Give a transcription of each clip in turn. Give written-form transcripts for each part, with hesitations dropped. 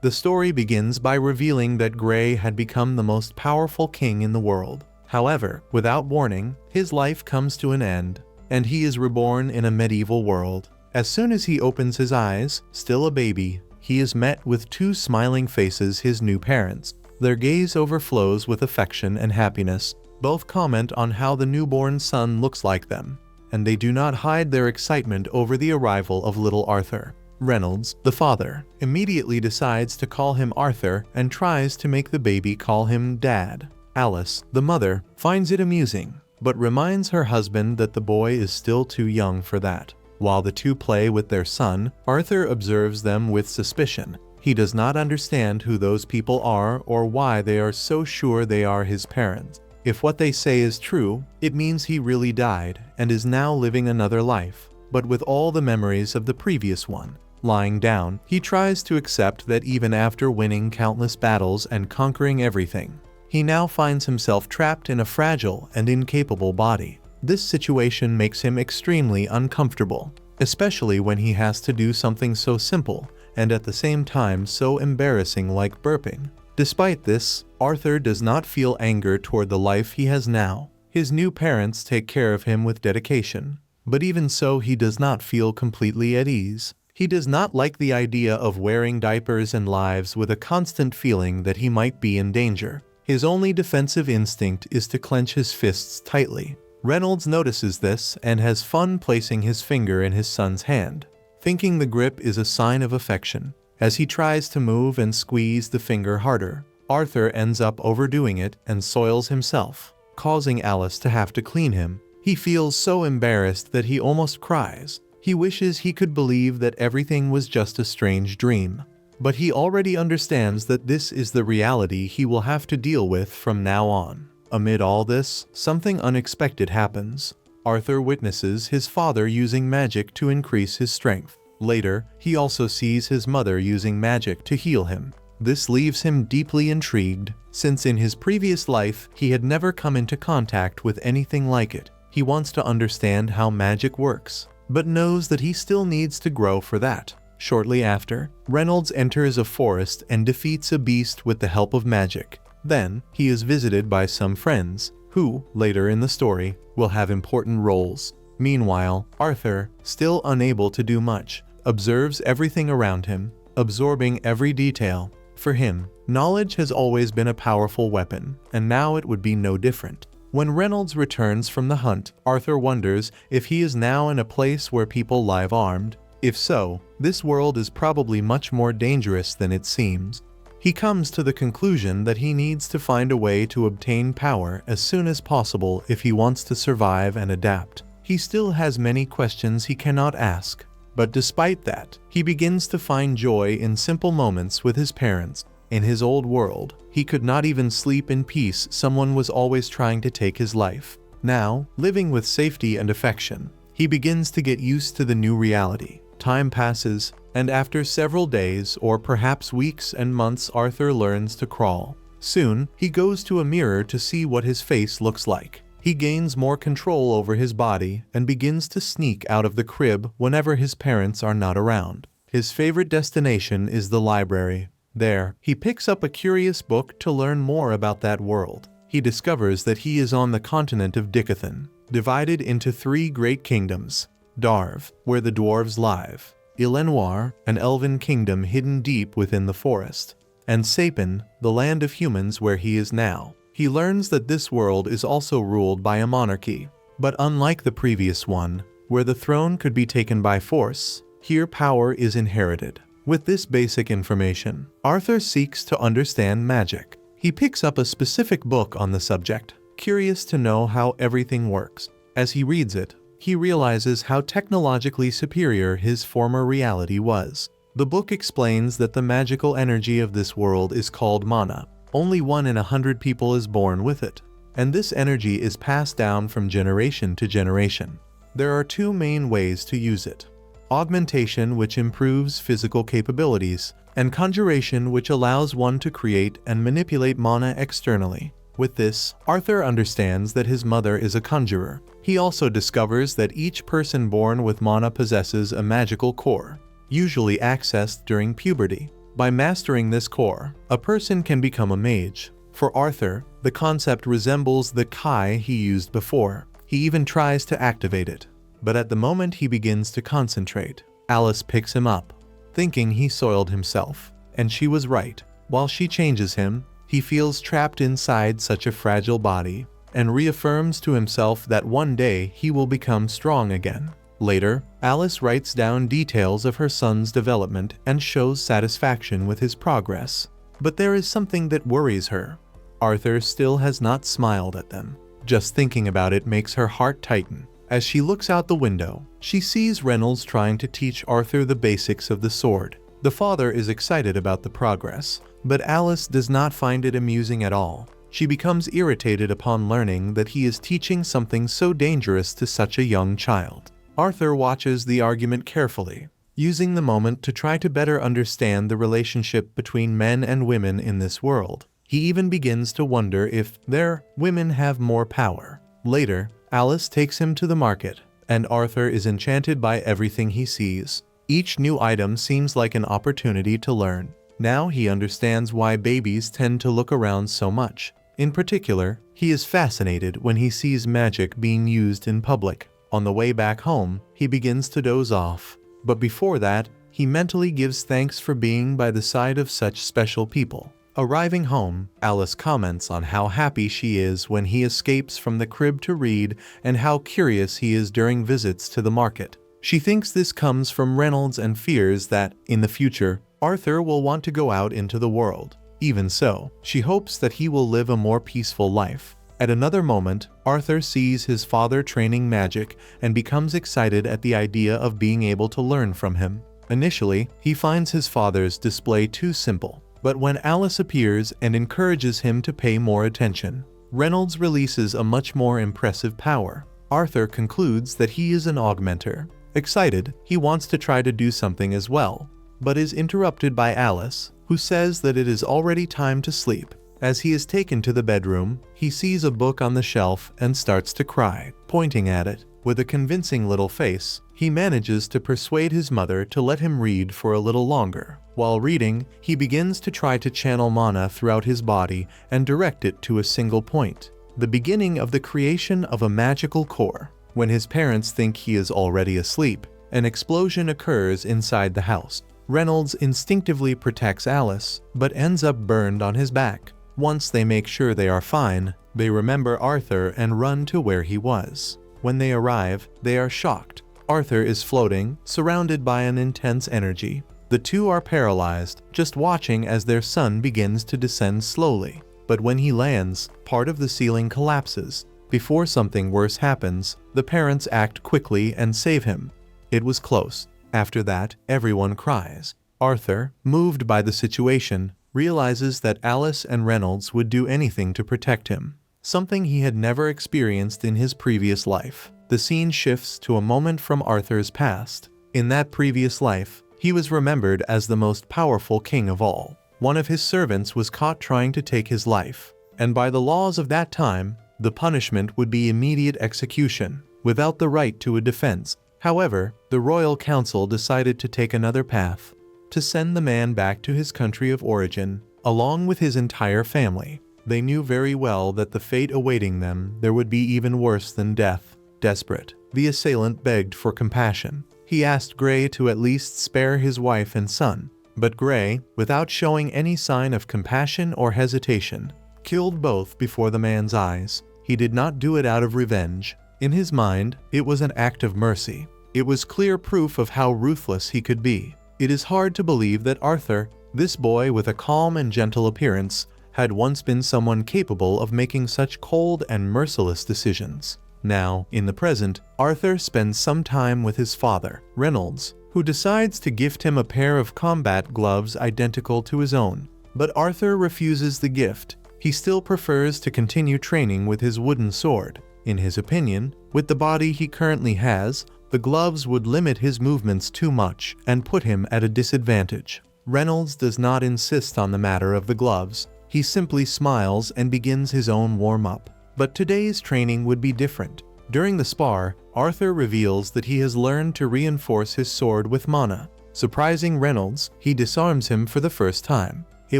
The story begins by revealing that Gray had become the most powerful king in the world. However, without warning, his life comes to an end, and he is reborn in a medieval world. As soon as he opens his eyes, still a baby, he is met with two smiling faces, his new parents. Their gaze overflows with affection and happiness. Both comment on how the newborn son looks like them, and they do not hide their excitement over the arrival of little Arthur. Reynolds, the father, immediately decides to call him Arthur and tries to make the baby call him Dad. Alice, the mother, finds it amusing, but reminds her husband that the boy is still too young for that. While the two play with their son, Arthur observes them with suspicion. He does not understand who those people are or why they are so sure they are his parents. If what they say is true, it means he really died and is now living another life, but with all the memories of the previous one. Lying down, he tries to accept that even after winning countless battles and conquering everything, he now finds himself trapped in a fragile and incapable body. This situation makes him extremely uncomfortable, especially when he has to do something so simple and at the same time so embarrassing like burping. Despite this, Arthur does not feel anger toward the life he has now. His new parents take care of him with dedication, but even so he does not feel completely at ease. He does not like the idea of wearing diapers and lives with a constant feeling that he might be in danger. His only defensive instinct is to clench his fists tightly. Reynolds notices this and has fun placing his finger in his son's hand, thinking the grip is a sign of affection. As he tries to move and squeeze the finger harder, Arthur ends up overdoing it and soils himself, causing Alice to have to clean him. He feels so embarrassed that he almost cries. He wishes he could believe that everything was just a strange dream. But he already understands that this is the reality he will have to deal with from now on. Amid all this, something unexpected happens. Arthur witnesses his father using magic to increase his strength. Later, he also sees his mother using magic to heal him. This leaves him deeply intrigued, since in his previous life he had never come into contact with anything like it. He wants to understand how magic works, but knows that he still needs to grow for that. Shortly after, Reynolds enters a forest and defeats a beast with the help of magic. Then, he is visited by some friends, who, later in the story, will have important roles. Meanwhile, Arthur, still unable to do much, observes everything around him, absorbing every detail. For him, knowledge has always been a powerful weapon, and now it would be no different. When Reynolds returns from the hunt, Arthur wonders if he is now in a place where people live armed. If so, this world is probably much more dangerous than it seems. He comes to the conclusion that he needs to find a way to obtain power as soon as possible if he wants to survive and adapt. He still has many questions he cannot ask, but despite that, he begins to find joy in simple moments with his parents. In his old world, he could not even sleep in peace. Someone was always trying to take his life. Now, living with safety and affection, he begins to get used to the new reality. Time passes, and after several days or perhaps weeks and months, Arthur learns to crawl. Soon, he goes to a mirror to see what his face looks like. He gains more control over his body and begins to sneak out of the crib whenever his parents are not around. His favorite destination is the library. There, he picks up a curious book to learn more about that world. He discovers that he is on the continent of Dicathen, divided into 3 great kingdoms: Darv, where the dwarves live; Ilenoir, an elven kingdom hidden deep within the forest; and Sapin, the land of humans where he is now. He learns that this world is also ruled by a monarchy, but unlike the previous one, where the throne could be taken by force, here power is inherited. With this basic information, Arthur seeks to understand magic. He picks up a specific book on the subject, curious to know how everything works. As he reads it, he realizes how technologically superior his former reality was. The book explains that the magical energy of this world is called mana. Only 1 in 100 people is born with it, and this energy is passed down from generation to generation. There are 2 main ways to use it: augmentation, which improves physical capabilities, and conjuration, which allows one to create and manipulate mana externally. With this, Arthur understands that his mother is a conjurer. He also discovers that each person born with mana possesses a magical core, usually accessed during puberty. By mastering this core, a person can become a mage. For Arthur, the concept resembles the Kai he used before. He even tries to activate it. But at the moment he begins to concentrate, Alice picks him up, thinking he soiled himself. And she was right. While she changes him, he feels trapped inside such a fragile body, and reaffirms to himself that one day he will become strong again. Later, Alice writes down details of her son's development and shows satisfaction with his progress. But there is something that worries her. Arthur still has not smiled at them. Just thinking about it makes her heart tighten. As she looks out the window, she sees Reynolds trying to teach Arthur the basics of the sword. The father is excited about the progress, but Alice does not find it amusing at all. She becomes irritated upon learning that he is teaching something so dangerous to such a young child. Arthur watches the argument carefully, using the moment to try to better understand the relationship between men and women in this world. He even begins to wonder if their women have more power. Later, Alice takes him to the market, and Arthur is enchanted by everything he sees. Each new item seems like an opportunity to learn. Now he understands why babies tend to look around so much. In particular, he is fascinated when he sees magic being used in public. On the way back home, he begins to doze off. But before that, he mentally gives thanks for being by the side of such special people. Arriving home, Alice comments on how happy she is when he escapes from the crib to read and how curious he is during visits to the market. She thinks this comes from Reynolds and fears that, in the future, Arthur will want to go out into the world. Even so, she hopes that he will live a more peaceful life. At another moment, Arthur sees his father training magic and becomes excited at the idea of being able to learn from him. Initially, he finds his father's display too simple. But when Alice appears and encourages him to pay more attention, Reynolds releases a much more impressive power. Arthur concludes that he is an augmenter. Excited, he wants to try to do something as well, but is interrupted by Alice, who says that it is already time to sleep. As he is taken to the bedroom, he sees a book on the shelf and starts to cry, pointing at it. With a convincing little face, he manages to persuade his mother to let him read for a little longer. While reading, he begins to try to channel mana throughout his body and direct it to a single point, the beginning of the creation of a magical core. When his parents think he is already asleep, an explosion occurs inside the house. Reynolds instinctively protects Alice, but ends up burned on his back. Once they make sure they are fine, they remember Arthur and run to where he was. When they arrive, they are shocked. Arthur is floating, surrounded by an intense energy. The two are paralyzed, just watching as their son begins to descend slowly. But when he lands, part of the ceiling collapses. Before something worse happens, the parents act quickly and save him. It was close. After that, everyone cries. Arthur, moved by the situation, realizes that Alice and Reynolds would do anything to protect him, something he had never experienced in his previous life. The scene shifts to a moment from Arthur's past. In that previous life, he was remembered as the most powerful king of all. One of his servants was caught trying to take his life, and by the laws of that time, the punishment would be immediate execution, without the right to a defense. However, the royal council decided to take another path, to send the man back to his country of origin, along with his entire family. They knew very well that the fate awaiting them there would be even worse than death. Desperate, the assailant begged for compassion. He asked Gray to at least spare his wife and son, but Gray, without showing any sign of compassion or hesitation, killed both before the man's eyes. He did not do it out of revenge. In his mind, it was an act of mercy. It was clear proof of how ruthless he could be. It is hard to believe that Arthur, this boy with a calm and gentle appearance, had once been someone capable of making such cold and merciless decisions. Now, in the present, Arthur spends some time with his father, Reynolds, who decides to gift him a pair of combat gloves identical to his own. But Arthur refuses the gift. He still prefers to continue training with his wooden sword. In his opinion, with the body he currently has, the gloves would limit his movements too much and put him at a disadvantage. Reynolds does not insist on the matter of the gloves. He simply smiles and begins his own warm-up. But today's training would be different. During the spar, Arthur reveals that he has learned to reinforce his sword with mana. Surprising Reynolds, he disarms him for the first time. It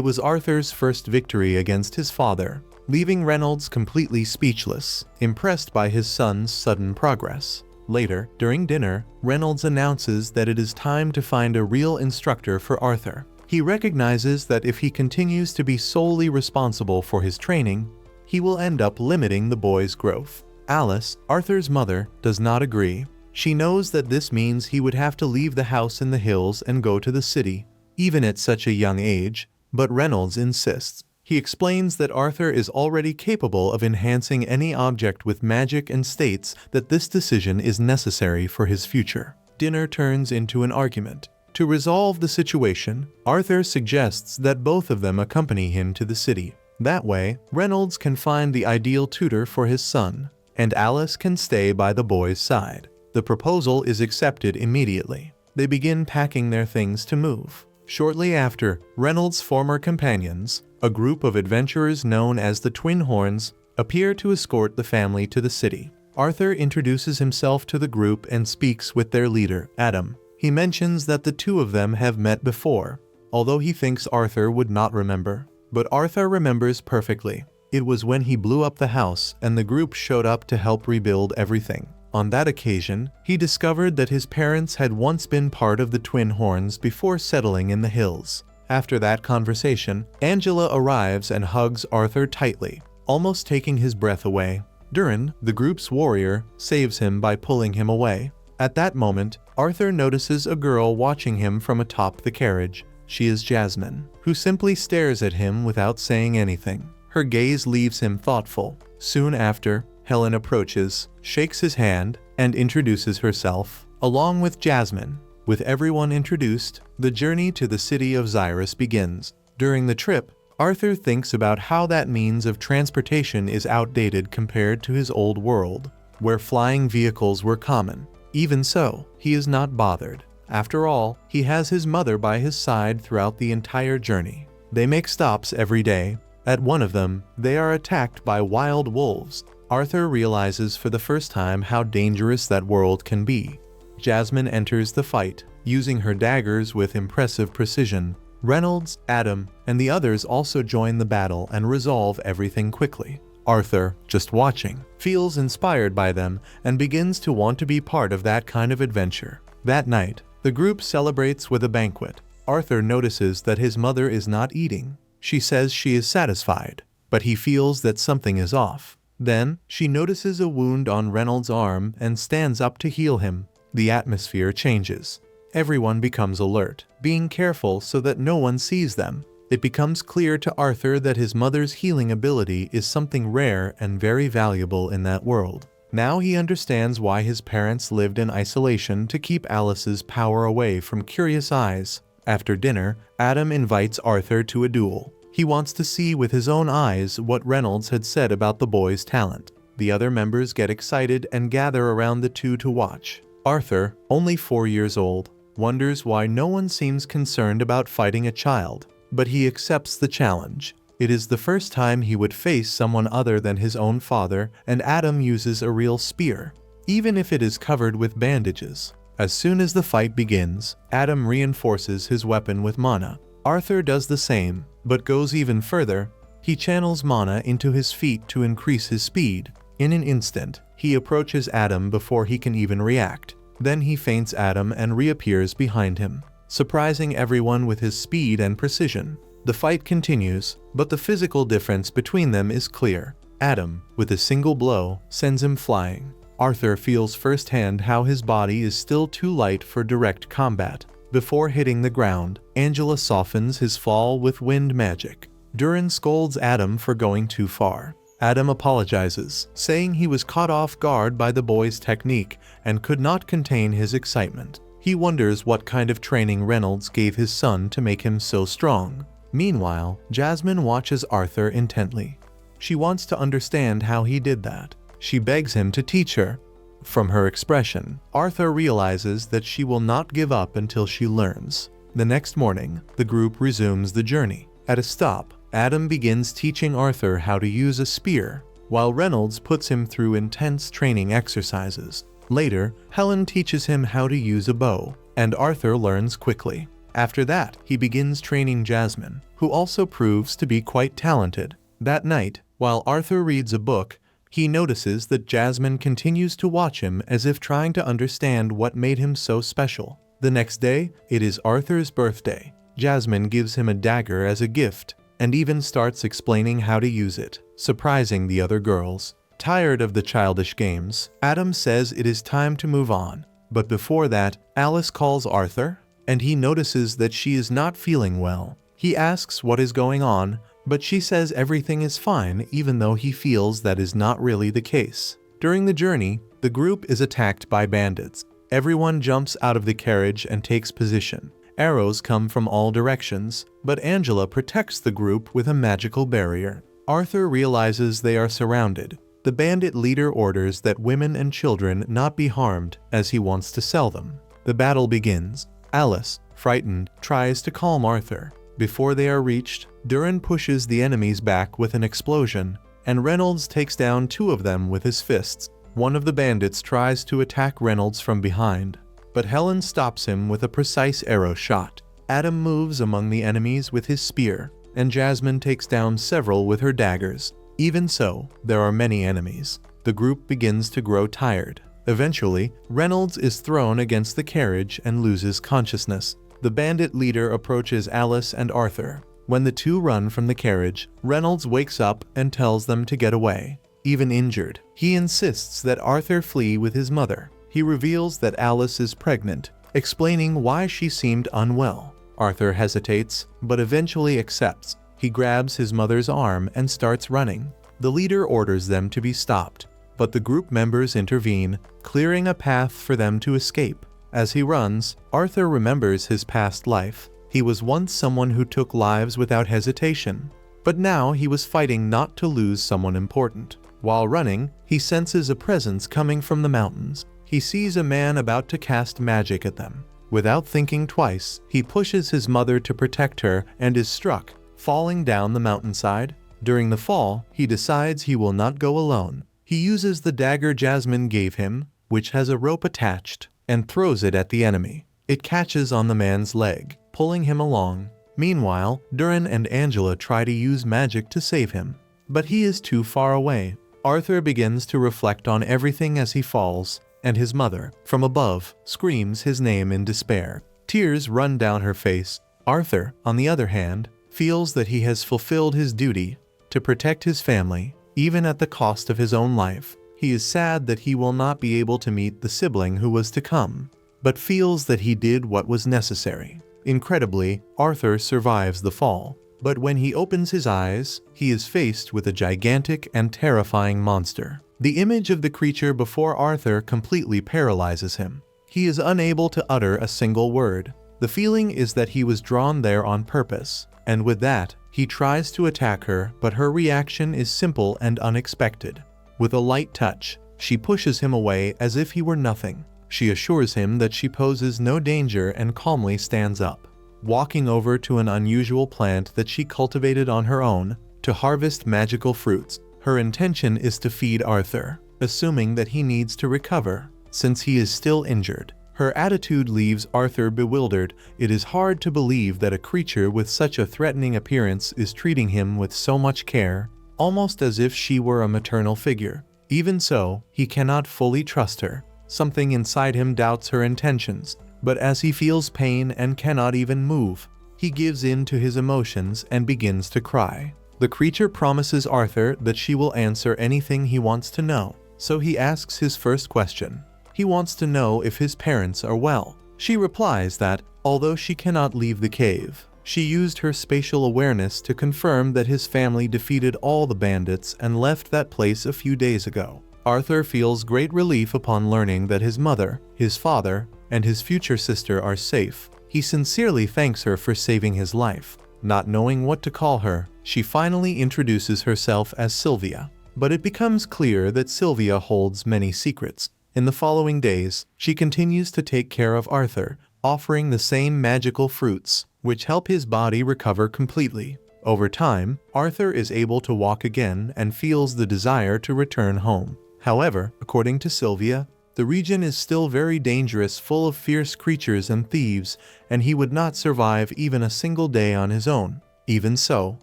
was Arthur's first victory against his father, leaving Reynolds completely speechless, impressed by his son's sudden progress. Later, during dinner, Reynolds announces that it is time to find a real instructor for Arthur. He recognizes that if he continues to be solely responsible for his training, he will end up limiting the boy's growth. Alice, Arthur's mother, does not agree. She knows that this means he would have to leave the house in the hills and go to the city, even at such a young age, but Reynolds insists. He explains that Arthur is already capable of enhancing any object with magic and states that this decision is necessary for his future. Dinner turns into an argument. To resolve the situation, Arthur suggests that both of them accompany him to the city. That way, Reynolds can find the ideal tutor for his son, and Alice can stay by the boy's side. The proposal is accepted immediately. They begin packing their things to move. Shortly after, Reynolds' former companions, a group of adventurers known as the Twin Horns, appear to escort the family to the city. Arthur introduces himself to the group and speaks with their leader, Adam. He mentions that the two of them have met before, although he thinks Arthur would not remember. But Arthur remembers perfectly. It was when he blew up the house and the group showed up to help rebuild everything. On that occasion, he discovered that his parents had once been part of the Twin Horns before settling in the hills. After that conversation, Angela arrives and hugs Arthur tightly, almost taking his breath away. Durin, the group's warrior, saves him by pulling him away. At that moment, Arthur notices a girl watching him from atop the carriage. She is Jasmine, who simply stares at him without saying anything. Her gaze leaves him thoughtful. Soon after, Helen approaches, shakes his hand, and introduces herself, along with Jasmine. With everyone introduced, the journey to the city of Xyrus begins. During the trip, Arthur thinks about how that means of transportation is outdated compared to his old world, where flying vehicles were common. Even so, he is not bothered. After all, he has his mother by his side throughout the entire journey. They make stops every day. At one of them, they are attacked by wild wolves. Arthur realizes for the first time how dangerous that world can be. Jasmine enters the fight, using her daggers with impressive precision. Reynolds, Adam, and the others also join the battle and resolve everything quickly. Arthur, just watching, feels inspired by them and begins to want to be part of that kind of adventure. That night, the group celebrates with a banquet. Arthur notices that his mother is not eating. She says she is satisfied, but he feels that something is off. Then, she notices a wound on Reynolds' arm and stands up to heal him. The atmosphere changes. Everyone becomes alert, being careful so that no one sees them. It becomes clear to Arthur that his mother's healing ability is something rare and very valuable in that world. Now he understands why his parents lived in isolation to keep Alice's power away from curious eyes. After dinner, Adam invites Arthur to a duel. He wants to see with his own eyes what Reynolds had said about the boy's talent. The other members get excited and gather around the two to watch. Arthur, only 4 years old, wonders why no one seems concerned about fighting a child, but he accepts the challenge. It is the first time he would face someone other than his own father, and Adam uses a real spear, even if it is covered with bandages. As soon as the fight begins, Adam reinforces his weapon with mana. Arthur does the same, but goes even further. He channels mana into his feet to increase his speed. In an instant, he approaches Adam before he can even react. Then he feints Adam and reappears behind him, surprising everyone with his speed and precision. The fight continues, but the physical difference between them is clear. Adam, with a single blow, sends him flying. Arthur feels firsthand how his body is still too light for direct combat. Before hitting the ground, Angela softens his fall with wind magic. Durin scolds Adam for going too far. Adam apologizes, saying he was caught off guard by the boy's technique and could not contain his excitement. He wonders what kind of training Reynolds gave his son to make him so strong. Meanwhile, Jasmine watches Arthur intently. She wants to understand how he did that. She begs him to teach her. From her expression, Arthur realizes that she will not give up until she learns. The next morning, the group resumes the journey. At a stop, Adam begins teaching Arthur how to use a spear, while Reynolds puts him through intense training exercises. Later, Helen teaches him how to use a bow, and Arthur learns quickly. After that, he begins training Jasmine, who also proves to be quite talented. That night, while Arthur reads a book, he notices that Jasmine continues to watch him as if trying to understand what made him so special. The next day, it is Arthur's birthday. Jasmine gives him a dagger as a gift, and even starts explaining how to use it, surprising the other girls. Tired of the childish games, Adam says it is time to move on. But before that, Alice calls Arthur, and he notices that she is not feeling well. He asks what is going on, but she says everything is fine, even though he feels that is not really the case. During the journey, the group is attacked by bandits. Everyone jumps out of the carriage and takes position. Arrows come from all directions, but Angela protects the group with a magical barrier. Arthur realizes they are surrounded. The bandit leader orders that women and children not be harmed, as he wants to sell them. The battle begins. Alice, frightened, tries to calm Arthur. Before they are reached, Duran pushes the enemies back with an explosion, and Reynolds takes down 2 of them with his fists. One of the bandits tries to attack Reynolds from behind, but Helen stops him with a precise arrow shot. Adam moves among the enemies with his spear, and Jasmine takes down several with her daggers. Even so, there are many enemies. The group begins to grow tired. Eventually, Reynolds is thrown against the carriage and loses consciousness. The bandit leader approaches Alice and Arthur. When the 2 run from the carriage, Reynolds wakes up and tells them to get away. Even injured, he insists that Arthur flee with his mother. He reveals that Alice is pregnant, explaining why she seemed unwell. Arthur hesitates, but eventually accepts. He grabs his mother's arm and starts running. The leader orders them to be stopped, but the group members intervene, clearing a path for them to escape. As he runs, Arthur remembers his past life. He was once someone who took lives without hesitation, but now he was fighting not to lose someone important. While running, he senses a presence coming from the mountains. He sees a man about to cast magic at them. Without thinking twice, he pushes his mother to protect her and is struck, falling down the mountainside. During the fall, he decides he will not go alone. He uses the dagger Jasmine gave him, which has a rope attached, and throws it at the enemy. It catches on the man's leg, pulling him along. Meanwhile, Duran and Angela try to use magic to save him, but he is too far away. Arthur begins to reflect on everything as he falls, and his mother, from above, screams his name in despair. Tears run down her face. Arthur, on the other hand, feels that he has fulfilled his duty to protect his family, even at the cost of his own life. He is sad that he will not be able to meet the sibling who was to come, but feels that he did what was necessary. Incredibly, Arthur survives the fall, but when he opens his eyes, he is faced with a gigantic and terrifying monster. The image of the creature before Arthur completely paralyzes him. He is unable to utter a single word. The feeling is that he was drawn there on purpose, and with that, he tries to attack her, but her reaction is simple and unexpected. With a light touch, she pushes him away as if he were nothing. She assures him that she poses no danger and calmly stands up, walking over to an unusual plant that she cultivated on her own to harvest magical fruits. Her intention is to feed Arthur, assuming that he needs to recover, since he is still injured. Her attitude leaves Arthur bewildered. It is hard to believe that a creature with such a threatening appearance is treating him with so much care, almost as if she were a maternal figure. Even so, he cannot fully trust her. Something inside him doubts her intentions, but as he feels pain and cannot even move, he gives in to his emotions and begins to cry. The creature promises Arthur that she will answer anything he wants to know, so he asks his first question. He wants to know if his parents are well. She replies that, although she cannot leave the cave, she used her spatial awareness to confirm that his family defeated all the bandits and left that place a few days ago. Arthur feels great relief upon learning that his mother, his father, and his future sister are safe. He sincerely thanks her for saving his life. Not knowing what to call her, she finally introduces herself as Sylvia. But it becomes clear that Sylvia holds many secrets. In the following days, she continues to take care of Arthur, offering the same magical fruits, which help his body recover completely. Over time, Arthur is able to walk again and feels the desire to return home. However, according to Sylvia, The region is still very dangerous, full of fierce creatures and thieves, and he would not survive even a single day on his own. Even so,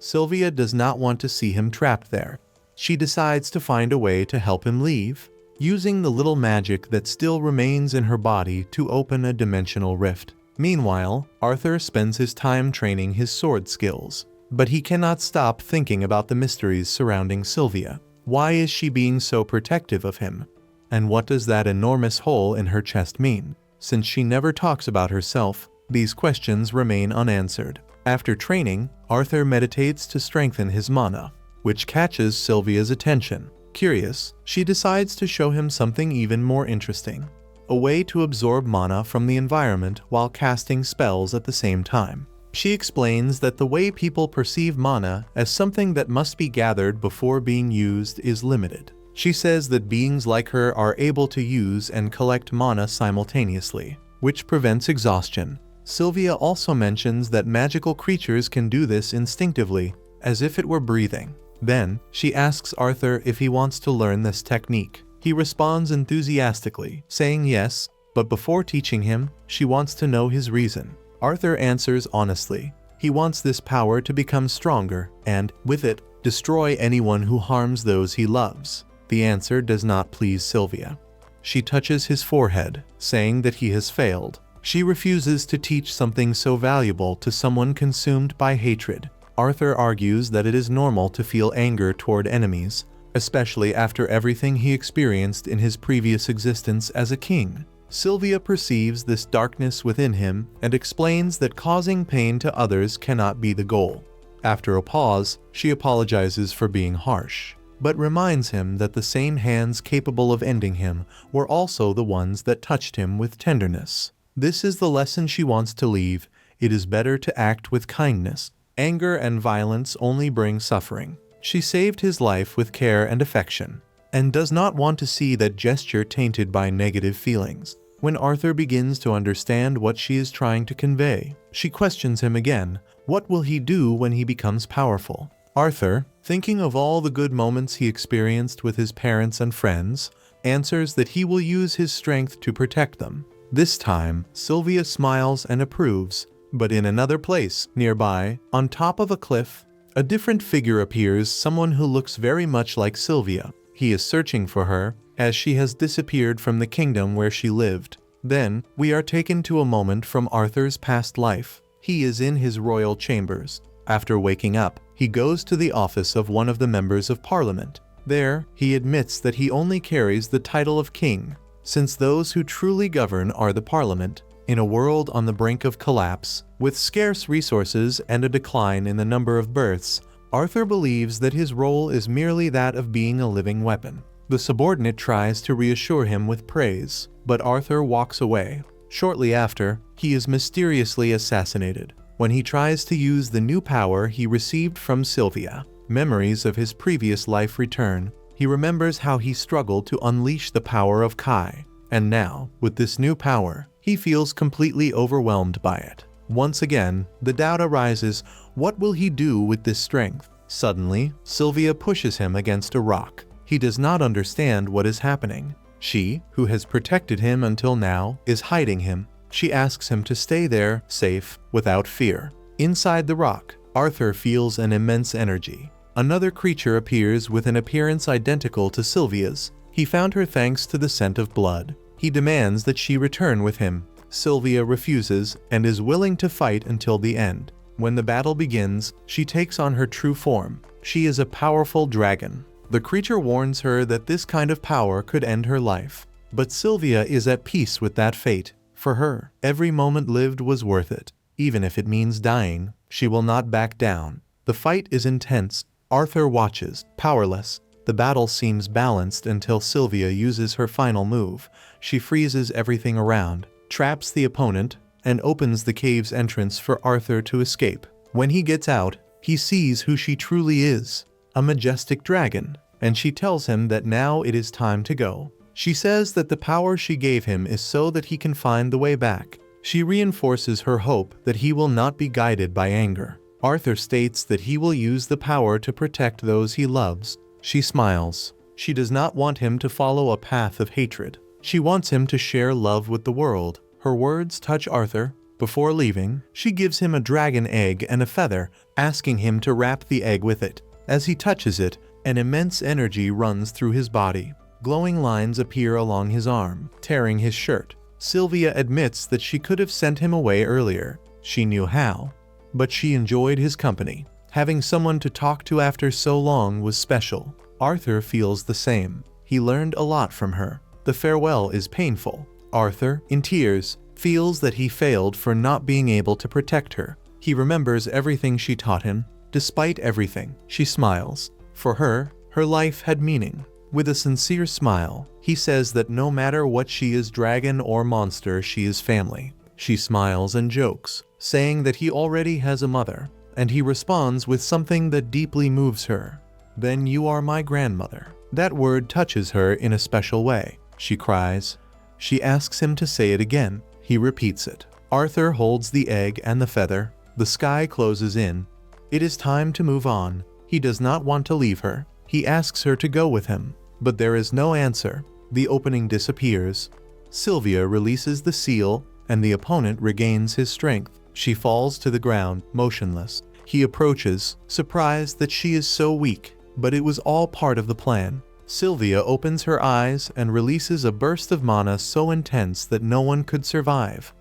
Sylvia does not want to see him trapped there. She decides to find a way to help him leave, using the little magic that still remains in her body to open a dimensional rift. Meanwhile, Arthur spends his time training his sword skills, but he cannot stop thinking about the mysteries surrounding Sylvia. Why is she being so protective of him? And what does that enormous hole in her chest mean? Since she never talks about herself, these questions remain unanswered. After training, Arthur meditates to strengthen his mana, which catches Sylvia's attention. Curious, she decides to show him something even more interesting: a way to absorb mana from the environment while casting spells at the same time. She explains that the way people perceive mana as something that must be gathered before being used is limited. She says that beings like her are able to use and collect mana simultaneously, which prevents exhaustion. Sylvia also mentions that magical creatures can do this instinctively, as if it were breathing. Then, she asks Arthur if he wants to learn this technique. He responds enthusiastically, saying yes, but before teaching him, she wants to know his reason. Arthur answers honestly. He wants this power to become stronger and, with it, destroy anyone who harms those he loves. The answer does not please Sylvia. She touches his forehead, saying that he has failed. She refuses to teach something so valuable to someone consumed by hatred. Arthur argues that it is normal to feel anger toward enemies, especially after everything he experienced in his previous existence as a king. Sylvia perceives this darkness within him and explains that causing pain to others cannot be the goal. After a pause, she apologizes for being harsh, but reminds him that the same hands capable of ending him were also the ones that touched him with tenderness. This is the lesson she wants to leave. It is better to act with kindness. Anger and violence only bring suffering. She saved his life with care and affection, and does not want to see that gesture tainted by negative feelings. When Arthur begins to understand what she is trying to convey, she questions him again. What will he do when he becomes powerful? Arthur, thinking of all the good moments he experienced with his parents and friends, answers that he will use his strength to protect them. This time, Sylvia smiles and approves, but in another place, nearby, on top of a cliff, a different figure appears, someone who looks very much like Sylvia. He is searching for her, as she has disappeared from the kingdom where she lived. Then, we are taken to a moment from Arthur's past life. He is in his royal chambers. After waking up, he goes to the office of one of the members of parliament. There, he admits that he only carries the title of king, since those who truly govern are the parliament. In a world on the brink of collapse, with scarce resources and a decline in the number of births, Arthur believes that his role is merely that of being a living weapon. The subordinate tries to reassure him with praise, but Arthur walks away. Shortly after, he is mysteriously assassinated. When he tries to use the new power he received from Sylvia, memories of his previous life return. He remembers how he struggled to unleash the power of Kai, and now, with this new power, he feels completely overwhelmed by it. Once again, the doubt arises, what will he do with this strength? Suddenly, Sylvia pushes him against a rock. He does not understand what is happening. She, who has protected him until now, is hiding him. She asks him to stay there, safe, without fear. Inside the rock, Arthur feels an immense energy. Another creature appears with an appearance identical to Sylvia's. He found her thanks to the scent of blood. He demands that she return with him. Sylvia refuses and is willing to fight until the end. When the battle begins, she takes on her true form. She is a powerful dragon. The creature warns her that this kind of power could end her life. But Sylvia is at peace with that fate. For her, every moment lived was worth it. Even if it means dying, she will not back down. The fight is intense. Arthur watches, powerless. The battle seems balanced until Sylvia uses her final move. She freezes everything around, traps the opponent, and opens the cave's entrance for Arthur to escape. When he gets out, he sees who she truly is, a majestic dragon, and she tells him that now it is time to go. She says that the power she gave him is so that he can find the way back. She reinforces her hope that he will not be guided by anger. Arthur states that he will use the power to protect those he loves. She smiles. She does not want him to follow a path of hatred. She wants him to share love with the world. Her words touch Arthur. Before leaving, she gives him a dragon egg and a feather, asking him to wrap the egg with it. As he touches it, an immense energy runs through his body. Glowing lines appear along his arm, tearing his shirt. Sylvia admits that she could have sent him away earlier. She knew how. But she enjoyed his company. Having someone to talk to after so long was special. Arthur feels the same. He learned a lot from her. The farewell is painful. Arthur, in tears, feels that he failed for not being able to protect her. He remembers everything she taught him. Despite everything, she smiles. For her, her life had meaning. With a sincere smile, he says that no matter what she is, dragon or monster, she is family. She smiles and jokes, saying that he already has a mother, and he responds with something that deeply moves her. "Then you are my grandmother." That word touches her in a special way. She cries. She asks him to say it again. He repeats it. Arthur holds the egg and the feather. The sky closes in. It is time to move on. He does not want to leave her. He asks her to go with him, but there is no answer. The opening disappears. Sylvia releases the seal, and the opponent regains his strength. She falls to the ground, motionless. He approaches, surprised that she is so weak, but it was all part of the plan. Sylvia opens her eyes and releases a burst of mana so intense that no one could survive.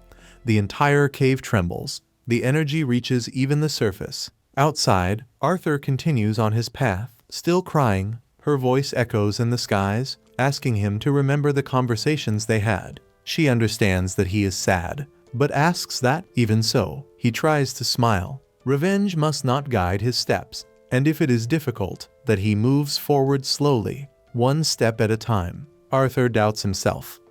The entire cave trembles. The energy reaches even the surface. Outside, Arthur continues on his path, still crying. Her voice echoes in the skies, asking him to remember the conversations they had. She understands that he is sad, but asks that, even so, he tries to smile. Revenge must not guide his steps, and if it is difficult, that he moves forward slowly, one step at a time. Arthur doubts himself,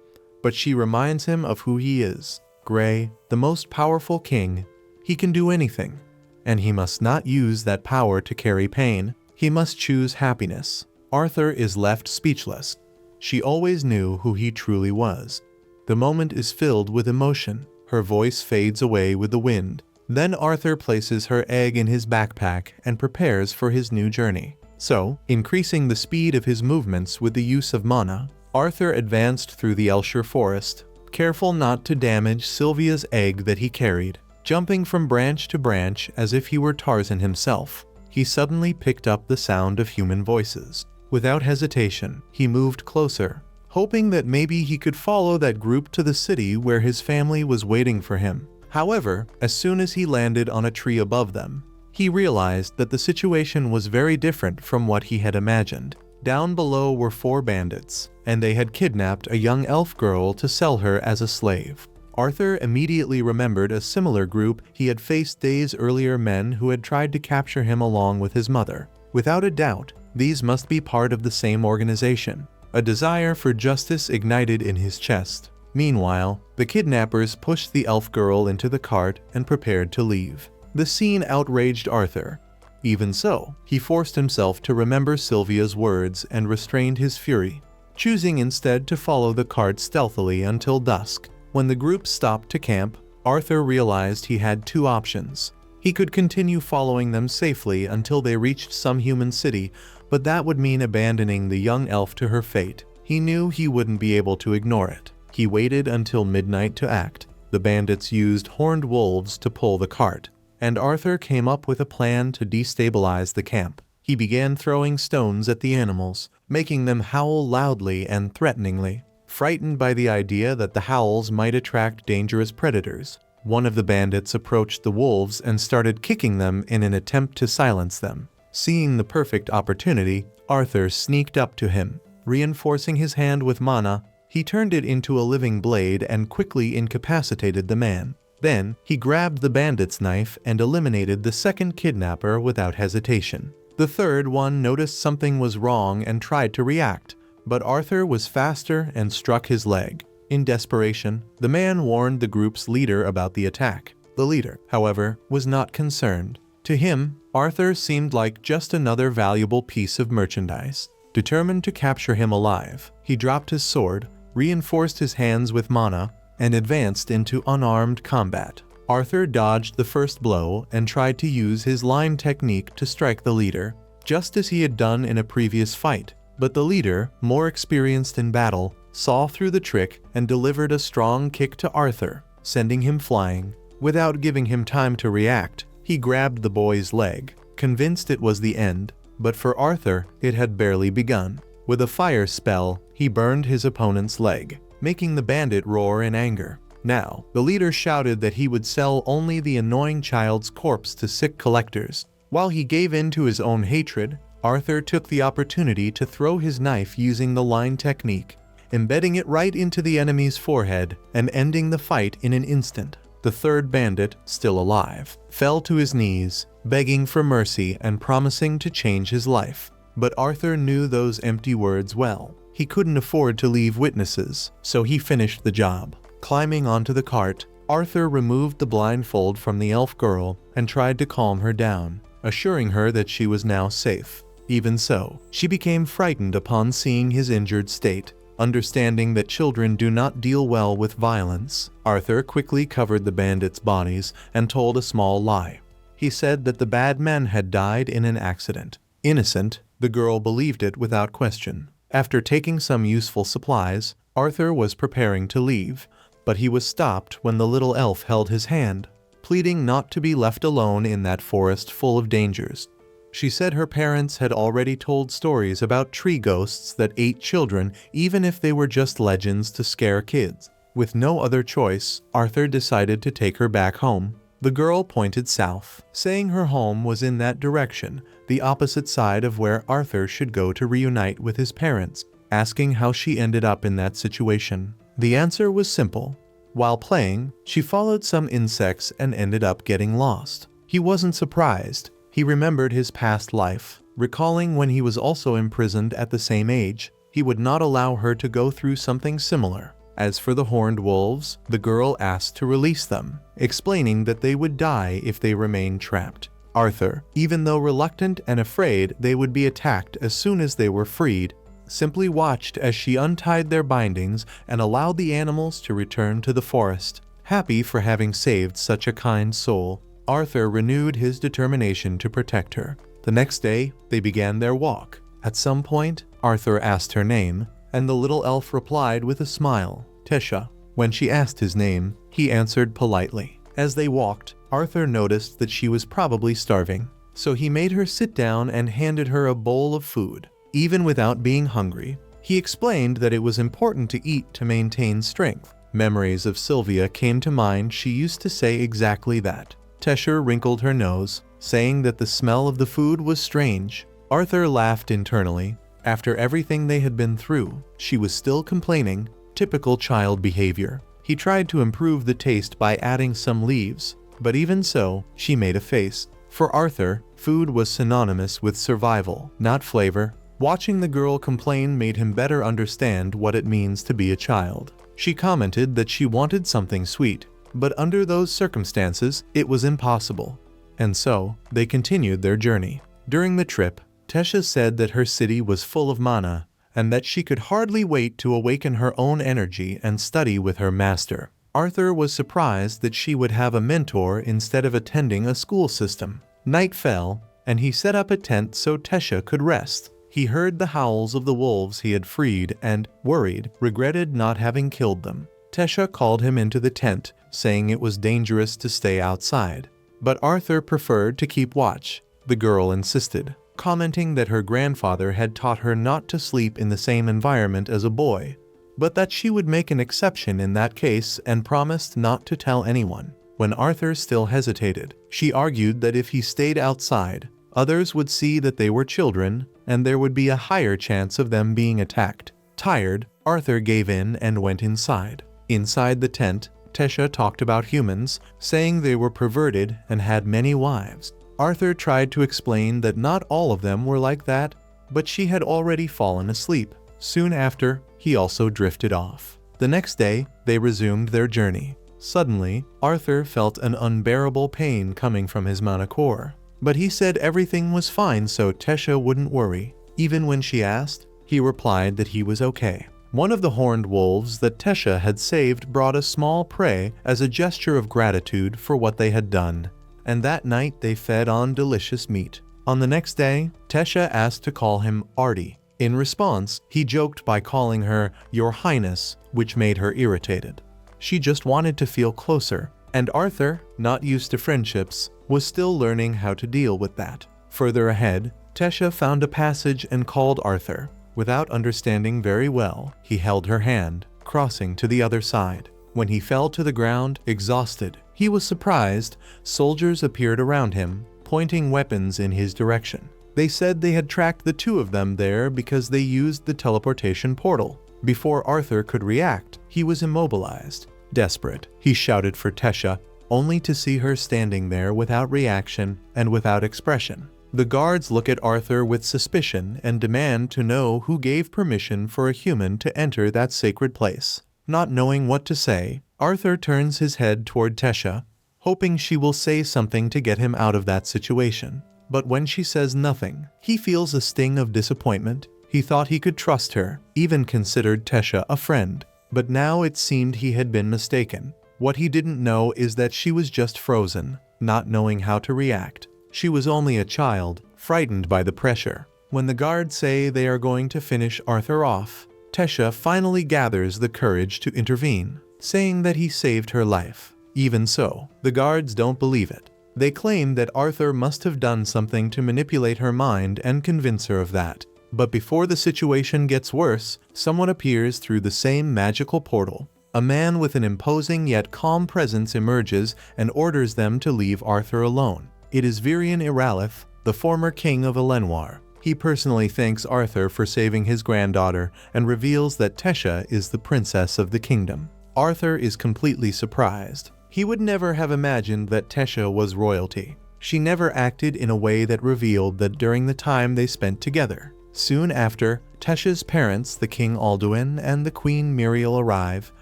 but she reminds him of who he is. Gray, the most powerful king. He can do anything, and he must not use that power to carry pain. He must choose happiness. Arthur is left speechless. She always knew who he truly was. The moment is filled with emotion. Her voice fades away with the wind. Then Arthur places her egg in his backpack and prepares for his new journey. So, increasing the speed of his movements with the use of mana, Arthur advanced through the Elshire forest, careful not to damage Sylvia's egg that he carried. Jumping from branch to branch as if he were Tarzan himself, he suddenly picked up the sound of human voices. Without hesitation, he moved closer, hoping that maybe he could follow that group to the city where his family was waiting for him. However, as soon as he landed on a tree above them, he realized that the situation was very different from what he had imagined. Down below were 4 bandits, and they had kidnapped a young elf girl to sell her as a slave. Arthur immediately remembered a similar group he had faced days earlier, men who had tried to capture him along with his mother. Without a doubt, these must be part of the same organization. A desire for justice ignited in his chest. Meanwhile, the kidnappers pushed the elf girl into the cart and prepared to leave. The scene outraged Arthur. Even so, he forced himself to remember Sylvia's words and restrained his fury, choosing instead to follow the cart stealthily until dusk. When the group stopped to camp, Arthur realized he had 2 options. He could continue following them safely until they reached some human city, but that would mean abandoning the young elf to her fate. He knew he wouldn't be able to ignore it. He waited until midnight to act. The bandits used horned wolves to pull the cart, and Arthur came up with a plan to destabilize the camp. He began throwing stones at the animals, making them howl loudly and threateningly. Frightened by the idea that the howls might attract dangerous predators, one of the bandits approached the wolves and started kicking them in an attempt to silence them. Seeing the perfect opportunity, Arthur sneaked up to him. Reinforcing his hand with mana, he turned it into a living blade and quickly incapacitated the man. Then, he grabbed the bandit's knife and eliminated the second kidnapper without hesitation. The third one noticed something was wrong and tried to react, but Arthur was faster and struck his leg. In desperation, the man warned the group's leader about the attack. The leader, however, was not concerned. To him, Arthur seemed like just another valuable piece of merchandise. Determined to capture him alive, he dropped his sword, reinforced his hands with mana, and advanced into unarmed combat. Arthur dodged the first blow and tried to use his line technique to strike the leader, just as he had done in a previous fight. But the leader, more experienced in battle, saw through the trick and delivered a strong kick to Arthur, sending him flying. Without giving him time to react, he grabbed the boy's leg, convinced it was the end, but for Arthur, it had barely begun. With a fire spell, he burned his opponent's leg, making the bandit roar in anger. Now, the leader shouted that he would sell only the annoying child's corpse to sick collectors. While he gave in to his own hatred, Arthur took the opportunity to throw his knife using the line technique, embedding it right into the enemy's forehead and ending the fight in an instant. The third bandit, still alive, fell to his knees, begging for mercy and promising to change his life. But Arthur knew those empty words well. He couldn't afford to leave witnesses, so he finished the job. Climbing onto the cart, Arthur removed the blindfold from the elf girl and tried to calm her down, assuring her that she was now safe. Even so, she became frightened upon seeing his injured state. Understanding that children do not deal well with violence, Arthur quickly covered the bandits' bodies and told a small lie. He said that the bad men had died in an accident. Innocent, the girl believed it without question. After taking some useful supplies, Arthur was preparing to leave, but he was stopped when the little elf held his hand, pleading not to be left alone in that forest full of dangers. She said her parents had already told stories about tree ghosts that ate children even if they were just legends to scare kids. With no other choice, Arthur decided to take her back home. The girl pointed south, saying her home was in that direction, the opposite side of where Arthur should go to reunite with his parents, asking how she ended up in that situation. The answer was simple. While playing, she followed some insects and ended up getting lost. He wasn't surprised. He remembered his past life, recalling when he was also imprisoned at the same age. He would not allow her to go through something similar. As for the horned wolves, the girl asked to release them, explaining that they would die if they remained trapped. Arthur, even though reluctant and afraid they would be attacked as soon as they were freed, simply watched as she untied their bindings and allowed the animals to return to the forest. Happy for having saved such a kind soul, Arthur renewed his determination to protect her. The next day, they began their walk. At some point, Arthur asked her name, and the little elf replied with a smile, Tesha. When she asked his name, he answered politely. As they walked, Arthur noticed that she was probably starving, so he made her sit down and handed her a bowl of food. Even without being hungry, he explained that it was important to eat to maintain strength. Memories of Sylvia came to mind. She used to say exactly that. Tesha wrinkled her nose, saying that the smell of the food was strange. Arthur laughed internally. After everything they had been through, she was still complaining. Typical child behavior. He tried to improve the taste by adding some leaves, but even so, she made a face. For Arthur, food was synonymous with survival, not flavor. Watching the girl complain made him better understand what it means to be a child. She commented that she wanted something sweet, but under those circumstances, it was impossible. And so, they continued their journey. During the trip, Tesha said that her city was full of mana, and that she could hardly wait to awaken her own energy and study with her master. Arthur was surprised that she would have a mentor instead of attending a school system. Night fell, and he set up a tent so Tesha could rest. He heard the howls of the wolves he had freed and, worried, regretted not having killed them. Tesha called him into the tent, saying it was dangerous to stay outside. But Arthur preferred to keep watch. The girl insisted, commenting that her grandfather had taught her not to sleep in the same environment as a boy, but that she would make an exception in that case and promised not to tell anyone. When Arthur still hesitated, she argued that if he stayed outside, others would see that they were children, and there would be a higher chance of them being attacked. Tired, Arthur gave in and went inside. Inside the tent, Tesha talked about humans, saying they were perverted and had many wives. Arthur tried to explain that not all of them were like that, but she had already fallen asleep. Soon after, he also drifted off. The next day, they resumed their journey. Suddenly, Arthur felt an unbearable pain coming from his manticore. But he said everything was fine so Tesha wouldn't worry. Even when she asked, he replied that he was okay. One of the horned wolves that Tesha had saved brought a small prey as a gesture of gratitude for what they had done. And that night they fed on delicious meat. On the next day, Tesha asked to call him Artie. In response, he joked by calling her Your Highness, which made her irritated. She just wanted to feel closer, and Arthur, not used to friendships, was still learning how to deal with that. Further ahead, Tesha found a passage and called Arthur. Without understanding very well, he held her hand, crossing to the other side. When he fell to the ground, exhausted, he was surprised. Soldiers appeared around him, pointing weapons in his direction. They said they had tracked the two of them there because they used the teleportation portal. Before Arthur could react, he was immobilized. Desperate, he shouted for Tesha, only to see her standing there without reaction and without expression. The guards look at Arthur with suspicion and demand to know who gave permission for a human to enter that sacred place. Not knowing what to say, Arthur turns his head toward Tesha, hoping she will say something to get him out of that situation. But when she says nothing, he feels a sting of disappointment. He thought he could trust her, even considered Tesha a friend. But now it seemed he had been mistaken. What he didn't know is that she was just frozen, not knowing how to react. She was only a child, frightened by the pressure. When the guards say they are going to finish Arthur off, Tesha finally gathers the courage to intervene, saying that he saved her life. Even so, the guards don't believe it. They claim that Arthur must have done something to manipulate her mind and convince her of that. But before the situation gets worse, someone appears through the same magical portal. A man with an imposing yet calm presence emerges and orders them to leave Arthur alone. It is Virian Iralith, the former king of Elenwar. He personally thanks Arthur for saving his granddaughter and reveals that Tesha is the princess of the kingdom. Arthur is completely surprised. He would never have imagined that Tesha was royalty. She never acted in a way that revealed that during the time they spent together. Soon after, Tesha's parents, the King Alduin and the Queen Muriel, arrive,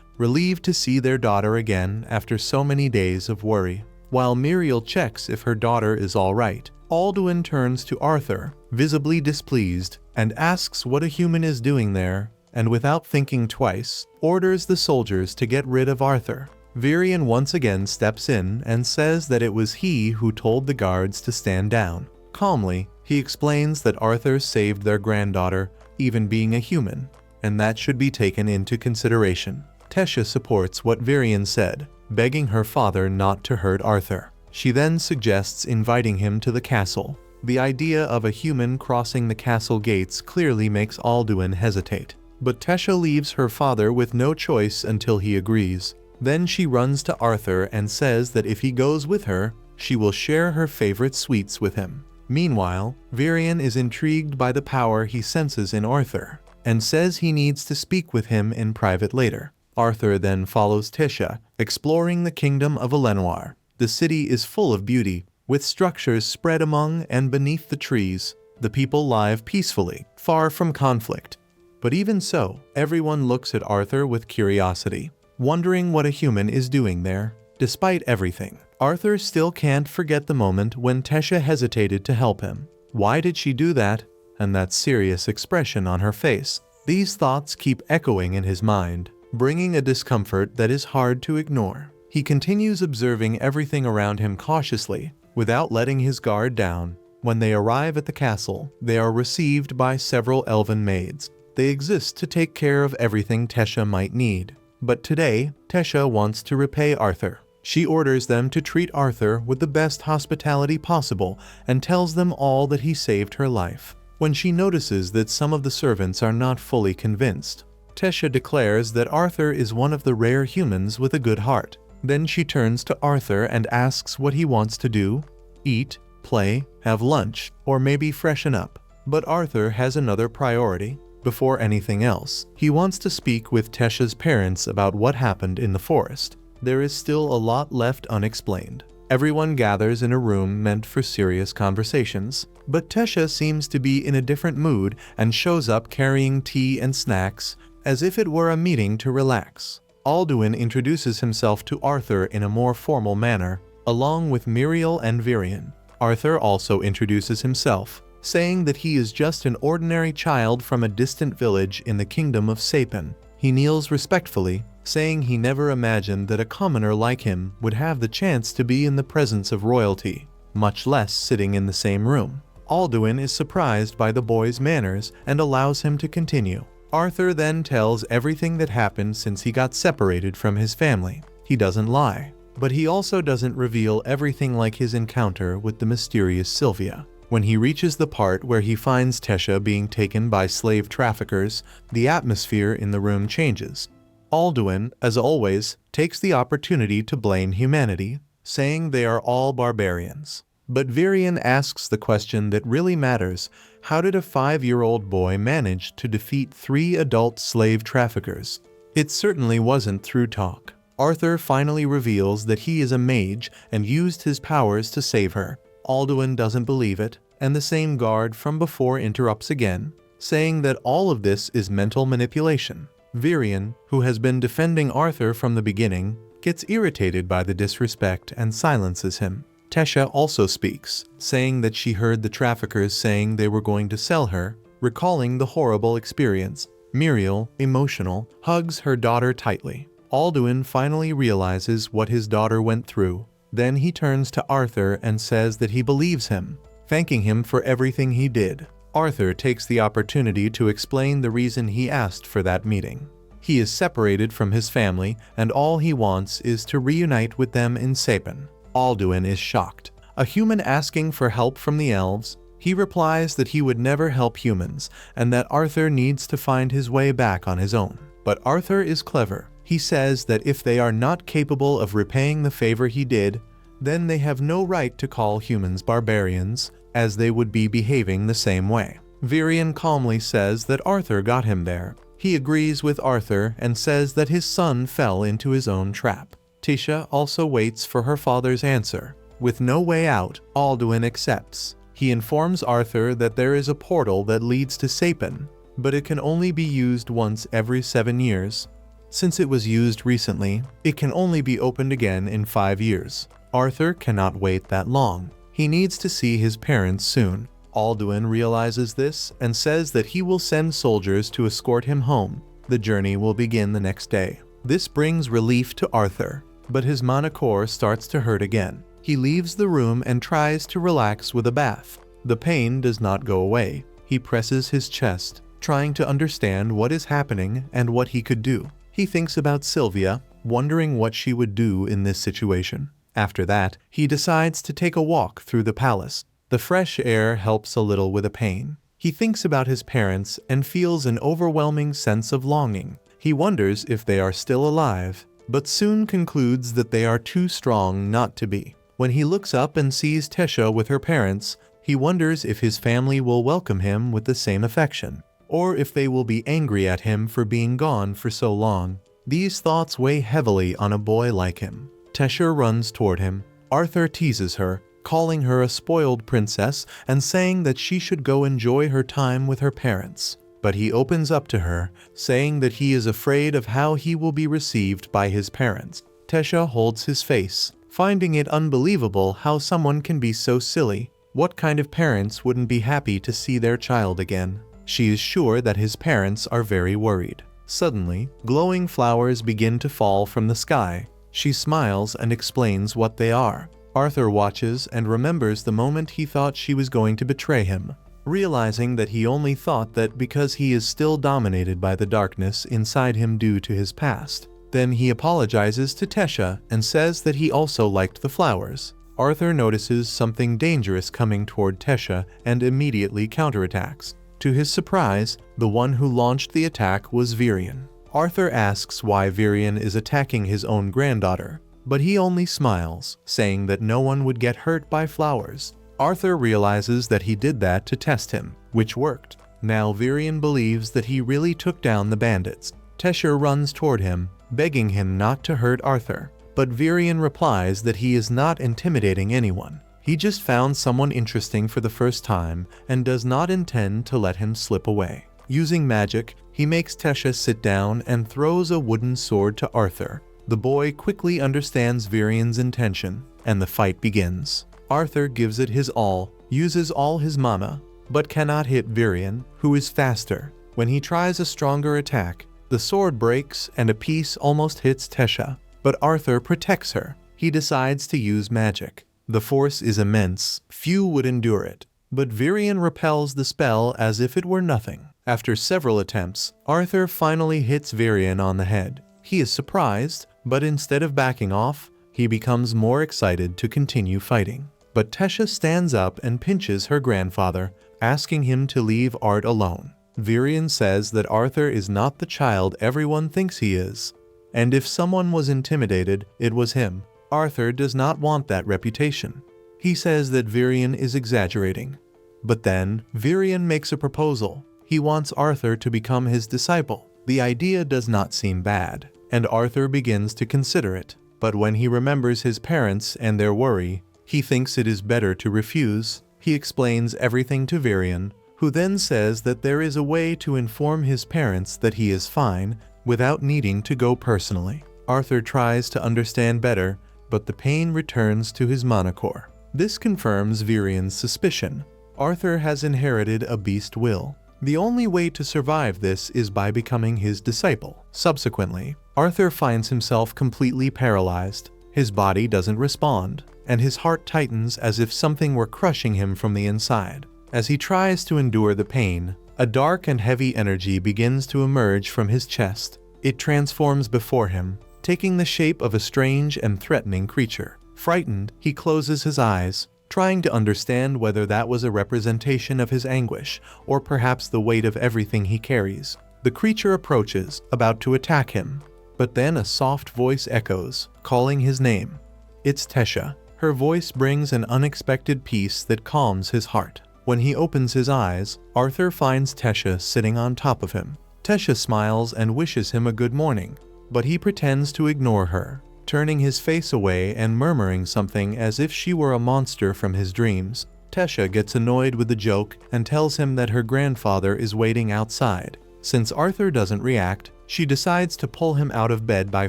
relieved to see their daughter again after so many days of worry. While Muriel checks if her daughter is all right, Alduin turns to Arthur, visibly displeased, and asks what a human is doing there, and without thinking twice, orders the soldiers to get rid of Arthur. Virian once again steps in and says that it was he who told the guards to stand down. Calmly, he explains that Arthur saved their granddaughter, even being a human, and that should be taken into consideration. Tesha supports what Virian said, begging her father not to hurt Arthur. She then suggests inviting him to the castle. The idea of a human crossing the castle gates clearly makes Alduin hesitate. But Tesha leaves her father with no choice until he agrees. Then she runs to Arthur and says that if he goes with her, she will share her favorite sweets with him. Meanwhile, Virian is intrigued by the power he senses in Arthur, and says he needs to speak with him in private later. Arthur then follows Tesha, exploring the kingdom of Elenwar. The city is full of beauty, with structures spread among and beneath the trees. The people live peacefully, far from conflict. But even so, everyone looks at Arthur with curiosity, wondering what a human is doing there. Despite everything, Arthur still can't forget the moment when Tesha hesitated to help him. Why did she do that? And that serious expression on her face. These thoughts keep echoing in his mind, bringing a discomfort that is hard to ignore. He continues observing everything around him cautiously, without letting his guard down. When they arrive at the castle, they are received by several elven maids. They exist to take care of everything Tesha might need. But today, Tesha wants to repay Arthur. She orders them to treat Arthur with the best hospitality possible and tells them all that he saved her life. When she notices that some of the servants are not fully convinced, Tesha declares that Arthur is one of the rare humans with a good heart. Then she turns to Arthur and asks what he wants to do: eat, play, have lunch, or maybe freshen up. But Arthur has another priority. Before anything else, he wants to speak with Tesha's parents about what happened in the forest. There is still a lot left unexplained. Everyone gathers in a room meant for serious conversations, but Tesha seems to be in a different mood and shows up carrying tea and snacks, as if it were a meeting to relax. Alduin introduces himself to Arthur in a more formal manner, along with Muriel and Virian. Arthur also introduces himself, saying that he is just an ordinary child from a distant village in the kingdom of Sapin. He kneels respectfully, saying he never imagined that a commoner like him would have the chance to be in the presence of royalty, much less sitting in the same room. Alduin is surprised by the boy's manners and allows him to continue. Arthur then tells everything that happened since he got separated from his family. He doesn't lie, but he also doesn't reveal everything, like his encounter with the mysterious Sylvia. When he reaches the part where he finds Tesha being taken by slave traffickers, the atmosphere in the room changes. Alduin, as always, takes the opportunity to blame humanity, saying they are all barbarians. But Virion asks the question that really matters: how did a 5-year-old boy manage to defeat 3 adult slave traffickers? It certainly wasn't through talk. Arthur finally reveals that he is a mage and used his powers to save her. Alduin doesn't believe it, and the same guard from before interrupts again, saying that all of this is mental manipulation. Virion, who has been defending Arthur from the beginning, gets irritated by the disrespect and silences him. Tesha also speaks, saying that she heard the traffickers saying they were going to sell her, recalling the horrible experience. Muriel, emotional, hugs her daughter tightly. Alduin finally realizes what his daughter went through. Then he turns to Arthur and says that he believes him, thanking him for everything he did. Arthur takes the opportunity to explain the reason he asked for that meeting. He is separated from his family, and all he wants is to reunite with them in Sapin. Alduin is shocked. A human asking for help from the elves, he replies that he would never help humans, and that Arthur needs to find his way back on his own. But Arthur is clever. He says that if they are not capable of repaying the favor he did, then they have no right to call humans barbarians, as they would be behaving the same way. Virion calmly says that Arthur got him there. He agrees with Arthur and says that his son fell into his own trap. Tisha also waits for her father's answer. With no way out, Alduin accepts. He informs Arthur that there is a portal that leads to Sapin, but it can only be used once every 7 years. Since it was used recently, it can only be opened again in 5 years. Arthur cannot wait that long. He needs to see his parents soon. Alduin realizes this and says that he will send soldiers to escort him home. The journey will begin the next day. This brings relief to Arthur, but his mana core starts to hurt again. He leaves the room and tries to relax with a bath. The pain does not go away. He presses his chest, trying to understand what is happening and what he could do. He thinks about Sylvia, wondering what she would do in this situation. After that, he decides to take a walk through the palace. The fresh air helps a little with the pain. He thinks about his parents and feels an overwhelming sense of longing. He wonders if they are still alive, but soon concludes that they are too strong not to be. When he looks up and sees Tesha with her parents, he wonders if his family will welcome him with the same affection, or if they will be angry at him for being gone for so long. These thoughts weigh heavily on a boy like him. Tesha runs toward him. Arthur teases her, calling her a spoiled princess and saying that she should go enjoy her time with her parents. But he opens up to her, saying that he is afraid of how he will be received by his parents. Tesha holds his face, finding it unbelievable how someone can be so silly. What kind of parents wouldn't be happy to see their child again? She is sure that his parents are very worried. Suddenly, glowing flowers begin to fall from the sky. She smiles and explains what they are. Arthur watches and remembers the moment he thought she was going to betray him, realizing that he only thought that because he is still dominated by the darkness inside him due to his past. Then he apologizes to Tesha and says that he also liked the flowers. Arthur notices something dangerous coming toward Tesha and immediately counterattacks. To his surprise, the one who launched the attack was Virion. Arthur asks why Virion is attacking his own granddaughter, but he only smiles, saying that no one would get hurt by flowers. Arthur realizes that he did that to test him, which worked. Now Virion believes that he really took down the bandits. Tesha runs toward him, begging him not to hurt Arthur, but Virion replies that he is not intimidating anyone. He just found someone interesting for the first time and does not intend to let him slip away. Using magic, he makes Tesha sit down and throws a wooden sword to Arthur. The boy quickly understands Virion's intention, and the fight begins. Arthur gives it his all, uses all his mana, but cannot hit Virion, who is faster. When he tries a stronger attack, the sword breaks and a piece almost hits Tesha, but Arthur protects her. He decides to use magic. The force is immense, few would endure it. but Virion repels the spell as if it were nothing. After several attempts, Arthur finally hits Virion on the head. He is surprised, but instead of backing off, he becomes more excited to continue fighting. But Tesha stands up and pinches her grandfather, asking him to leave Art alone. Virion says that Arthur is not the child everyone thinks he is, and if someone was intimidated, it was him. Arthur does not want that reputation. He says that Virion is exaggerating. But then, Virion makes a proposal. He wants Arthur to become his disciple. The idea does not seem bad, and Arthur begins to consider it. But when he remembers his parents and their worry, he thinks it is better to refuse. He explains everything to Virion, who then says that there is a way to inform his parents that he is fine without needing to go personally. Arthur tries to understand better, but the pain returns to his monocore. This confirms Virion's suspicion. Arthur has inherited a beast will. The only way to survive this is by becoming his disciple. Subsequently, Arthur finds himself completely paralyzed. His body doesn't respond, and his heart tightens as if something were crushing him from the inside. As he tries to endure the pain, a dark and heavy energy begins to emerge from his chest. It transforms before him, taking the shape of a strange and threatening creature. Frightened, he closes his eyes, trying to understand whether that was a representation of his anguish, or perhaps the weight of everything he carries. The creature approaches, about to attack him, but then a soft voice echoes, calling his name. It's Tesha. Her voice brings an unexpected peace that calms his heart. When he opens his eyes, Arthur finds Tesha sitting on top of him. Tesha smiles and wishes him a good morning, but he pretends to ignore her, turning his face away and murmuring something as if she were a monster from his dreams. Tesha gets annoyed with the joke and tells him that her grandfather is waiting outside. Since Arthur doesn't react, she decides to pull him out of bed by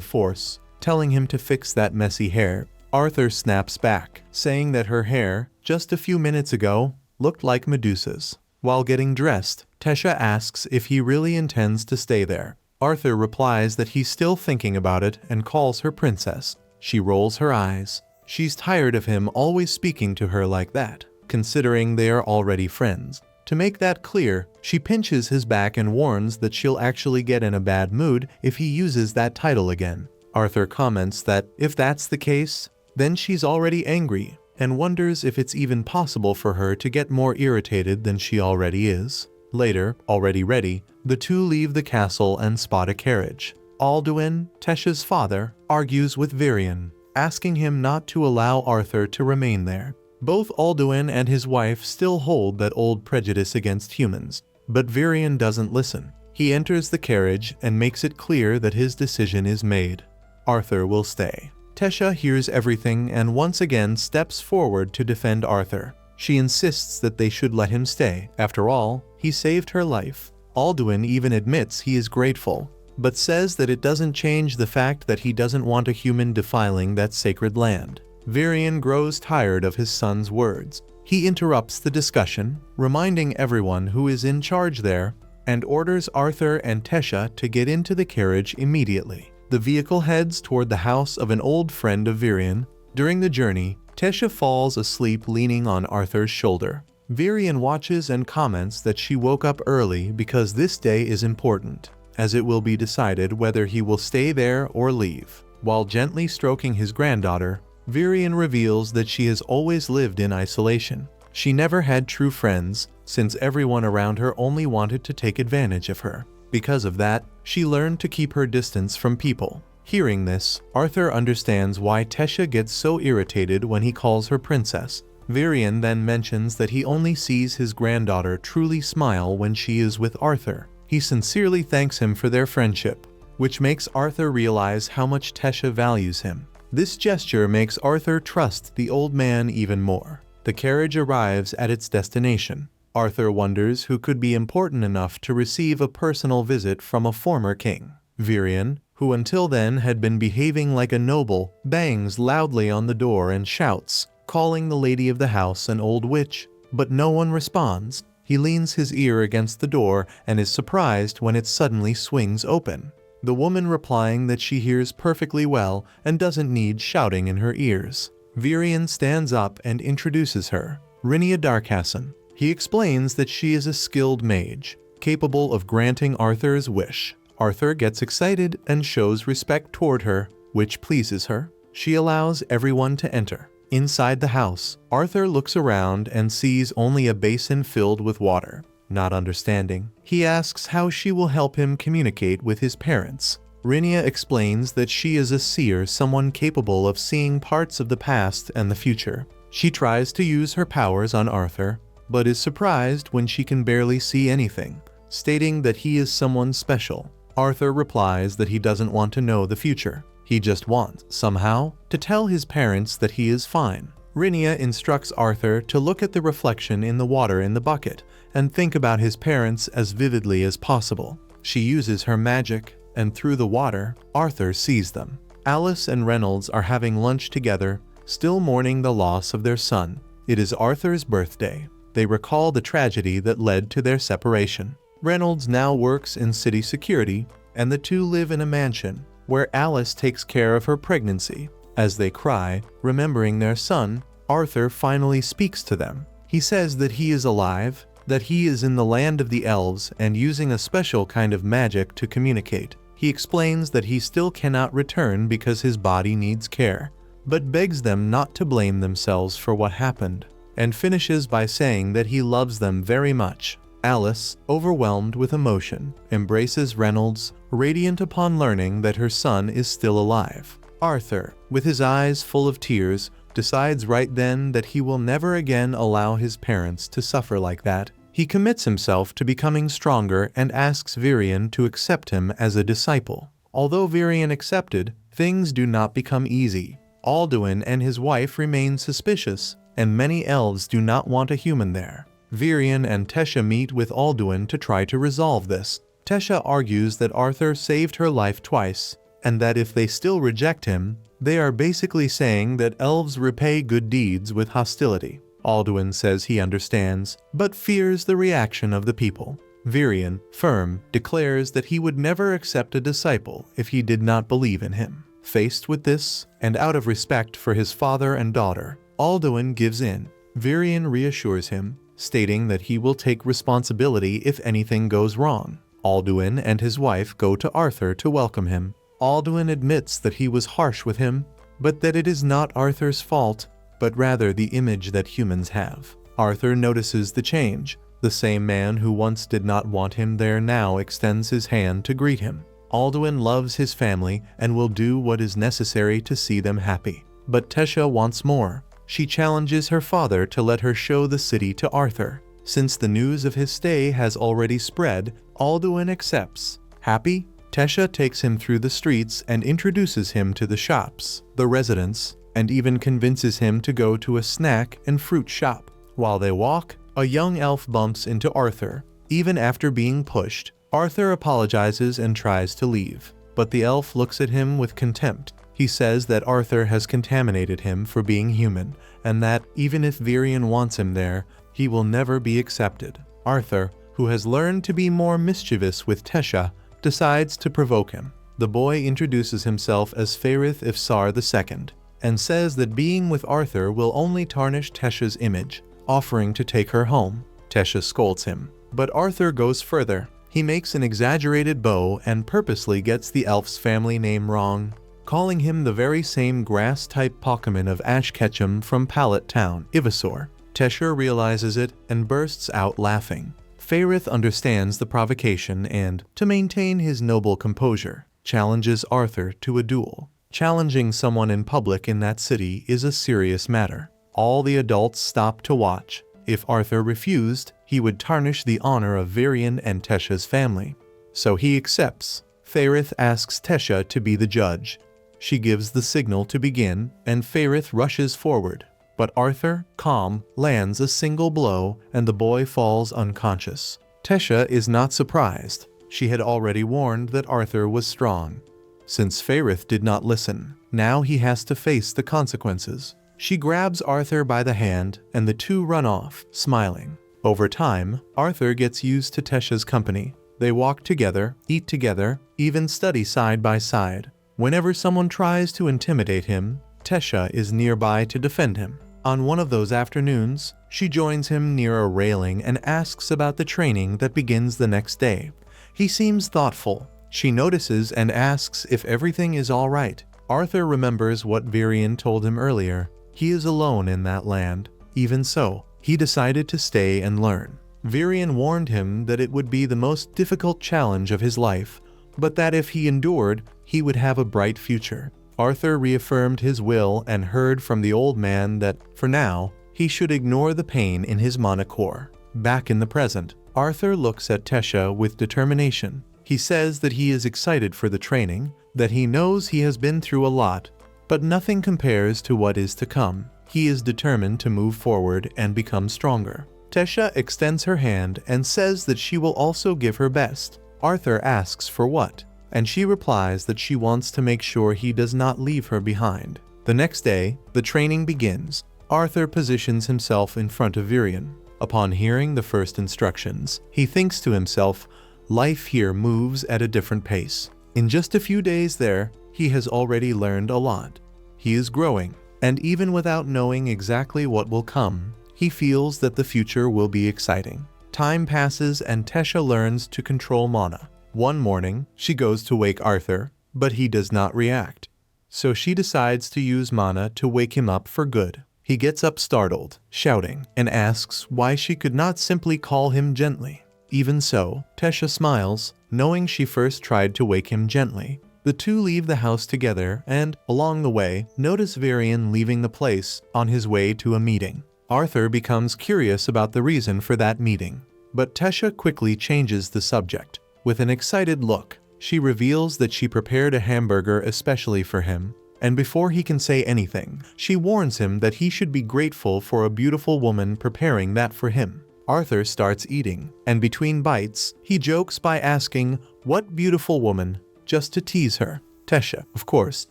force, telling him to fix that messy hair. Arthur snaps back, saying that her hair, just a few minutes ago, looked like Medusa's. While getting dressed, Tesha asks if he really intends to stay there. Arthur replies that he's still thinking about it and calls her princess. She rolls her eyes. She's tired of him always speaking to her like that, considering they are already friends. To make that clear, she pinches his back and warns that she'll actually get in a bad mood if he uses that title again. Arthur comments that if that's the case, then she's already angry, and wonders if it's even possible for her to get more irritated than she already is. Later, already ready, the two leave the castle and spot a carriage. Alduin, Tesha's father, argues with Virion, asking him not to allow Arthur to remain there. Both Alduin and his wife still hold that old prejudice against humans, but Virion doesn't listen. He enters the carriage and makes it clear that his decision is made. Arthur will stay. Tesha hears everything and once again steps forward to defend Arthur. She insists that they should let him stay. After all, he saved her life. Alduin even admits he is grateful, but says that it doesn't change the fact that he doesn't want a human defiling that sacred land. Virion grows tired of his son's words. He interrupts the discussion, reminding everyone who is in charge there, and orders Arthur and Tesha to get into the carriage immediately. The vehicle heads toward the house of an old friend of Virion. During the journey, Tesha falls asleep leaning on Arthur's shoulder. Virion watches and comments that she woke up early because this day is important, as it will be decided whether he will stay there or leave. While gently stroking his granddaughter, Virion reveals that she has always lived in isolation. She never had true friends, since everyone around her only wanted to take advantage of her. Because of that, she learned to keep her distance from people. Hearing this, Arthur understands why Tesha gets so irritated when he calls her princess. Virion then mentions that he only sees his granddaughter truly smile when she is with Arthur. He sincerely thanks him for their friendship, which makes Arthur realize how much Tesha values him. This gesture makes Arthur trust the old man even more. The carriage arrives at its destination. Arthur wonders who could be important enough to receive a personal visit from a former king. Virion, who until then had been behaving like a noble, bangs loudly on the door and shouts, calling the lady of the house an old witch, but no one responds. He leans his ear against the door and is surprised when it suddenly swings open. The woman replying that she hears perfectly well and doesn't need shouting in her ears. Virion stands up and introduces her. Rhenia Darkhassen. He explains that she is a skilled mage, capable of granting Arthur's wish. Arthur gets excited and shows respect toward her, which pleases her. She allows everyone to enter. Inside the house, Arthur looks around and sees only a basin filled with water. Not understanding, he asks how she will help him communicate with his parents. Rinia explains that she is a seer, someone capable of seeing parts of the past and the future. She tries to use her powers on Arthur, but is surprised when she can barely see anything, stating that he is someone special. Arthur replies that he doesn't want to know the future. He just wants, somehow, to tell his parents that he is fine. Rinia instructs Arthur to look at the reflection in the water in the bucket and think about his parents as vividly as possible. She uses her magic, and through the water, Arthur sees them. Alice and Reynolds are having lunch together, still mourning the loss of their son. It is Arthur's birthday. They recall the tragedy that led to their separation. Reynolds now works in city security, and the two live in a mansion, where Alice takes care of her pregnancy. As they cry, remembering their son, Arthur finally speaks to them. He says that he is alive, that he is in the land of the elves and using a special kind of magic to communicate. He explains that he still cannot return because his body needs care, but begs them not to blame themselves for what happened, and finishes by saying that he loves them very much. Alice, overwhelmed with emotion, embraces Reynolds, radiant upon learning that her son is still alive. Arthur, with his eyes full of tears, decides right then that he will never again allow his parents to suffer like that. He commits himself to becoming stronger and asks Virian to accept him as a disciple. Although Virian accepted, things do not become easy. Alduin and his wife remain suspicious, and many elves do not want a human there. Virian and Tesha meet with Alduin to try to resolve this. Tesha argues that Arthur saved her life twice, and that if they still reject him, they are basically saying that elves repay good deeds with hostility. Alduin says he understands, but fears the reaction of the people. Virian, firm, declares that he would never accept a disciple if he did not believe in him. Faced with this, and out of respect for his father and daughter, Alduin gives in. Virian reassures him, stating that he will take responsibility if anything goes wrong. Alduin and his wife go to Arthur to welcome him. Alduin admits that he was harsh with him, but that it is not Arthur's fault, but rather the image that humans have. Arthur notices the change. The same man who once did not want him there now extends his hand to greet him. Alduin loves his family and will do what is necessary to see them happy. But Tesha wants more. She challenges her father to let her show the city to Arthur. Since the news of his stay has already spread, Alduin accepts. Happy, Tesha takes him through the streets and introduces him to the shops, the residents, and even convinces him to go to a snack and fruit shop. While they walk, a young elf bumps into Arthur. Even after being pushed, Arthur apologizes and tries to leave, but the elf looks at him with contempt. He says that Arthur has contaminated him for being human, and that, even if Virian wants him there, he will never be accepted. Arthur, who has learned to be more mischievous with Tesha, decides to provoke him. The boy introduces himself as Faerith Ifsar II, and says that being with Arthur will only tarnish Tesha's image, offering to take her home. Tesha scolds him, but Arthur goes further. He makes an exaggerated bow and purposely gets the elf's family name wrong, calling him the very same grass-type Pokemon of Ash Ketchum from Pallet Town, Ivysaur. Tesha realizes it and bursts out laughing. Faerith understands the provocation and, to maintain his noble composure, challenges Arthur to a duel. Challenging someone in public in that city is a serious matter. All the adults stop to watch. If Arthur refused, he would tarnish the honor of Virian and Tesha's family. So he accepts. Faerith asks Tesha to be the judge. She gives the signal to begin, and Faerith rushes forward. But Arthur, calm, lands a single blow, and the boy falls unconscious. Tesha is not surprised. She had already warned that Arthur was strong. Since Faerith did not listen, now he has to face the consequences. She grabs Arthur by the hand, and the two run off, smiling. Over time, Arthur gets used to Tesha's company. They walk together, eat together, even study side by side. Whenever someone tries to intimidate him, Tesha is nearby to defend him. On one of those afternoons, she joins him near a railing and asks about the training that begins the next day. He seems thoughtful. She notices and asks if everything is all right. Arthur remembers what Virian told him earlier. He is alone in that land. Even so, he decided to stay and learn. Virian warned him that it would be the most difficult challenge of his life, but that if he endured, he would have a bright future. Arthur reaffirmed his will and heard from the old man that, for now, he should ignore the pain in his mana core. Back in the present, Arthur looks at Tesha with determination. He says that he is excited for the training, that he knows he has been through a lot, but nothing compares to what is to come. He is determined to move forward and become stronger. Tesha extends her hand and says that she will also give her best. Arthur asks for what, and she replies that she wants to make sure he does not leave her behind. The next day, the training begins. Arthur positions himself in front of Virian. Upon hearing the first instructions, he thinks to himself, life here moves at a different pace. In just a few days there, he has already learned a lot. He is growing, and even without knowing exactly what will come, he feels that the future will be exciting. Time passes and Tesha learns to control mana. One morning, she goes to wake Arthur, but he does not react. So she decides to use mana to wake him up for good. He gets up startled, shouting, and asks why she could not simply call him gently. Even so, Tesha smiles, knowing she first tried to wake him gently. The two leave the house together and, along the way, notice Virian leaving the place on his way to a meeting. Arthur becomes curious about the reason for that meeting, but Tesha quickly changes the subject. With an excited look, she reveals that she prepared a hamburger especially for him, and before he can say anything, she warns him that he should be grateful for a beautiful woman preparing that for him. Arthur starts eating, and between bites, he jokes by asking, "What beautiful woman?" just to tease her. Tesha, of course,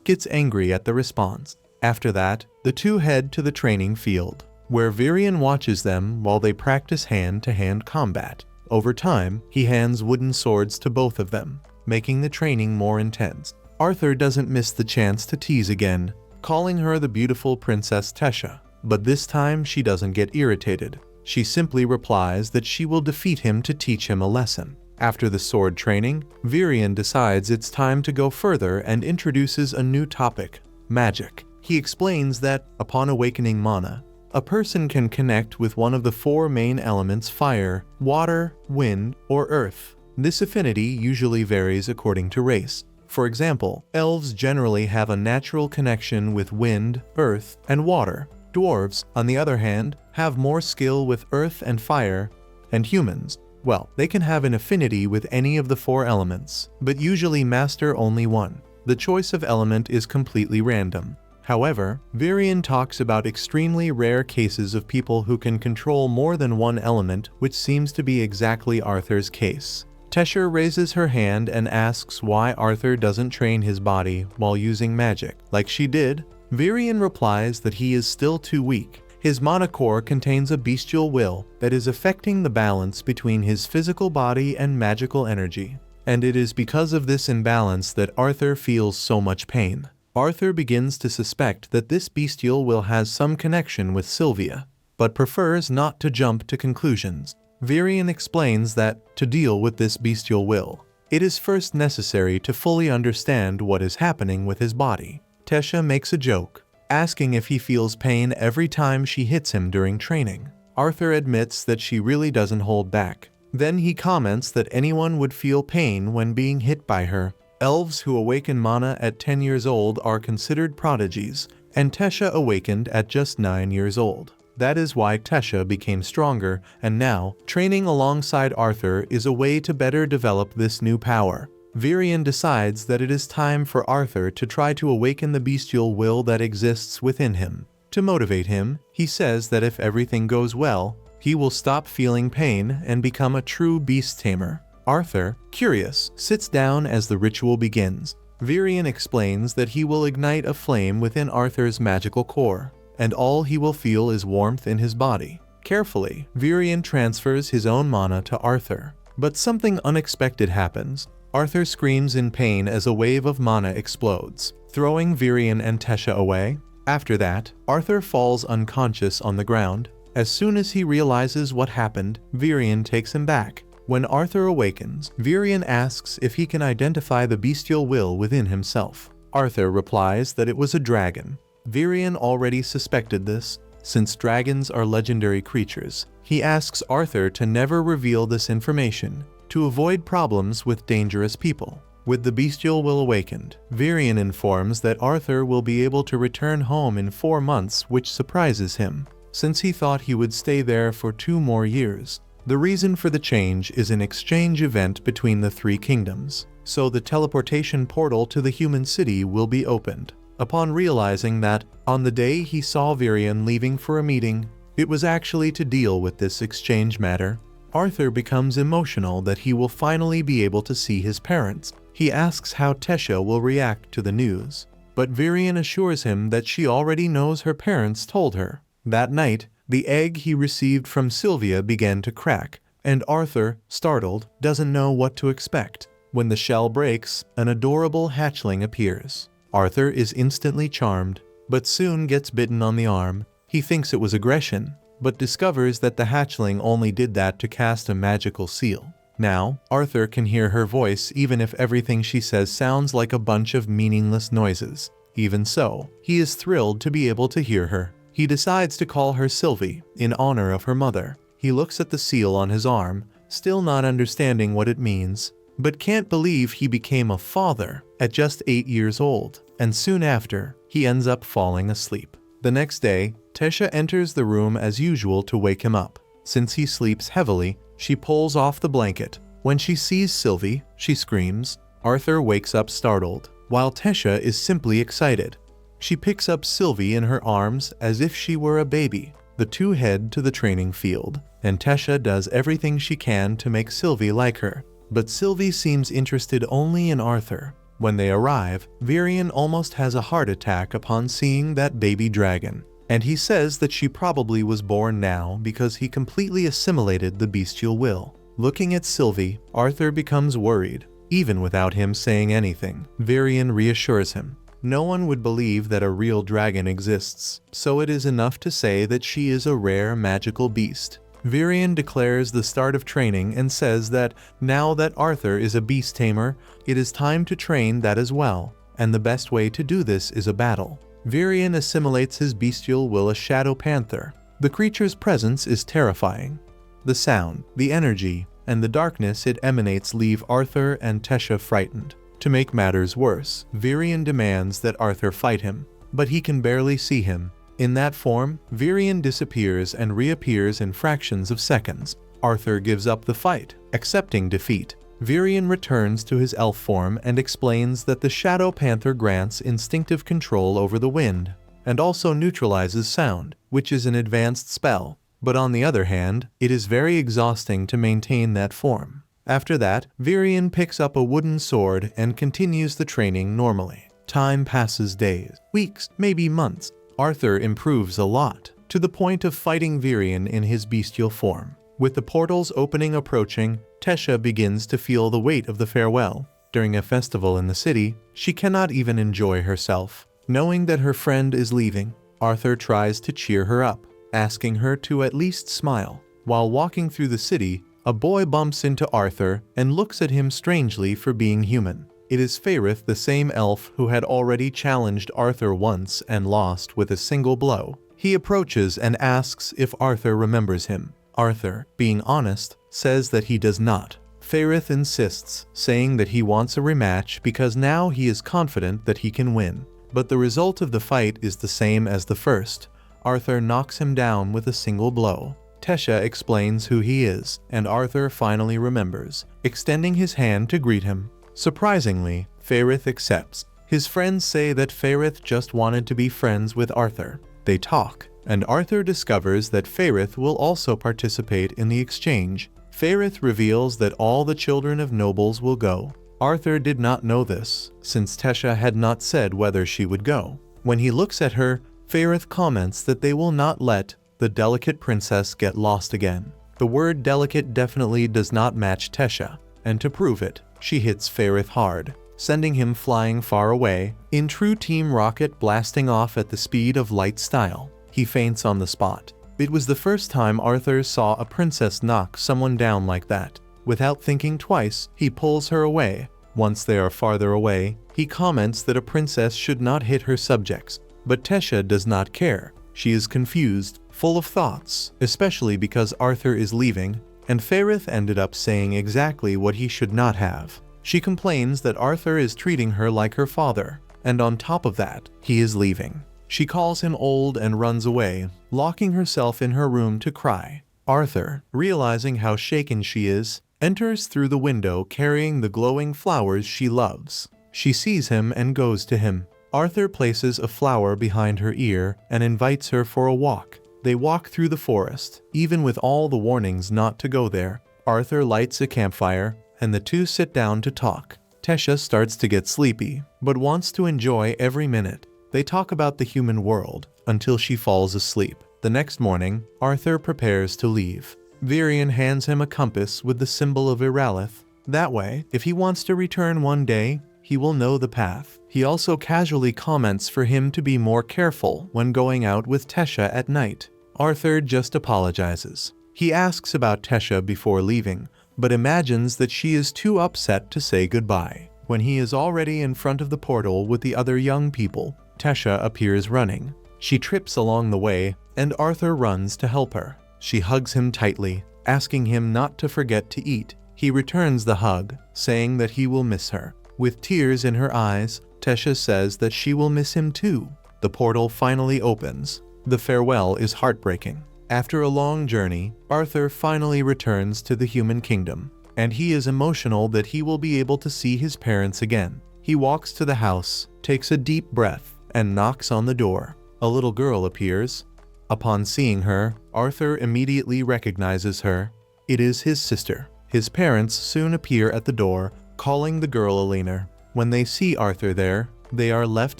gets angry at the response. After that, the two head to the training field, where Virian watches them while they practice hand-to-hand combat. Over time, he hands wooden swords to both of them, making the training more intense. Arthur doesn't miss the chance to tease again, calling her the beautiful Princess Tesha. But this time she doesn't get irritated. She simply replies that she will defeat him to teach him a lesson. After the sword training, Virian decides it's time to go further and introduces a new topic, magic. He explains that, upon awakening mana, a person can connect with one of the four main elements: fire, water, wind, or earth. This affinity usually varies according to race. For example, elves generally have a natural connection with wind, earth, and water. Dwarves, on the other hand, have more skill with earth and fire, and humans, well, they can have an affinity with any of the four elements, but usually master only one. The choice of element is completely random. However, Virian talks about extremely rare cases of people who can control more than one element, which seems to be exactly Arthur's case. Tesha raises her hand and asks why Arthur doesn't train his body while using magic, like she did. Virian replies that he is still too weak. His mana core contains a bestial will that is affecting the balance between his physical body and magical energy, and it is because of this imbalance that Arthur feels so much pain. Arthur begins to suspect that this bestial will has some connection with Sylvia, but prefers not to jump to conclusions. Virian explains that, to deal with this bestial will, it is first necessary to fully understand what is happening with his body. Tesha makes a joke, asking if he feels pain every time she hits him during training. Arthur admits that she really doesn't hold back. Then he comments that anyone would feel pain when being hit by her. Elves who awaken mana at 10 years old are considered prodigies, and Tesha awakened at just 9 years old. That is why Tesha became stronger, and now, training alongside Arthur is a way to better develop this new power. Virian decides that it is time for Arthur to try to awaken the bestial will that exists within him. To motivate him, he says that if everything goes well, he will stop feeling pain and become a true beast tamer. Arthur, curious, sits down as the ritual begins. Virian explains that he will ignite a flame within Arthur's magical core, and all he will feel is warmth in his body. Carefully, Virian transfers his own mana to Arthur, but something unexpected happens. Arthur screams in pain as a wave of mana explodes, throwing Virian and Tesha away. After that, Arthur falls unconscious on the ground. As soon as he realizes what happened, Virion takes him back. When Arthur awakens, Virion asks if he can identify the bestial will within himself. Arthur replies that it was a dragon. Virion already suspected this, since dragons are legendary creatures. He asks Arthur to never reveal this information, to avoid problems with dangerous people. With the bestial will awakened, Virion informs that Arthur will be able to return home in 4 months, which surprises him, since he thought he would stay there for 2 more years. The reason for the change is an exchange event between the 3 kingdoms, so the teleportation portal to the human city will be opened. Upon realizing that, on the day he saw Virion leaving for a meeting, it was actually to deal with this exchange matter, Arthur becomes emotional that he will finally be able to see his parents. He asks how Tesha will react to the news, but Virion assures him that she already knows her parents told her. That night, the egg he received from Sylvia began to crack, and Arthur, startled, doesn't know what to expect. When the shell breaks, an adorable hatchling appears. Arthur is instantly charmed, but soon gets bitten on the arm. He thinks it was aggression, but discovers that the hatchling only did that to cast a magical seal. Now, Arthur can hear her voice even if everything she says sounds like a bunch of meaningless noises. Even so, he is thrilled to be able to hear her. He decides to call her Sylvie, in honor of her mother. He looks at the seal on his arm, still not understanding what it means, but can't believe he became a father at just 8 years old, and soon after, he ends up falling asleep. The next day, Tesha enters the room as usual to wake him up. Since he sleeps heavily, she pulls off the blanket. When she sees Sylvie, she screams. Arthur wakes up startled, while Tesha is simply excited. She picks up Sylvie in her arms as if she were a baby. The two head to the training field, and Tesha does everything she can to make Sylvie like her. But Sylvie seems interested only in Arthur. When they arrive, Virion almost has a heart attack upon seeing that baby dragon, and he says that she probably was born now because he completely assimilated the bestial will. Looking at Sylvie, Arthur becomes worried. Even without him saying anything, Virion reassures him. No one would believe that a real dragon exists, so it is enough to say that she is a rare magical beast. Virion declares the start of training and says that now that Arthur is a beast tamer, it is time to train that as well, and the best way to do this is a battle. Virion assimilates his bestial will a shadow panther. The creature's presence is terrifying. The sound, the energy, and the darkness it emanates leave Arthur and Tesha frightened. To make matters worse, Virion demands that Arthur fight him, but he can barely see him. In that form, Virion disappears and reappears in fractions of seconds. Arthur gives up the fight, accepting defeat. Virion returns to his elf form and explains that the Shadow Panther grants instinctive control over the wind, and also neutralizes sound, which is an advanced spell. But on the other hand, it is very exhausting to maintain that form. After that, Virion picks up a wooden sword and continues the training normally. Time passes days, weeks, maybe months. Arthur improves a lot, to the point of fighting Virion in his bestial form. With the portal's opening approaching, Tesha begins to feel the weight of the farewell. During a festival in the city, she cannot even enjoy herself. Knowing that her friend is leaving, Arthur tries to cheer her up, asking her to at least smile. While walking through the city, a boy bumps into Arthur and looks at him strangely for being human. It is Faerith, the same elf who had already challenged Arthur once and lost with a single blow. He approaches and asks if Arthur remembers him. Arthur, being honest, says that he does not. Faerith insists, saying that he wants a rematch because now he is confident that he can win. But the result of the fight is the same as the first. Arthur knocks him down with a single blow. Tesha explains who he is, and Arthur finally remembers, extending his hand to greet him. Surprisingly, Faerith accepts. His friends say that Faerith just wanted to be friends with Arthur. They talk, and Arthur discovers that Faerith will also participate in the exchange. Faerith reveals that all the children of nobles will go. Arthur did not know this, since Tesha had not said whether she would go. When he looks at her, Faerith comments that they will not let the delicate princess get lost again. The word delicate definitely does not match Tesha, and to prove it, she hits Faerith hard. sending him flying far away, in true Team Rocket blasting off at the speed of light style. He faints on the spot. It was the first time Arthur saw a princess knock someone down like that. Without thinking twice, he pulls her away. Once they are farther away, he comments that a princess should not hit her subjects. But Tesha does not care. She is confused, full of thoughts, especially because Arthur is leaving, and Ferrith ended up saying exactly what he should not have. She complains that Arthur is treating her like her father, and on top of that, he is leaving. She calls him old and runs away, locking herself in her room to cry. Arthur, realizing how shaken she is, enters through the window carrying the glowing flowers she loves. She sees him and goes to him. Arthur places a flower behind her ear and invites her for a walk. They walk through the forest, even with all the warnings not to go there. Arthur lights a campfire, and the two sit down to talk. Tesha starts to get sleepy, but wants to enjoy every minute. They talk about the human world until she falls asleep. The next morning, Arthur prepares to leave. Virion hands him a compass with the symbol of Iralith. That way, if he wants to return one day, he will know the path. He also casually comments for him to be more careful when going out with Tesha at night. Arthur just apologizes. He asks about Tesha before leaving, but imagines that she is too upset to say goodbye. When he is already in front of the portal with the other young people, Tesha appears running. She trips along the way, and Arthur runs to help her. She hugs him tightly, asking him not to forget to eat. He returns the hug, saying that he will miss her. With tears in her eyes, Tesha says that she will miss him too. The portal finally opens. The farewell is heartbreaking. After a long journey, Arthur finally returns to the human kingdom, and he is emotional that he will be able to see his parents again. He walks to the house, takes a deep breath, and knocks on the door. A little girl appears. Upon seeing her, Arthur immediately recognizes her. It is his sister. His parents soon appear at the door, calling the girl Elena. When they see Arthur there, they are left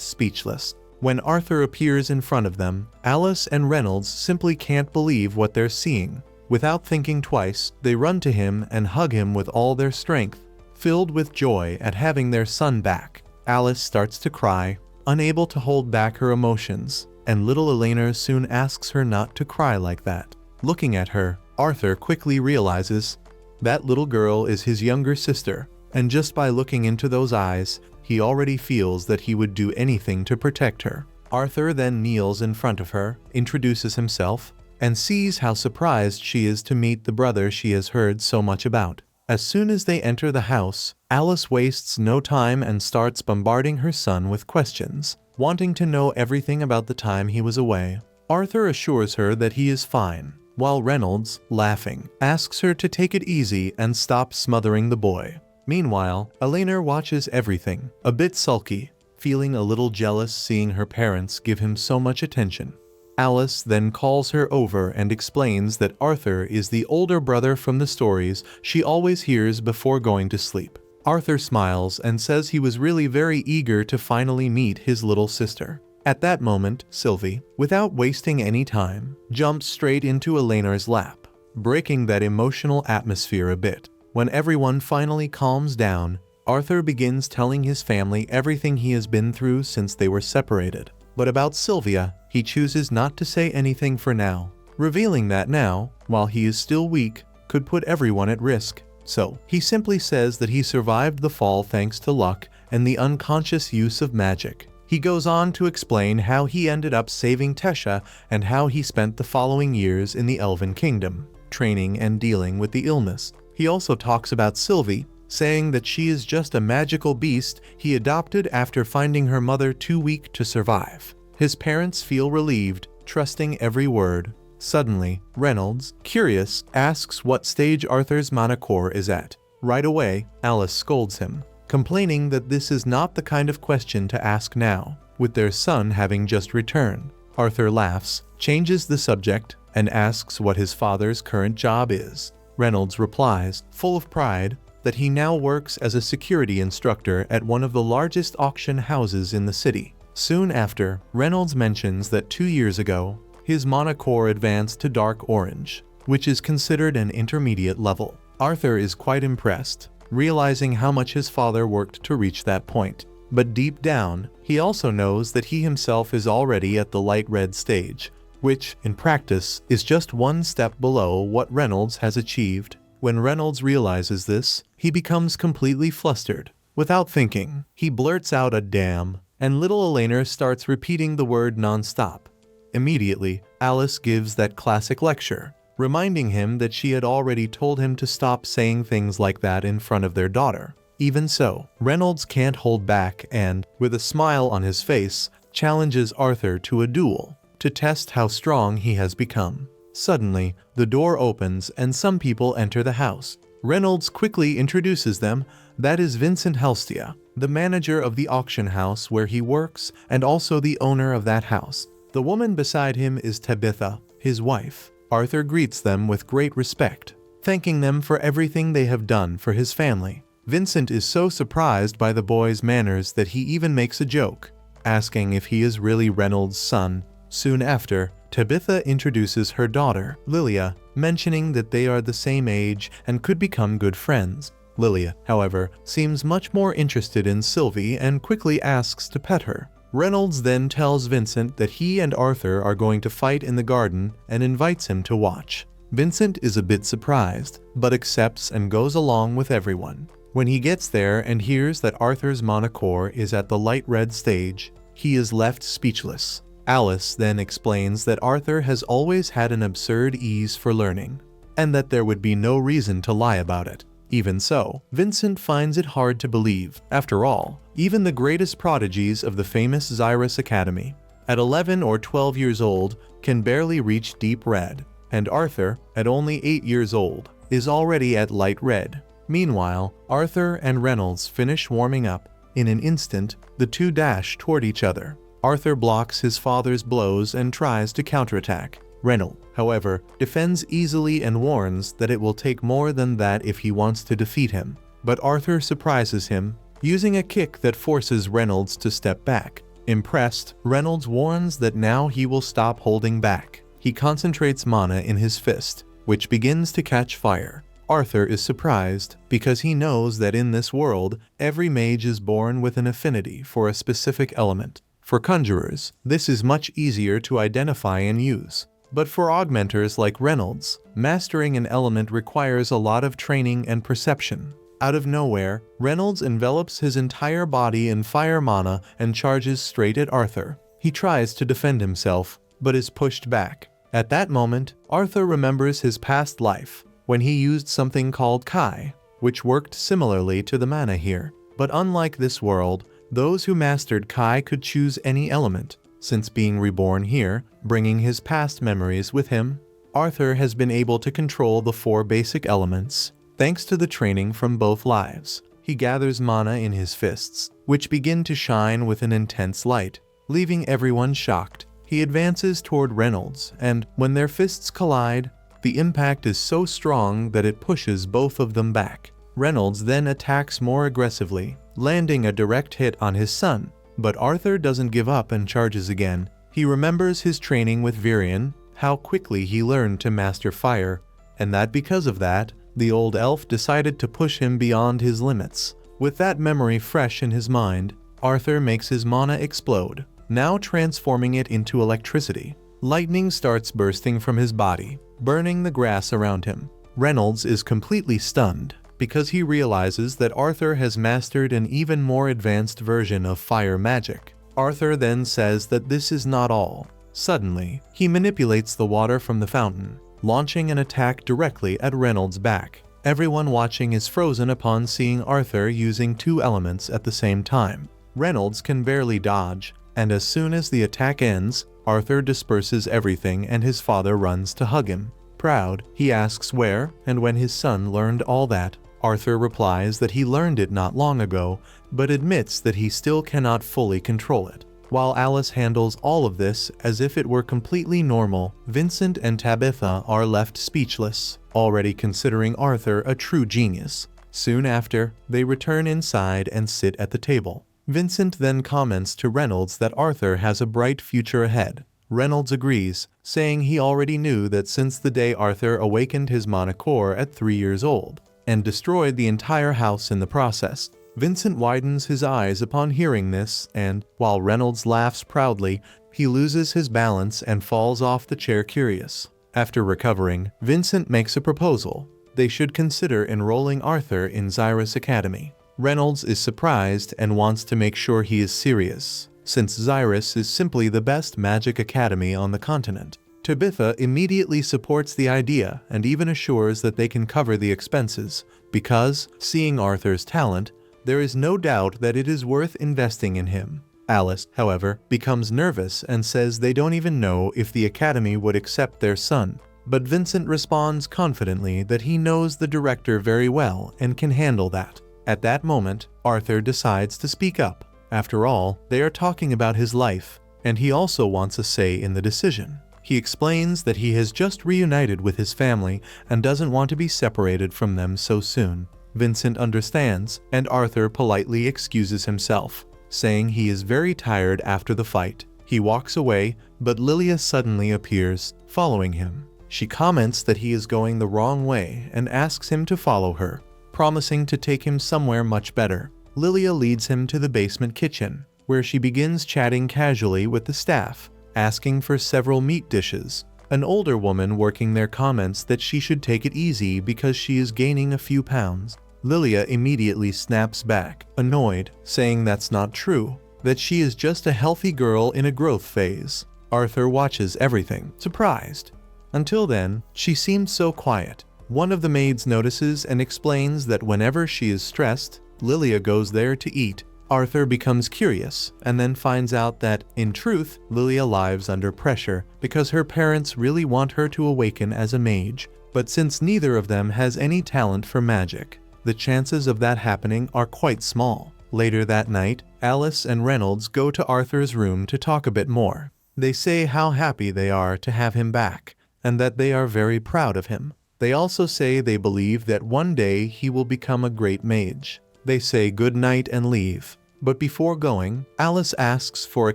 speechless. When Arthur appears in front of them, Alice and Reynolds simply can't believe what they're seeing. Without thinking twice, they run to him and hug him with all their strength. Filled with joy at having their son back, Alice starts to cry, unable to hold back her emotions, and little Elena soon asks her not to cry like that. Looking at her, Arthur quickly realizes that little girl is his younger sister, and just by looking into those eyes, he already feels that he would do anything to protect her. Arthur then kneels in front of her, introduces himself, and sees how surprised she is to meet the brother she has heard so much about. As soon as they enter the house, Alice wastes no time and starts bombarding her son with questions, wanting to know everything about the time he was away. Arthur assures her that he is fine, while Reynolds, laughing, asks her to take it easy and stop smothering the boy. Meanwhile, Elena watches everything, a bit sulky, feeling a little jealous seeing her parents give him so much attention. Alice then calls her over and explains that Arthur is the older brother from the stories she always hears before going to sleep. Arthur smiles and says he was really very eager to finally meet his little sister. At that moment, Sylvie, without wasting any time, jumps straight into Elena's lap, breaking that emotional atmosphere a bit. When everyone finally calms down, Arthur begins telling his family everything he has been through since they were separated. But about Sylvia, he chooses not to say anything for now, revealing that now, while he is still weak, could put everyone at risk. So, he simply says that he survived the fall thanks to luck and the unconscious use of magic. He goes on to explain how he ended up saving Tesha and how he spent the following years in the Elven Kingdom, training and dealing with the illness. He also talks about Sylvie, saying that she is just a magical beast he adopted after finding her mother too weak to survive. His parents feel relieved, trusting every word. Suddenly, Reynolds, curious, asks what stage Arthur's mana core is at. Right away, Alice scolds him, complaining that this is not the kind of question to ask now, with their son having just returned. Arthur laughs, changes the subject, and asks what his father's current job is. Reynolds replies, full of pride, that he now works as a security instructor at one of the largest auction houses in the city. Soon after, Reynolds mentions that 2 years ago, his mana core advanced to dark orange, which is considered an intermediate level. Arthur is quite impressed, realizing how much his father worked to reach that point. But deep down, he also knows that he himself is already at the light red stage, which, in practice, is just one step below what Reynolds has achieved. When Reynolds realizes this, he becomes completely flustered. Without thinking, he blurts out a damn, and little Elena starts repeating the word non-stop. Immediately, Alice gives that classic lecture, reminding him that she had already told him to stop saying things like that in front of their daughter. Even so, Reynolds can't hold back and, with a smile on his face, challenges Arthur to a duel, to test how strong he has become. Suddenly, the door opens and some people enter the house. Reynolds quickly introduces them. That is Vincent Helstia, the manager of the auction house where he works and also the owner of that house. The woman beside him is Tabitha, his wife. Arthur greets them with great respect, thanking them for everything they have done for his family. Vincent is so surprised by the boy's manners that he even makes a joke, asking if he is really Reynolds' son. Soon after, Tabitha introduces her daughter, Lilia, mentioning that they are the same age and could become good friends. Lilia, however, seems much more interested in Sylvie and quickly asks to pet her. Reynolds then tells Vincent that he and Arthur are going to fight in the garden and invites him to watch. Vincent is a bit surprised, but accepts and goes along with everyone. When he gets there and hears that Arthur's Monocore is at the light red stage, he is left speechless. Alice then explains that Arthur has always had an absurd ease for learning, and that there would be no reason to lie about it. Even so, Vincent finds it hard to believe. After all, even the greatest prodigies of the famous Xyrus Academy, at 11 or 12 years old, can barely reach deep red, and Arthur, at only 8 years old, is already at light red. Meanwhile, Arthur and Reynolds finish warming up. In an instant, the two dash toward each other. Arthur blocks his father's blows and tries to counterattack. Reynolds, however, defends easily and warns that it will take more than that if he wants to defeat him. But Arthur surprises him, using a kick that forces Reynolds to step back. Impressed, Reynolds warns that now he will stop holding back. He concentrates mana in his fist, which begins to catch fire. Arthur is surprised because he knows that in this world, every mage is born with an affinity for a specific element. For conjurers, this is much easier to identify and use. But for augmenters like Reynolds, mastering an element requires a lot of training and perception. Out of nowhere, Reynolds envelops his entire body in fire mana and charges straight at Arthur. He tries to defend himself, but is pushed back. At that moment, Arthur remembers his past life, when he used something called Kai, which worked similarly to the mana here. But unlike this world, those who mastered Kai could choose any element. Since being reborn here, bringing his past memories with him, Arthur has been able to control the 4 basic elements. Thanks to the training from both lives, he gathers mana in his fists, which begin to shine with an intense light, leaving everyone shocked. He advances toward Reynolds, and when their fists collide, the impact is so strong that it pushes both of them back. Reynolds then attacks more aggressively, landing a direct hit on his son. But Arthur doesn't give up and charges again. He remembers his training with Virion, how quickly he learned to master fire, and that because of that, the old elf decided to push him beyond his limits. With that memory fresh in his mind, Arthur makes his mana explode, now transforming it into electricity. Lightning starts bursting from his body, burning the grass around him. Reynolds is completely stunned, because he realizes that Arthur has mastered an even more advanced version of fire magic. Arthur then says that this is not all. Suddenly, he manipulates the water from the fountain, launching an attack directly at Reynolds' back. Everyone watching is frozen upon seeing Arthur using 2 elements at the same time. Reynolds can barely dodge, and as soon as the attack ends, Arthur disperses everything and his father runs to hug him. Proud, he asks where and when his son learned all that. Arthur replies that he learned it not long ago, but admits that he still cannot fully control it. While Alice handles all of this as if it were completely normal, Vincent and Tabitha are left speechless, already considering Arthur a true genius. Soon after, they return inside and sit at the table. Vincent then comments to Reynolds that Arthur has a bright future ahead. Reynolds agrees, saying he already knew that since the day Arthur awakened his Monocore at 3 years old. and destroyed the entire house in the process. Vincent widens his eyes upon hearing this, and, while Reynolds laughs proudly, he loses his balance and falls off the chair curious. After recovering, Vincent makes a proposal. They should consider enrolling Arthur in Xyrus Academy. Reynolds is surprised and wants to make sure he is serious, since Xyrus is simply the best magic academy on the continent. Tabitha immediately supports the idea and even assures that they can cover the expenses, because, seeing Arthur's talent, there is no doubt that it is worth investing in him. Alice, however, becomes nervous and says they don't even know if the academy would accept their son. But Vincent responds confidently that he knows the director very well and can handle that. At that moment, Arthur decides to speak up. After all, they are talking about his life, and he also wants a say in the decision. He explains that he has just reunited with his family and doesn't want to be separated from them so soon. Vincent understands, and Arthur politely excuses himself, saying he is very tired after the fight. He walks away, but Lilia suddenly appears, following him. She comments that he is going the wrong way and asks him to follow her, promising to take him somewhere much better. Lilia leads him to the basement kitchen, where she begins chatting casually with the staff, asking for several meat dishes. An older woman working there comments that she should take it easy because she is gaining a few pounds. Lilia immediately snaps back, annoyed, saying that's not true, that she is just a healthy girl in a growth phase. Arthur watches everything, surprised. Until then, she seemed so quiet. One of the maids notices and explains that whenever she is stressed, Lilia goes there to eat. Arthur becomes curious and then finds out that, in truth, Lilia lives under pressure because her parents really want her to awaken as a mage. But since neither of them has any talent for magic, the chances of that happening are quite small. Later that night, Alice and Reynolds go to Arthur's room to talk a bit more. They say how happy they are to have him back, and that they are very proud of him. They also say they believe that one day he will become a great mage. They say good night and leave. But before going, Alice asks for a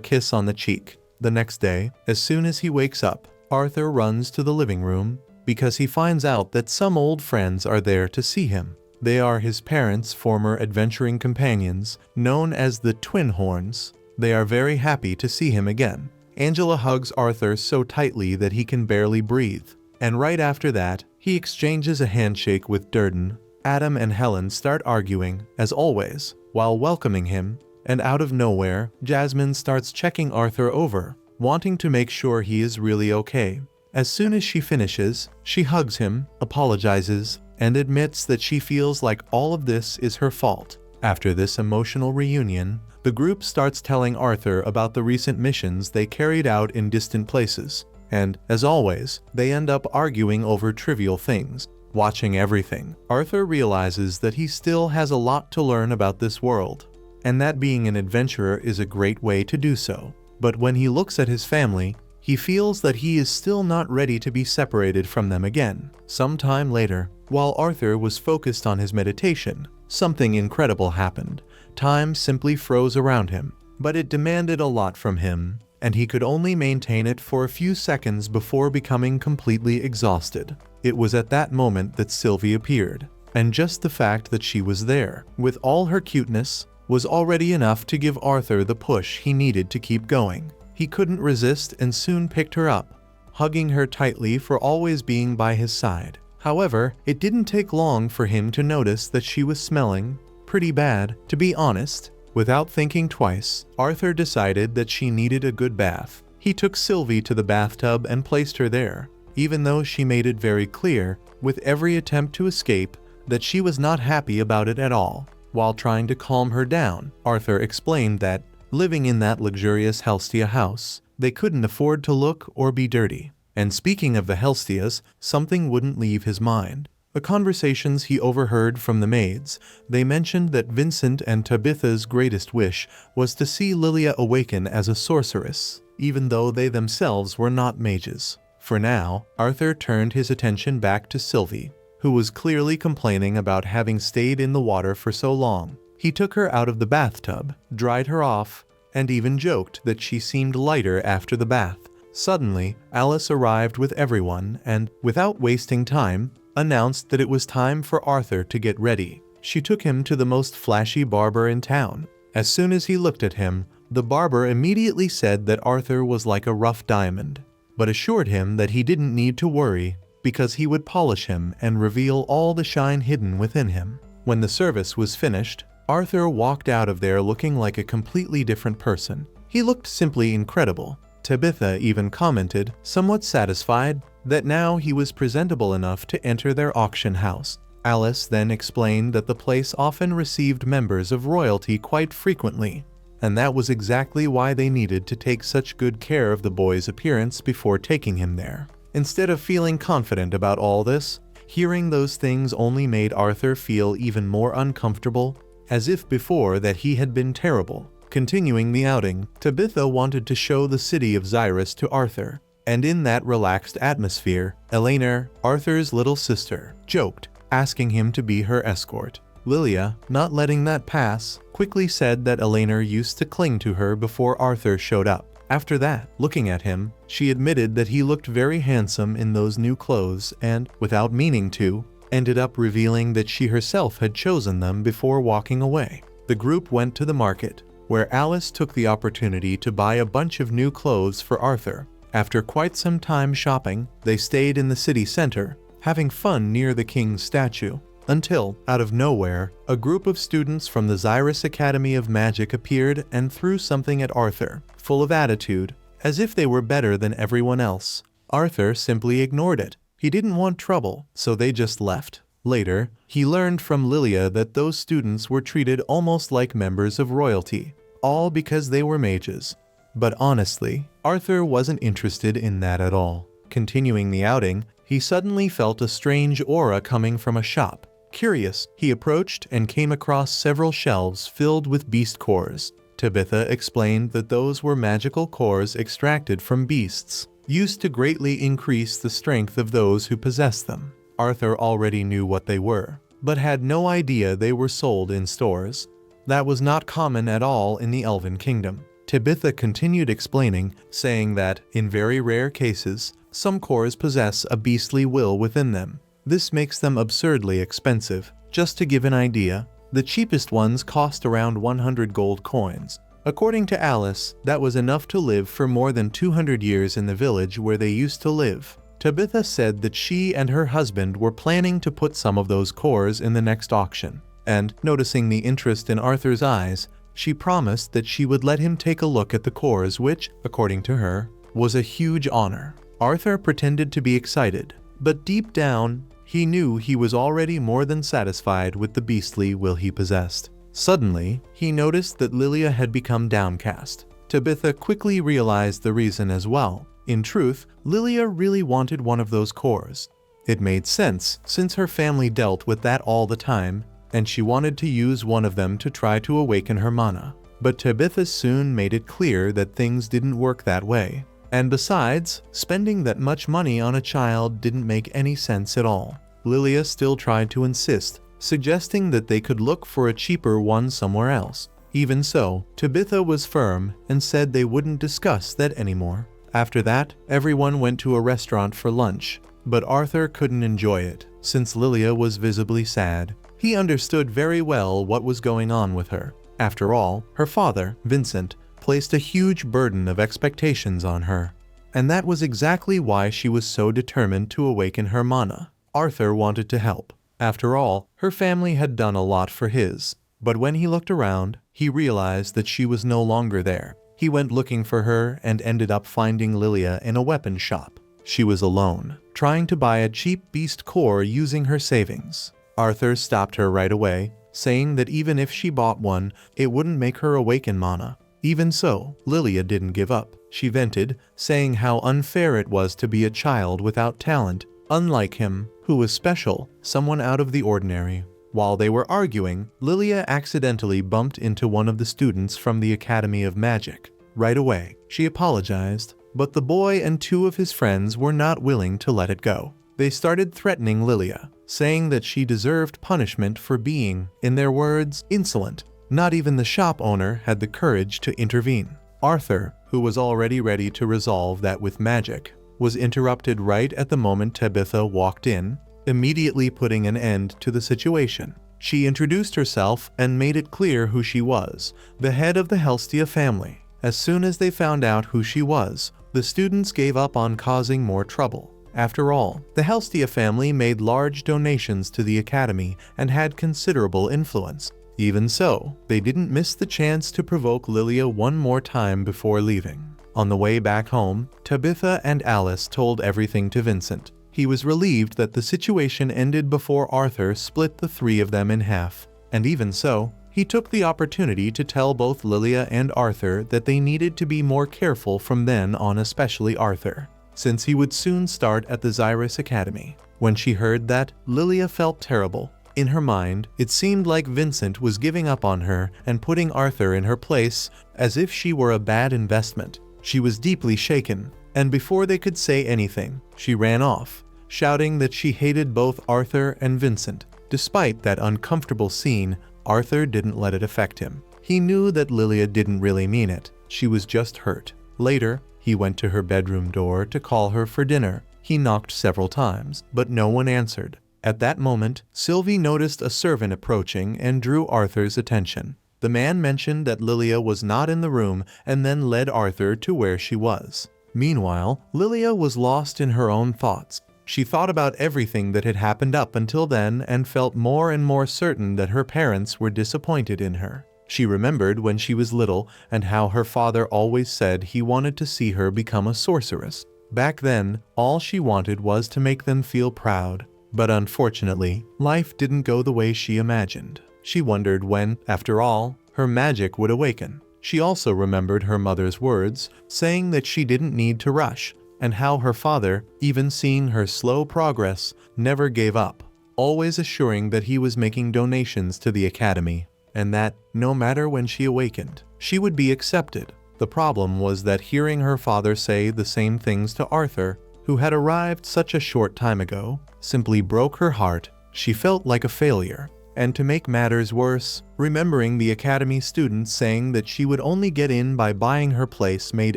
kiss on the cheek. The next day, as soon as he wakes up, Arthur runs to the living room because he finds out that some old friends are there to see him. They are his parents' former adventuring companions, known as the Twin Horns. They are very happy to see him again. Angela hugs Arthur so tightly that he can barely breathe. And right after that, he exchanges a handshake with Durden. Adam and Helen start arguing, as always, while welcoming him, and out of nowhere, Jasmine starts checking Arthur over, wanting to make sure he is really okay. As soon as she finishes, she hugs him, apologizes, and admits that she feels like all of this is her fault. After this emotional reunion, the group starts telling Arthur about the recent missions they carried out in distant places, and, as always, they end up arguing over trivial things. Watching everything, Arthur realizes that he still has a lot to learn about this world, and that being an adventurer is a great way to do so. But when he looks at his family, he feels that he is still not ready to be separated from them again. Sometime later, while Arthur was focused on his meditation, something incredible happened. Time simply froze around him, but it demanded a lot from him, and he could only maintain it for a few seconds before becoming completely exhausted. It was at that moment that Sylvie appeared, and just the fact that she was there, with all her cuteness, was already enough to give Arthur the push he needed to keep going. He couldn't resist and soon picked her up, hugging her tightly for always being by his side. However, it didn't take long for him to notice that she was smelling pretty bad. To be honest, without thinking twice, Arthur decided that she needed a good bath. He took Sylvie to the bathtub and placed her there, even though she made it very clear, with every attempt to escape, that she was not happy about it at all. While trying to calm her down, Arthur explained that, living in that luxurious Helstia house, they couldn't afford to look or be dirty. And speaking of the Helstias, something wouldn't leave his mind. The conversations he overheard from the maids, they mentioned that Vincent and Tabitha's greatest wish was to see Lilia awaken as a sorceress, even though they themselves were not mages. For now, Arthur turned his attention back to Sylvie, who was clearly complaining about having stayed in the water for so long. He took her out of the bathtub, dried her off, and even joked that she seemed lighter after the bath. Suddenly, Alice arrived with everyone and, without wasting time, announced that it was time for Arthur to get ready. She took him to the most flashy barber in town. As soon as he looked at him, the barber immediately said that Arthur was like a rough diamond, but assured him that he didn't need to worry because he would polish him and reveal all the shine hidden within him. When the service was finished, Arthur walked out of there looking like a completely different person. He looked simply incredible. Tabitha even commented, somewhat satisfied, that now he was presentable enough to enter their auction house. Alice then explained that the place often received members of royalty quite frequently, and that was exactly why they needed to take such good care of the boy's appearance before taking him there. Instead of feeling confident about all this, hearing those things only made Arthur feel even more uncomfortable, as if before that he had been terrible. Continuing the outing, Tabitha wanted to show the city of Xyrus to Arthur, and in that relaxed atmosphere, Eleanor, Arthur's little sister, joked, asking him to be her escort. Lilia, not letting that pass, quickly said that Eleanor used to cling to her before Arthur showed up. After that, looking at him, she admitted that he looked very handsome in those new clothes and, without meaning to, ended up revealing that she herself had chosen them before walking away. The group went to the market, where Alice took the opportunity to buy a bunch of new clothes for Arthur. After quite some time shopping, they stayed in the city center, having fun near the king's statue, until, out of nowhere, a group of students from the Xyrus Academy of Magic appeared and threw something at Arthur, full of attitude, as if they were better than everyone else. Arthur simply ignored it. He didn't want trouble, so they just left. Later, he learned from Lilia that those students were treated almost like members of royalty, all because they were mages. But honestly, Arthur wasn't interested in that at all. Continuing the outing, he suddenly felt a strange aura coming from a shop. Curious, he approached and came across several shelves filled with beast cores. Tabitha explained that those were magical cores extracted from beasts, used to greatly increase the strength of those who possessed them. Arthur already knew what they were, but had no idea they were sold in stores. That was not common at all in the Elven Kingdom. Tabitha continued explaining, saying that, in very rare cases, some cores possess a beastly will within them. This makes them absurdly expensive. Just to give an idea, the cheapest ones cost around 100 gold coins. According to Alice, that was enough to live for more than 200 years in the village where they used to live. Tabitha said that she and her husband were planning to put some of those cores in the next auction, and, noticing the interest in Arthur's eyes, she promised that she would let him take a look at the cores, which, according to her, was a huge honor. Arthur pretended to be excited, but deep down, he knew he was already more than satisfied with the beastly will he possessed. Suddenly, he noticed that Lilia had become downcast. Tabitha quickly realized the reason as well. In truth, Lilia really wanted one of those cores. It made sense, since her family dealt with that all the time, and she wanted to use one of them to try to awaken her mana. But Tabitha soon made it clear that things didn't work that way. And besides, spending that much money on a child didn't make any sense at all. Lilia still tried to insist, suggesting that they could look for a cheaper one somewhere else. Even so, Tabitha was firm and said they wouldn't discuss that anymore. After that, everyone went to a restaurant for lunch, but Arthur couldn't enjoy it, since Lilia was visibly sad. He understood very well what was going on with her. After all, her father, Vincent, placed a huge burden of expectations on her, and that was exactly why she was so determined to awaken her mana. Arthur wanted to help. After all, her family had done a lot for his, but when he looked around, he realized that she was no longer there. He went looking for her and ended up finding Lilia in a weapon shop. She was alone, trying to buy a cheap beast core using her savings. Arthur stopped her right away, saying that even if she bought one, it wouldn't make her awaken mana. Even so, Lilia didn't give up. She vented, saying how unfair it was to be a child without talent, unlike him, who was special, someone out of the ordinary. While they were arguing, Lilia accidentally bumped into one of the students from the Academy of Magic. Right away, she apologized, but the boy and two of his friends were not willing to let it go. They started threatening Lilia, saying that she deserved punishment for being, in their words, insolent. Not even the shop owner had the courage to intervene. Arthur, who was already ready to resolve that with magic, was interrupted right at the moment Tabitha walked in, immediately putting an end to the situation. She introduced herself and made it clear who she was, the head of the Helstia family. As soon as they found out who she was, the students gave up on causing more trouble. After all, the Helstia family made large donations to the academy and had considerable influence. Even so, they didn't miss the chance to provoke Lilia one more time before leaving. On the way back home, Tabitha and Alice told everything to Vincent. He was relieved that the situation ended before Arthur split the three of them in half. And even so, he took the opportunity to tell both Lilia and Arthur that they needed to be more careful from then on, especially Arthur, since he would soon start at the Xyrus Academy. When she heard that, Lilia felt terrible. In her mind, it seemed like Vincent was giving up on her and putting Arthur in her place, as if she were a bad investment. She was deeply shaken, and before they could say anything, she ran off, shouting that she hated both Arthur and Vincent. Despite that uncomfortable scene, Arthur didn't let it affect him. He knew that Lilia didn't really mean it. She was just hurt. Later, he went to her bedroom door to call her for dinner. He knocked several times, but no one answered. At that moment, Sylvie noticed a servant approaching and drew Arthur's attention. The man mentioned that Lilia was not in the room and then led Arthur to where she was. Meanwhile, Lilia was lost in her own thoughts. She thought about everything that had happened up until then and felt more and more certain that her parents were disappointed in her. She remembered when she was little and how her father always said he wanted to see her become a sorceress. Back then, all she wanted was to make them feel proud. But unfortunately, life didn't go the way she imagined. She wondered when, after all, her magic would awaken. She also remembered her mother's words, saying that she didn't need to rush, and how her father, even seeing her slow progress, never gave up, always assuring that he was making donations to the academy, and that, no matter when she awakened, she would be accepted. The problem was that hearing her father say the same things to Arthur, who had arrived such a short time ago, simply broke her heart. She felt like a failure. And to make matters worse, remembering the academy students saying that she would only get in by buying her place made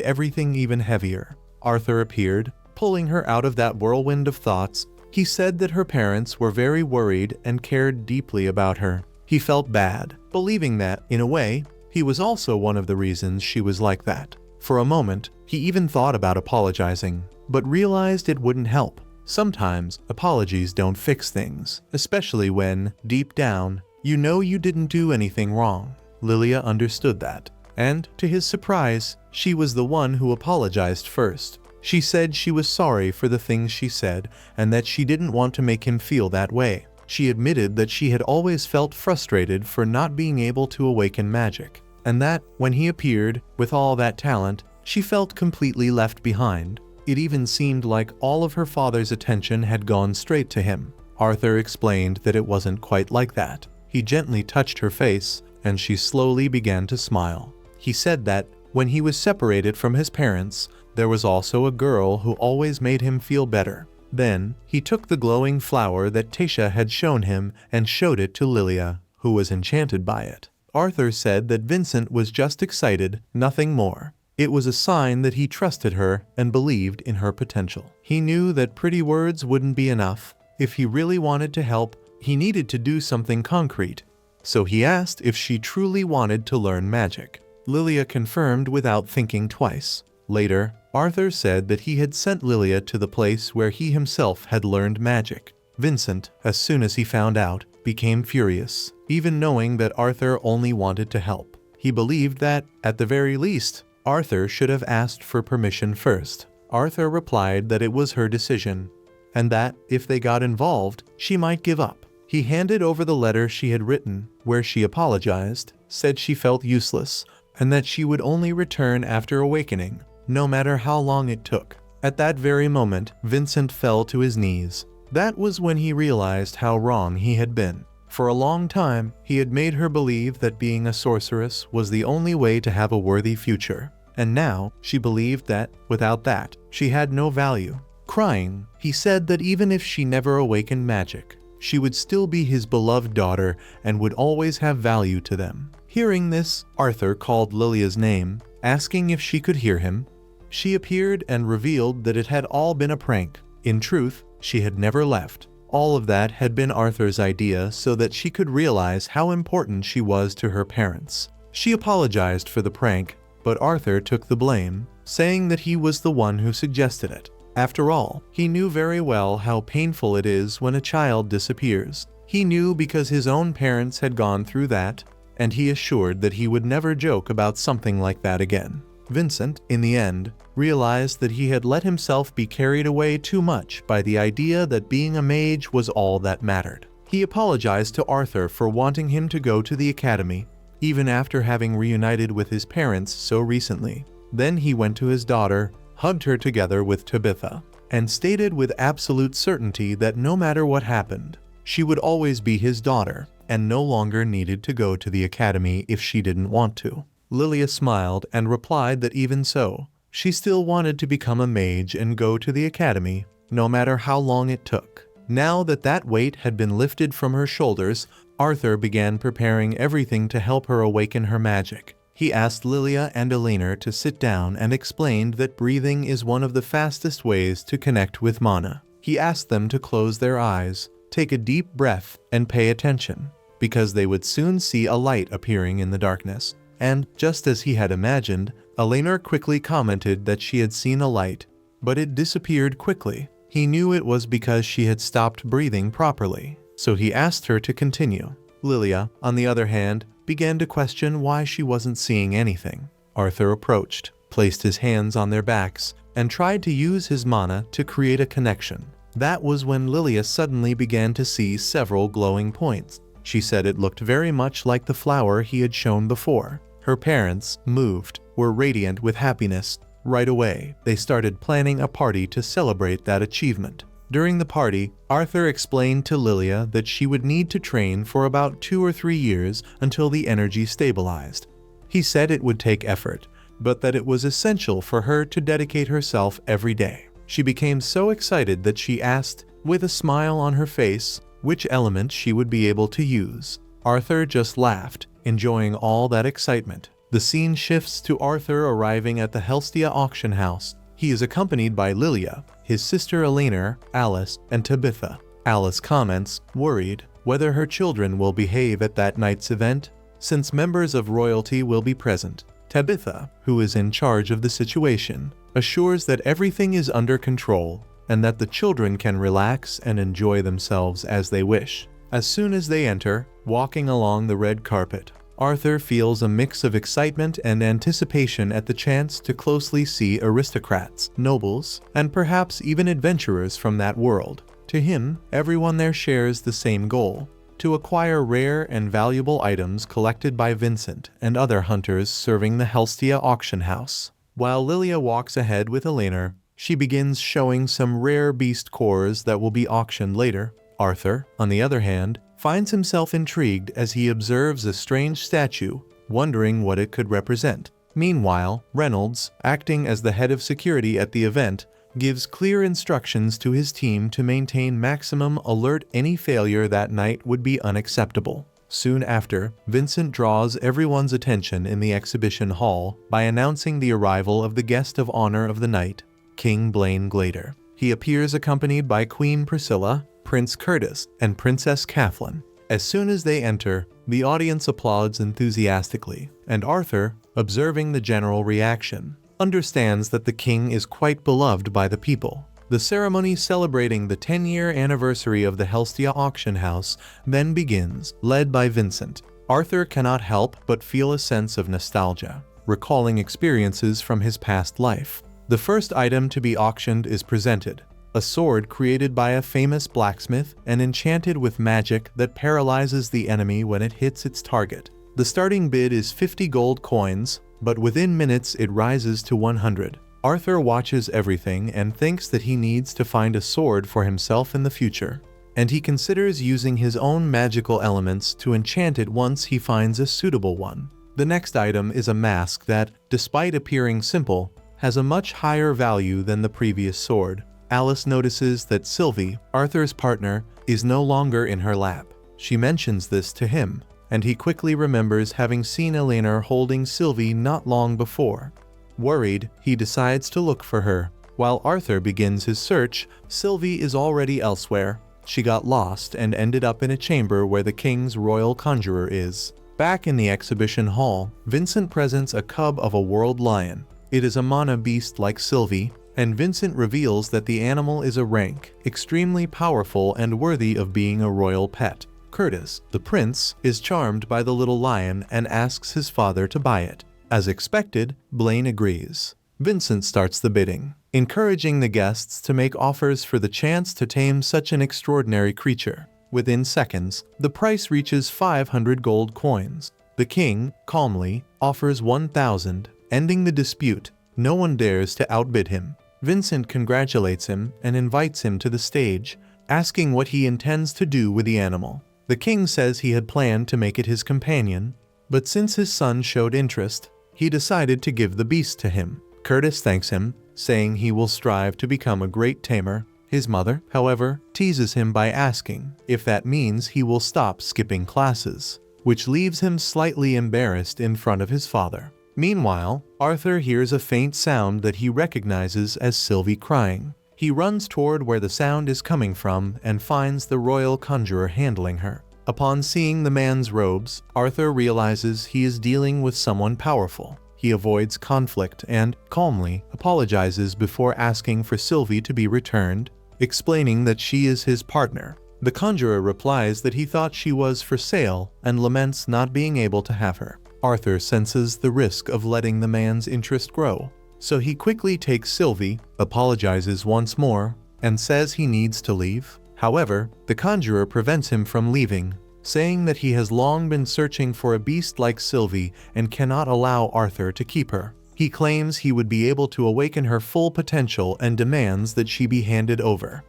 everything even heavier. Arthur appeared, pulling her out of that whirlwind of thoughts. He said that her parents were very worried and cared deeply about her. He felt bad, believing that, in a way, he was also one of the reasons she was like that. For a moment, he even thought about apologizing, but realized it wouldn't help. Sometimes, apologies don't fix things, especially when, deep down, you know you didn't do anything wrong. Lilia understood that, and, to his surprise, she was the one who apologized first. She said she was sorry for the things she said, and that she didn't want to make him feel that way. She admitted that she had always felt frustrated for not being able to awaken magic, and that, when he appeared, with all that talent, she felt completely left behind. It even seemed like all of her father's attention had gone straight to him. Arthur explained that it wasn't quite like that. He gently touched her face, and she slowly began to smile. He said that, when he was separated from his parents, there was also a girl who always made him feel better. Then, he took the glowing flower that Tasha had shown him and showed it to Lilia, who was enchanted by it. Arthur said that Vincent was just excited, nothing more. It was a sign that he trusted her and believed in her potential. He knew that pretty words wouldn't be enough. If he really wanted to help, he needed to do something concrete. So he asked if she truly wanted to learn magic. Lilia confirmed without thinking twice. Later, Arthur said that he had sent Lilia to the place where he himself had learned magic. Vincent, as soon as he found out, became furious, even knowing that Arthur only wanted to help. He believed that, at the very least, Arthur should have asked for permission first. Arthur replied that it was her decision, and that, if they got involved, she might give up. He handed over the letter she had written, where she apologized, said she felt useless, and that she would only return after awakening, no matter how long it took. At that very moment, Vincent fell to his knees. That was when he realized how wrong he had been. For a long time, he had made her believe that being a sorceress was the only way to have a worthy future. And now, she believed that, without that, she had no value. Crying, he said that even if she never awakened magic, she would still be his beloved daughter and would always have value to them. Hearing this, Arthur called Lilia's name, asking if she could hear him. She appeared and revealed that it had all been a prank. In truth, she had never left. All of that had been Arthur's idea so that she could realize how important she was to her parents. She apologized for the prank, but Arthur took the blame, saying that he was the one who suggested it. After all, he knew very well how painful it is when a child disappears. He knew because his own parents had gone through that, and he assured that he would never joke about something like that again. Vincent, in the end, realized that he had let himself be carried away too much by the idea that being a mage was all that mattered. He apologized to Arthur for wanting him to go to the academy, even after having reunited with his parents so recently. Then he went to his daughter, hugged her together with Tabitha, and stated with absolute certainty that no matter what happened, she would always be his daughter and no longer needed to go to the academy if she didn't want to. Lilia smiled and replied that even so, she still wanted to become a mage and go to the academy, no matter how long it took. Now that that weight had been lifted from her shoulders, Arthur began preparing everything to help her awaken her magic. He asked Lilia and Elena to sit down and explained that breathing is one of the fastest ways to connect with mana. He asked them to close their eyes, take a deep breath, and pay attention, because they would soon see a light appearing in the darkness. And, just as he had imagined, Elena quickly commented that she had seen a light, but it disappeared quickly. He knew it was because she had stopped breathing properly, so he asked her to continue. Lilia, on the other hand, began to question why she wasn't seeing anything. Arthur approached, placed his hands on their backs, and tried to use his mana to create a connection. That was when Lilia suddenly began to see several glowing points. She said it looked very much like the flower he had shown before. Her parents, moved, were radiant with happiness. Right away, they started planning a party to celebrate that achievement. During the party, Arthur explained to Lilia that she would need to train for about 2 or 3 years until the energy stabilized. He said it would take effort, but that it was essential for her to dedicate herself every day. She became so excited that she asked, with a smile on her face, which element she would be able to use. Arthur just laughed, enjoying all that excitement. The scene shifts to Arthur arriving at the Helstia auction house. He is accompanied by Lilia, his sister Elena, Alice, and Tabitha. Alice comments, worried, whether her children will behave at that night's event, since members of royalty will be present. Tabitha, who is in charge of the situation, assures that everything is under control and that the children can relax and enjoy themselves as they wish. As soon as they enter, walking along the red carpet, Arthur feels a mix of excitement and anticipation at the chance to closely see aristocrats, nobles, and perhaps even adventurers from that world. To him, everyone there shares the same goal: to acquire rare and valuable items collected by Vincent and other hunters serving the Helstia auction house. While Lilia walks ahead with Elena, she begins showing some rare beast cores that will be auctioned later. Arthur, on the other hand, finds himself intrigued as he observes a strange statue, wondering what it could represent. Meanwhile, Reynolds, acting as the head of security at the event, gives clear instructions to his team to maintain maximum alert. Any failure that night would be unacceptable. Soon after, Vincent draws everyone's attention in the exhibition hall by announcing the arrival of the guest of honor of the night, King Blaine Glader. He appears accompanied by Queen Priscilla, Prince Curtis, and Princess Kathleen. As soon as they enter, the audience applauds enthusiastically, and Arthur, observing the general reaction, understands that the king is quite beloved by the people. The ceremony celebrating the 10-year anniversary of the Helstia auction house then begins, led by Vincent. Arthur cannot help but feel a sense of nostalgia, recalling experiences from his past life. The first item to be auctioned is presented: a sword created by a famous blacksmith and enchanted with magic that paralyzes the enemy when it hits its target. The starting bid is 50 gold coins, but within minutes it rises to 100. Arthur watches everything and thinks that he needs to find a sword for himself in the future, and he considers using his own magical elements to enchant it once he finds a suitable one. The next item is a mask that, despite appearing simple, has a much higher value than the previous sword. Alice notices that Sylvie, Arthur's partner, is no longer in her lap. She mentions this to him, and he quickly remembers having seen Elena holding Sylvie not long before. Worried, he decides to look for her. While Arthur begins his search, Sylvie is already elsewhere, She got lost and ended up in a chamber where the king's royal conjurer is. Back in the exhibition hall, Vincent presents a cub of a world lion. It is a mana beast like Sylvie, and Vincent reveals that the animal is a rank, extremely powerful and worthy of being a royal pet. Curtis, the prince, is charmed by the little lion and asks his father to buy it. As expected, Blaine agrees. Vincent starts the bidding, encouraging the guests to make offers for the chance to tame such an extraordinary creature. Within seconds, the price reaches 500 gold coins. The king, calmly, offers 1,000, ending the dispute. No one dares to outbid him. Vincent congratulates him and invites him to the stage, asking what he intends to do with the animal. The king says he had planned to make it his companion, but since his son showed interest, he decided to give the beast to him. Curtis thanks him, saying he will strive to become a great tamer. His mother, however, teases him by asking if that means he will stop skipping classes, which leaves him slightly embarrassed in front of his father. Meanwhile, Arthur hears a faint sound that he recognizes as Sylvie crying. He runs toward where the sound is coming from and finds the royal conjurer handling her. Upon seeing the man's robes, Arthur realizes he is dealing with someone powerful. He avoids conflict and, calmly, apologizes before asking for Sylvie to be returned, explaining that she is his partner. The conjurer replies that he thought she was for sale and laments not being able to have her. Arthur senses the risk of letting the man's interest grow, so he quickly takes Sylvie, apologizes once more, and says he needs to leave. However, the conjurer prevents him from leaving, saying that he has long been searching for a beast like Sylvie and cannot allow Arthur to keep her. He claims he would be able to awaken her full potential and demands that she be handed over.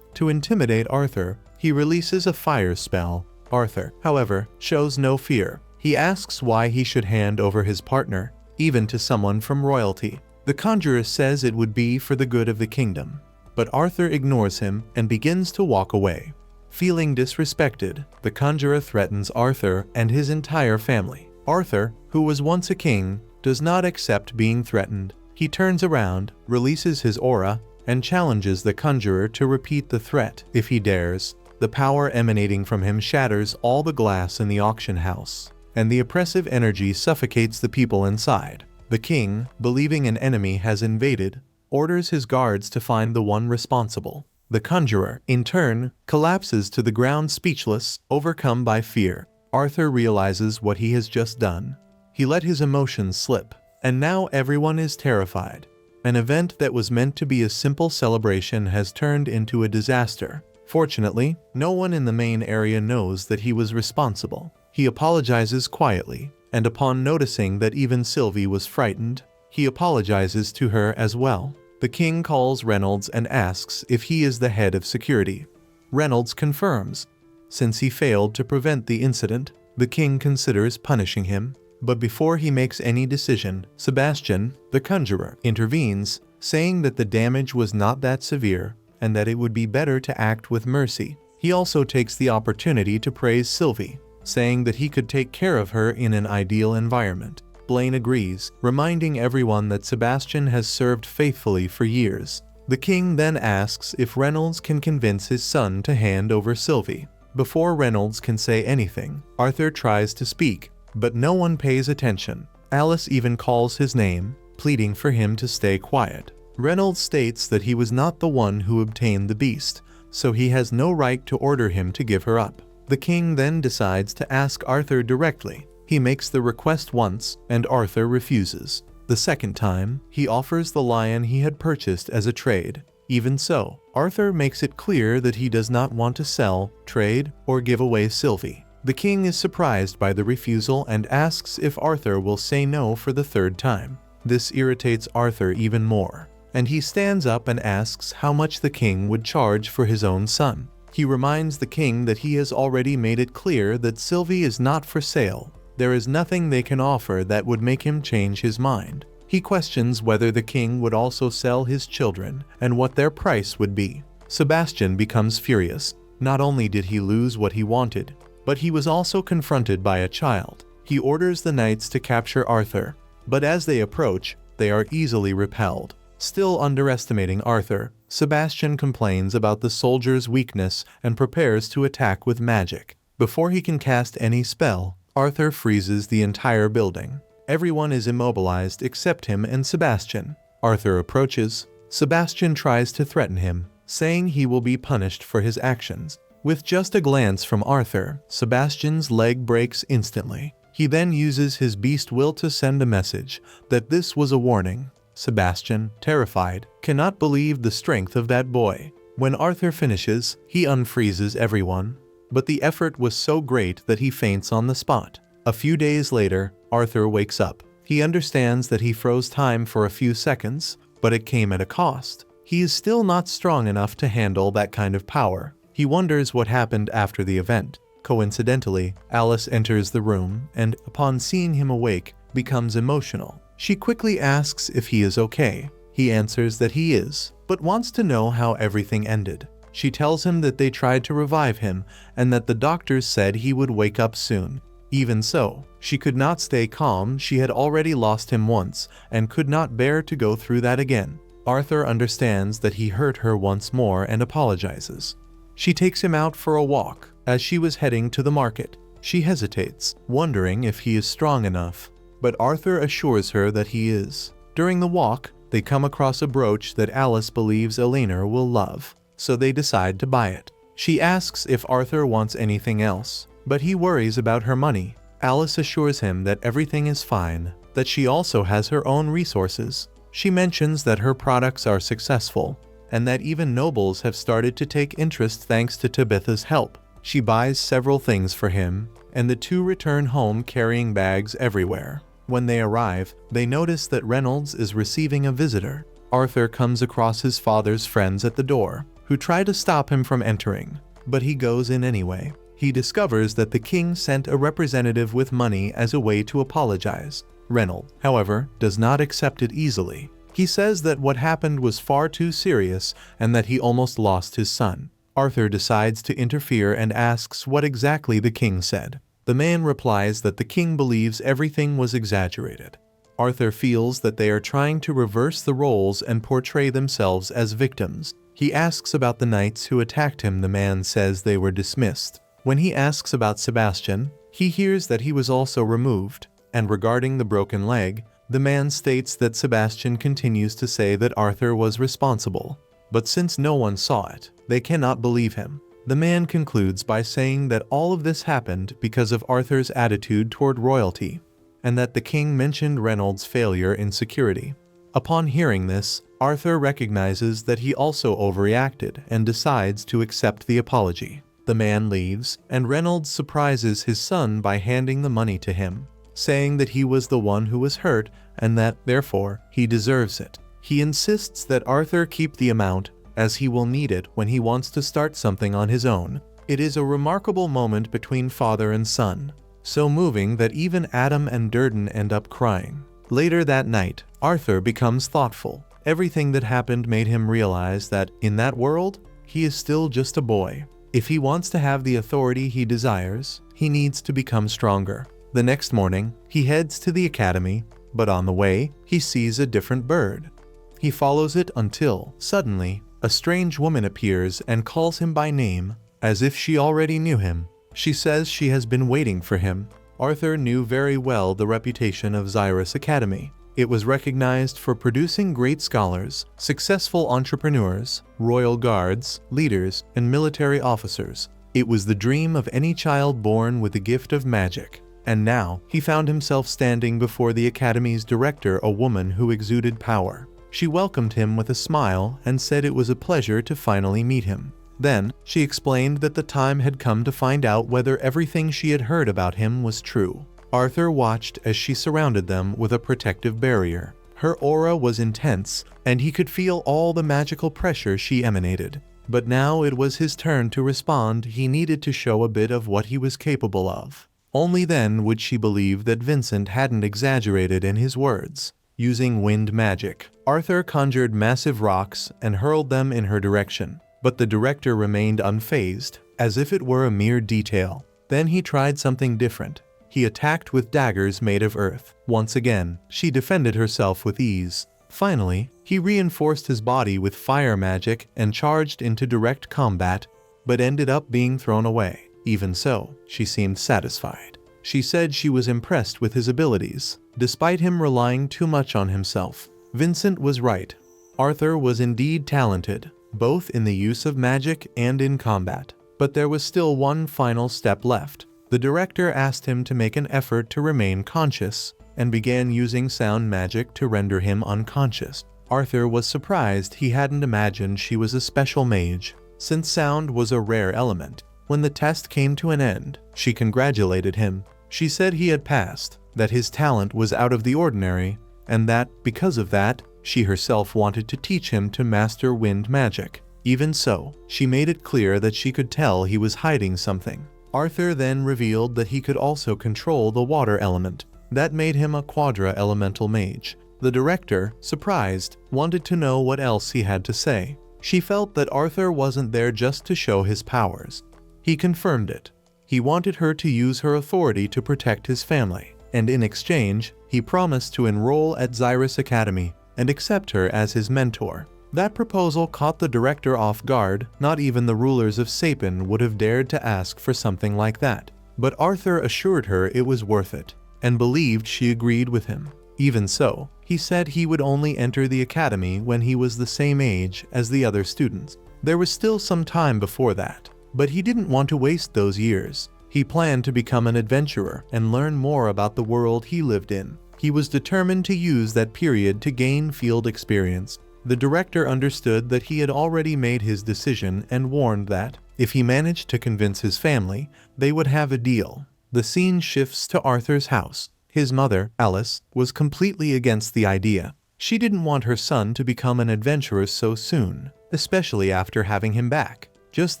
To intimidate Arthur, he releases a fire spell. Arthur, however, shows no fear. He asks why he should hand over his partner, even to someone from royalty. The conjurer says it would be for the good of the kingdom, but Arthur ignores him and begins to walk away. Feeling disrespected, the conjurer threatens Arthur and his entire family. Arthur, who was once a king, does not accept being threatened. He turns around, releases his aura, and challenges the conjurer to repeat the threat if he dares. The power emanating from him shatters all the glass in the auction house, and the oppressive energy suffocates the people inside. The king, believing an enemy has invaded, orders his guards to find the one responsible. The conjurer, in turn, collapses to the ground speechless, overcome by fear. Arthur realizes what he has just done. He let his emotions slip, and now everyone is terrified. An event that was meant to be a simple celebration has turned into a disaster. Fortunately, no one in the main area knows that he was responsible. He apologizes quietly, and upon noticing that even Sylvie was frightened, he apologizes to her as well. The king calls Reynolds and asks if he is the head of security. Reynolds confirms. Since he failed to prevent the incident, the king considers punishing him. But before he makes any decision, Sebastian, the conjurer, intervenes, saying that the damage was not that severe and that it would be better to act with mercy. He also takes the opportunity to praise Sylvie, saying that he could take care of her in an ideal environment. Blaine agrees, reminding everyone that Sebastian has served faithfully for years. The king then asks if Reynolds can convince his son to hand over Sylvie. Before Reynolds can say anything, Arthur tries to speak, but no one pays attention. Alice even calls his name, pleading for him to stay quiet. Reynolds states that he was not the one who obtained the beast, so he has no right to order him to give her up. The king then decides to ask Arthur directly. He makes the request once, and Arthur refuses. The second time, he offers the lion he had purchased as a trade. Even so, Arthur makes it clear that he does not want to sell, trade, or give away Sylvie. The king is surprised by the refusal and asks if Arthur will say no for the third time. This irritates Arthur even more, and he stands up and asks how much the king would charge for his own son. He reminds the king that he has already made it clear that Sylvie is not for sale. There is nothing they can offer that would make him change his mind. He questions whether the king would also sell his children and what their price would be. Sebastian becomes furious. Not only did he lose what he wanted, but he was also confronted by a child. He orders the knights to capture Arthur, but as they approach, they are easily repelled. Still underestimating Arthur, Sebastian complains about the soldier's weakness and prepares to attack with magic. Before he can cast any spell, Arthur freezes the entire building. Everyone is immobilized except him and Sebastian. Arthur approaches. Sebastian tries to threaten him, saying he will be punished for his actions. With just a glance from Arthur, Sebastian's leg breaks instantly. He then uses his beast will to send a message that this was a warning. Sebastian, terrified, cannot believe the strength of that boy. When Arthur finishes, he unfreezes everyone. But the effort was so great that he faints on the spot. A few days later, Arthur wakes up. He understands that he froze time for a few seconds, but it came at a cost. He is still not strong enough to handle that kind of power. He wonders what happened after the event. Coincidentally, Alice enters the room and, upon seeing him awake, becomes emotional. She quickly asks if he is okay. He answers that he is, but wants to know how everything ended. She tells him that they tried to revive him and that the doctors said he would wake up soon. Even so, she could not stay calm. She had already lost him once and could not bear to go through that again. Arthur understands that he hurt her once more and apologizes. She takes him out for a walk. As she was heading to the market, she hesitates, wondering if he is strong enough. But Arthur assures her that he is. During the walk, they come across a brooch that Alice believes Elena will love, so they decide to buy it. She asks if Arthur wants anything else, but he worries about her money. Alice assures him that everything is fine, that she also has her own resources. She mentions that her products are successful, and that even nobles have started to take interest thanks to Tabitha's help. She buys several things for him, and the two return home carrying bags everywhere. When they arrive, they notice that Reynolds is receiving a visitor. Arthur comes across his father's friends at the door, who try to stop him from entering, but he goes in anyway. He discovers that the king sent a representative with money as a way to apologize. Reynolds, however, does not accept it easily. He says that what happened was far too serious and that he almost lost his son. Arthur decides to interfere and asks what exactly the king said. The man replies that the king believes everything was exaggerated. Arthur feels that they are trying to reverse the roles and portray themselves as victims. He asks about the knights who attacked him. The man says they were dismissed. When he asks about Sebastian, he hears that he was also removed. And regarding the broken leg, the man states that Sebastian continues to say that Arthur was responsible. But since no one saw it, they cannot believe him. The man concludes by saying that all of this happened because of Arthur's attitude toward royalty, and that the king mentioned Reynolds' failure in security. Upon hearing this, Arthur recognizes that he also overreacted and decides to accept the apology. The man leaves, and Reynolds surprises his son by handing the money to him, saying that he was the one who was hurt and that, therefore, he deserves it. He insists that Arthur keep the amount, as he will need it when he wants to start something on his own. It is a remarkable moment between father and son, so moving that even Adam and Durden end up crying. Later that night, Arthur becomes thoughtful. Everything that happened made him realize that, in that world, he is still just a boy. If he wants to have the authority he desires, he needs to become stronger. The next morning, he heads to the academy, but on the way, he sees a different bird. He follows it until, suddenly, a strange woman appears and calls him by name, as if she already knew him. She says she has been waiting for him. Arthur knew very well the reputation of Xyrus Academy. It was recognized for producing great scholars, successful entrepreneurs, royal guards, leaders, and military officers. It was the dream of any child born with the gift of magic. And now, he found himself standing before the academy's director, a woman who exuded power. She welcomed him with a smile and said it was a pleasure to finally meet him. Then, she explained that the time had come to find out whether everything she had heard about him was true. Arthur watched as she surrounded them with a protective barrier. Her aura was intense, and he could feel all the magical pressure she emanated. But now it was his turn to respond. He needed to show a bit of what he was capable of. Only then would she believe that Vincent hadn't exaggerated in his words. Using wind magic, Arthur conjured massive rocks and hurled them in her direction. But the director remained unfazed, as if it were a mere detail. Then he tried something different. He attacked with daggers made of earth. Once again, she defended herself with ease. Finally, he reinforced his body with fire magic and charged into direct combat, but ended up being thrown away. Even so, she seemed satisfied. She said she was impressed with his abilities, despite him relying too much on himself. Vincent was right. Arthur was indeed talented, both in the use of magic and in combat. But there was still one final step left. The director asked him to make an effort to remain conscious, and began using sound magic to render him unconscious. Arthur was surprised he hadn't imagined she was a special mage, since sound was a rare element. When the test came to an end, she congratulated him. She said he had passed, that his talent was out of the ordinary, and that, because of that, she herself wanted to teach him to master wind magic. Even so, she made it clear that she could tell he was hiding something. Arthur then revealed that he could also control the water element. That made him a quadra-elemental mage. The director, surprised, wanted to know what else he had to say. She felt that Arthur wasn't there just to show his powers. He confirmed it. He wanted her to use her authority to protect his family, and in exchange, he promised to enroll at Xyrus Academy and accept her as his mentor. That proposal caught the director off guard. Not even the rulers of Sapin would have dared to ask for something like that. But Arthur assured her it was worth it, and believed she agreed with him. Even so, he said he would only enter the academy when he was the same age as the other students. There was still some time before that, but he didn't want to waste those years. He planned to become an adventurer and learn more about the world he lived in. He was determined to use that period to gain field experience. The director understood that he had already made his decision and warned that, if he managed to convince his family, they would have a deal. The scene shifts to Arthur's house. His mother, Alice, was completely against the idea. She didn't want her son to become an adventurer so soon, especially after having him back. Just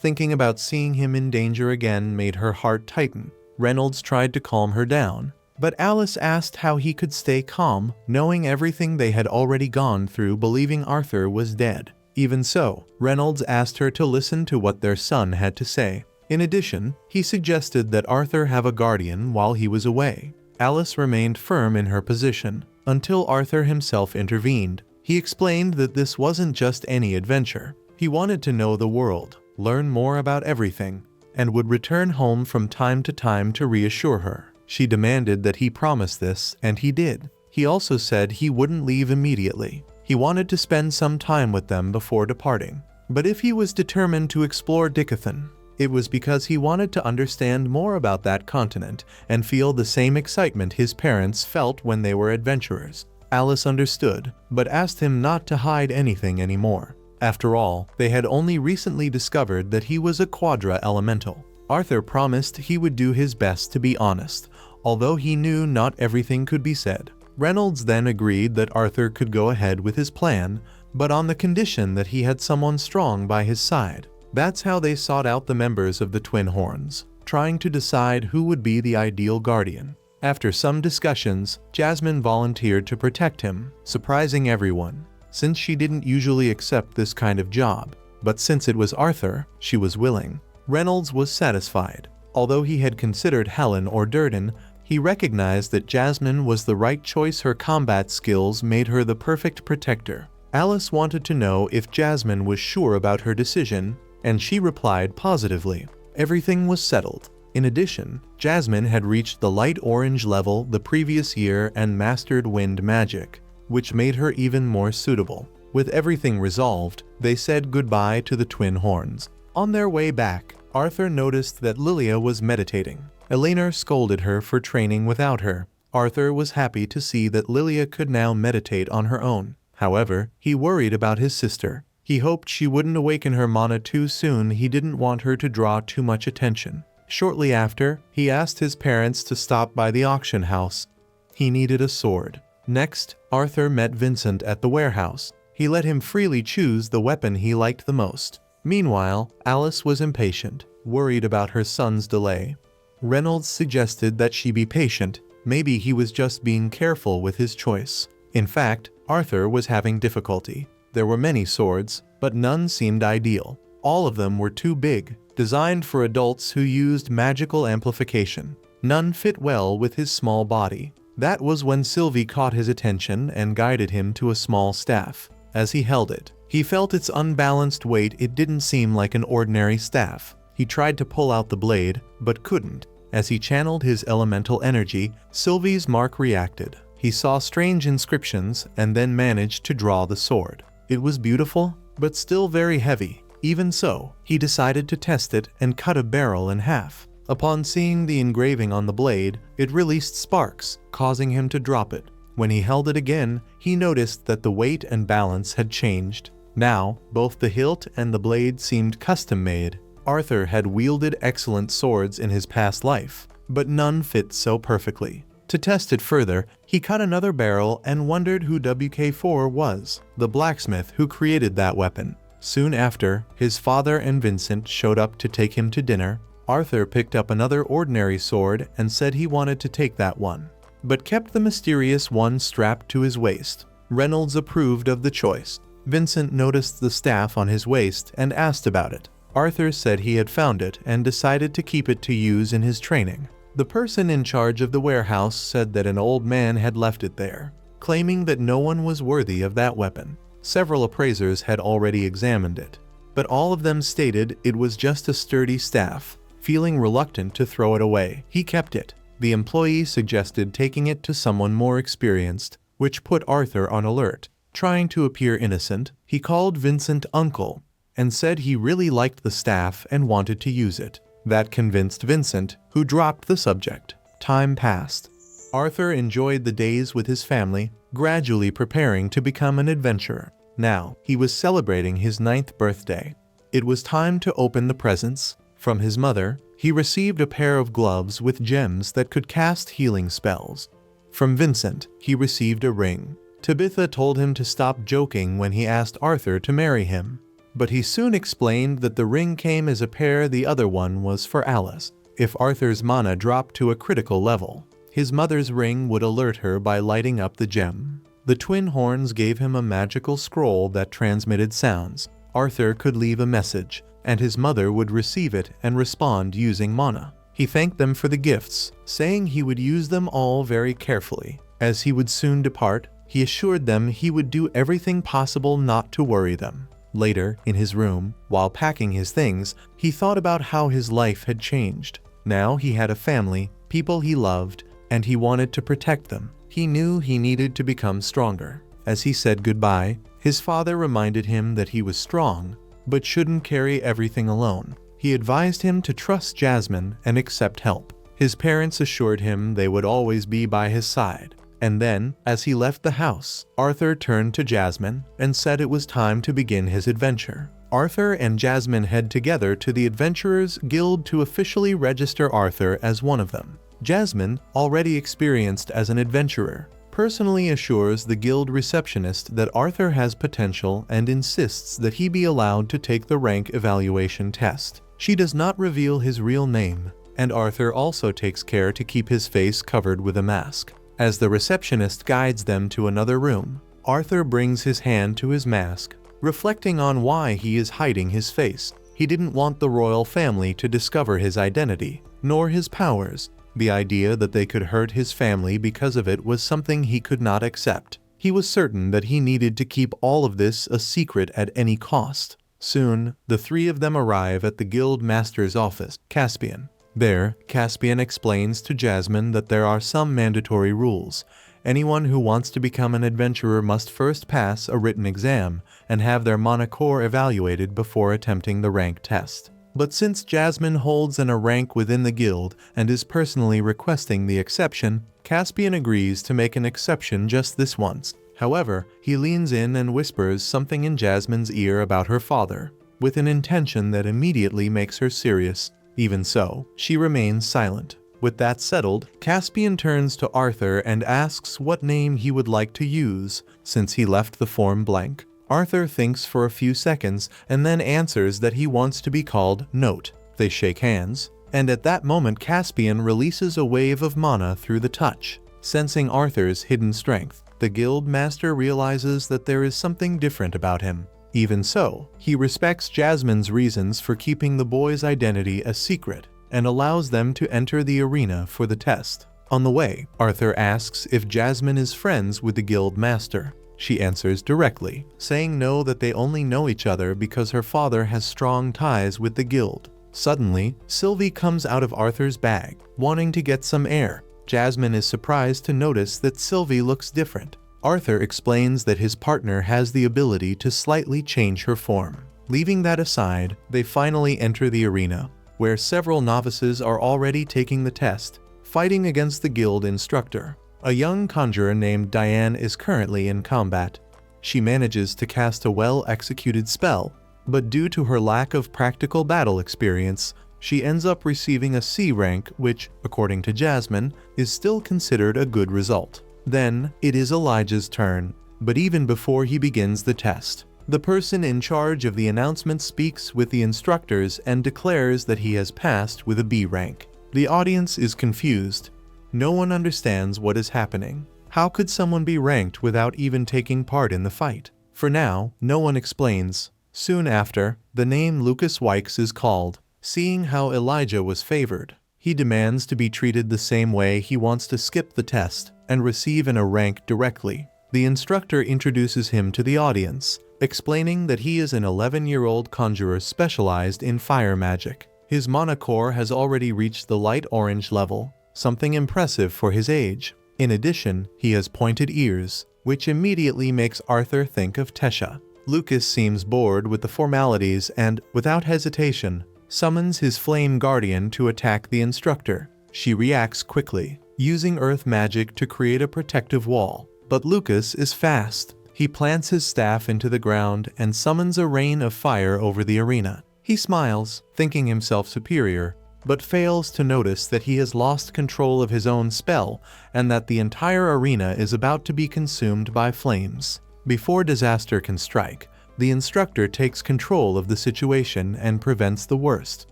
thinking about seeing him in danger again made her heart tighten. Reynolds tried to calm her down, but Alice asked how he could stay calm, knowing everything they had already gone through, believing Arthur was dead. Even so, Reynolds asked her to listen to what their son had to say. In addition, he suggested that Arthur have a guardian while he was away. Alice remained firm in her position, until Arthur himself intervened. He explained that this wasn't just any adventure. He wanted to know the world, learn more about everything, and would return home from time to time to reassure her. She demanded that he promise this, and he did. He also said he wouldn't leave immediately. He wanted to spend some time with them before departing. But if he was determined to explore Dicathen, it was because he wanted to understand more about that continent and feel the same excitement his parents felt when they were adventurers. Alice understood, but asked him not to hide anything anymore. After all, they had only recently discovered that he was a quadra-elemental. Arthur promised he would do his best to be honest, although he knew not everything could be said. Reynolds then agreed that Arthur could go ahead with his plan, but on the condition that he had someone strong by his side. That's how they sought out the members of the Twin Horns, trying to decide who would be the ideal guardian. After some discussions, Jasmine volunteered to protect him, surprising everyone, since she didn't usually accept this kind of job. But since it was Arthur, she was willing. Reynolds was satisfied. Although he had considered Helen or Durden, he recognized that Jasmine was the right choice. Her combat skills made her the perfect protector. Alice wanted to know if Jasmine was sure about her decision, and she replied positively. Everything was settled. In addition, Jasmine had reached the light orange level the previous year and mastered wind magic, which made her even more suitable. With everything resolved, they said goodbye to the Twin Horns. On their way back, Arthur noticed that Lilia was meditating. Elena scolded her for training without her. Arthur was happy to see that Lilia could now meditate on her own. However, he worried about his sister. He hoped she wouldn't awaken her mana too soon. He didn't want her to draw too much attention. Shortly after, he asked his parents to stop by the auction house. He needed a sword. Next, Arthur met Vincent at the warehouse. He let him freely choose the weapon he liked the most. Meanwhile, Alice was impatient, worried about her son's delay. Reynolds suggested that she be patient. Maybe he was just being careful with his choice. In fact, Arthur was having difficulty. There were many swords, but none seemed ideal. All of them were too big, designed for adults who used magical amplification. None fit well with his small body. That was when Sylvie caught his attention and guided him to a small staff. As he held it, he felt its unbalanced weight. It didn't seem like an ordinary staff. He tried to pull out the blade, but couldn't. As he channeled his elemental energy, Sylvie's mark reacted. He saw strange inscriptions and then managed to draw the sword. It was beautiful, but still very heavy. Even so, he decided to test it and cut a barrel in half. Upon seeing the engraving on the blade, it released sparks, causing him to drop it. When he held it again, he noticed that the weight and balance had changed. Now, both the hilt and the blade seemed custom-made. Arthur had wielded excellent swords in his past life, but none fit so perfectly. To test it further, he cut another barrel and wondered who WK4 was, the blacksmith who created that weapon. Soon after, his father and Vincent showed up to take him to dinner. Arthur picked up another ordinary sword and said he wanted to take that one, but kept the mysterious one strapped to his waist. Reynolds approved of the choice. Vincent noticed the staff on his waist and asked about it. Arthur said he had found it and decided to keep it to use in his training. The person in charge of the warehouse said that an old man had left it there, claiming that no one was worthy of that weapon. Several appraisers had already examined it, but all of them stated it was just a sturdy staff. Feeling reluctant to throw it away, he kept it. The employee suggested taking it to someone more experienced, which put Arthur on alert. Trying to appear innocent, he called Vincent uncle and said he really liked the staff and wanted to use it. That convinced Vincent, who dropped the subject. Time passed. Arthur enjoyed the days with his family, gradually preparing to become an adventurer. Now, he was celebrating his 9th birthday. It was time to open the presents. From his mother, he received a pair of gloves with gems that could cast healing spells. From Vincent, he received a ring. Tabitha told him to stop joking when he asked Arthur to marry him, but he soon explained that the ring came as a pair. The other one was for Alice. If Arthur's mana dropped to a critical level, his mother's ring would alert her by lighting up the gem. The twin horns gave him a magical scroll that transmitted sounds. Arthur could leave a message, and his mother would receive it and respond using mana. He thanked them for the gifts, saying he would use them all very carefully. As he would soon depart, he assured them he would do everything possible not to worry them. Later, in his room, while packing his things, he thought about how his life had changed. Now he had a family, people he loved, and he wanted to protect them. He knew he needed to become stronger. As he said goodbye, his father reminded him that he was strong, but shouldn't carry everything alone. He advised him to trust Jasmine and accept help. His parents assured him they would always be by his side. And then, as he left the house, Arthur turned to Jasmine and said it was time to begin his adventure. Arthur and Jasmine head together to the Adventurers Guild to officially register Arthur as one of them. Jasmine, already experienced as an adventurer, personally assures the guild receptionist that Arthur has potential and insists that he be allowed to take the rank evaluation test. She does not reveal his real name, and Arthur also takes care to keep his face covered with a mask. As the receptionist guides them to another room, Arthur brings his hand to his mask, reflecting on why he is hiding his face. He didn't want the royal family to discover his identity, nor his powers. The idea that they could hurt his family because of it was something he could not accept. He was certain that he needed to keep all of this a secret at any cost. Soon, the three of them arrive at the guild master's office, Caspian. There, Caspian explains to Jasmine that there are some mandatory rules. Anyone who wants to become an adventurer must first pass a written exam and have their mana core evaluated before attempting the rank test. But since Jasmine holds a rank within the guild and is personally requesting the exception, Caspian agrees to make an exception just this once. However, he leans in and whispers something in Jasmine's ear about her father, with an intention that immediately makes her serious. Even so, she remains silent. With that settled, Caspian turns to Arthur and asks what name he would like to use, since he left the form blank. Arthur thinks for a few seconds and then answers that he wants to be called Note. They shake hands, and at that moment Caspian releases a wave of mana through the touch. Sensing Arthur's hidden strength, the guild master realizes that there is something different about him. Even so, he respects Jasmine's reasons for keeping the boy's identity a secret and allows them to enter the arena for the test. On the way, Arthur asks if Jasmine is friends with the guild master. She answers directly, saying no, that they only know each other because her father has strong ties with the guild. Suddenly, Sylvie comes out of Arthur's bag, wanting to get some air. Jasmine is surprised to notice that Sylvie looks different. Arthur explains that his partner has the ability to slightly change her form. Leaving that aside, they finally enter the arena, where several novices are already taking the test, fighting against the guild instructor. A young conjurer named Diane is currently in combat. She manages to cast a well-executed spell, but due to her lack of practical battle experience, she ends up receiving a C rank, which, according to Jasmine, is still considered a good result. Then, it is Elijah's turn, but even before he begins the test, the person in charge of the announcement speaks with the instructors and declares that he has passed with a B rank. The audience is confused. No one understands what is happening. How could someone be ranked without even taking part in the fight? For now, no one explains. Soon after, the name Lucas Wikes is called. Seeing how Elijah was favored, he demands to be treated the same way. He wants to skip the test and receive a rank directly. The instructor introduces him to the audience, explaining that he is an 11-year-old conjurer specialized in fire magic. His mana core has already reached the light orange level, something impressive for his age. In addition, he has pointed ears, which immediately makes Arthur think of Tesha. Lucas seems bored with the formalities and, without hesitation, summons his flame guardian to attack the instructor. She reacts quickly, using earth magic to create a protective wall. But Lucas is fast. He plants his staff into the ground and summons a rain of fire over the arena. He smiles, thinking himself superior, but fails to notice that he has lost control of his own spell and that the entire arena is about to be consumed by flames. Before disaster can strike, the instructor takes control of the situation and prevents the worst.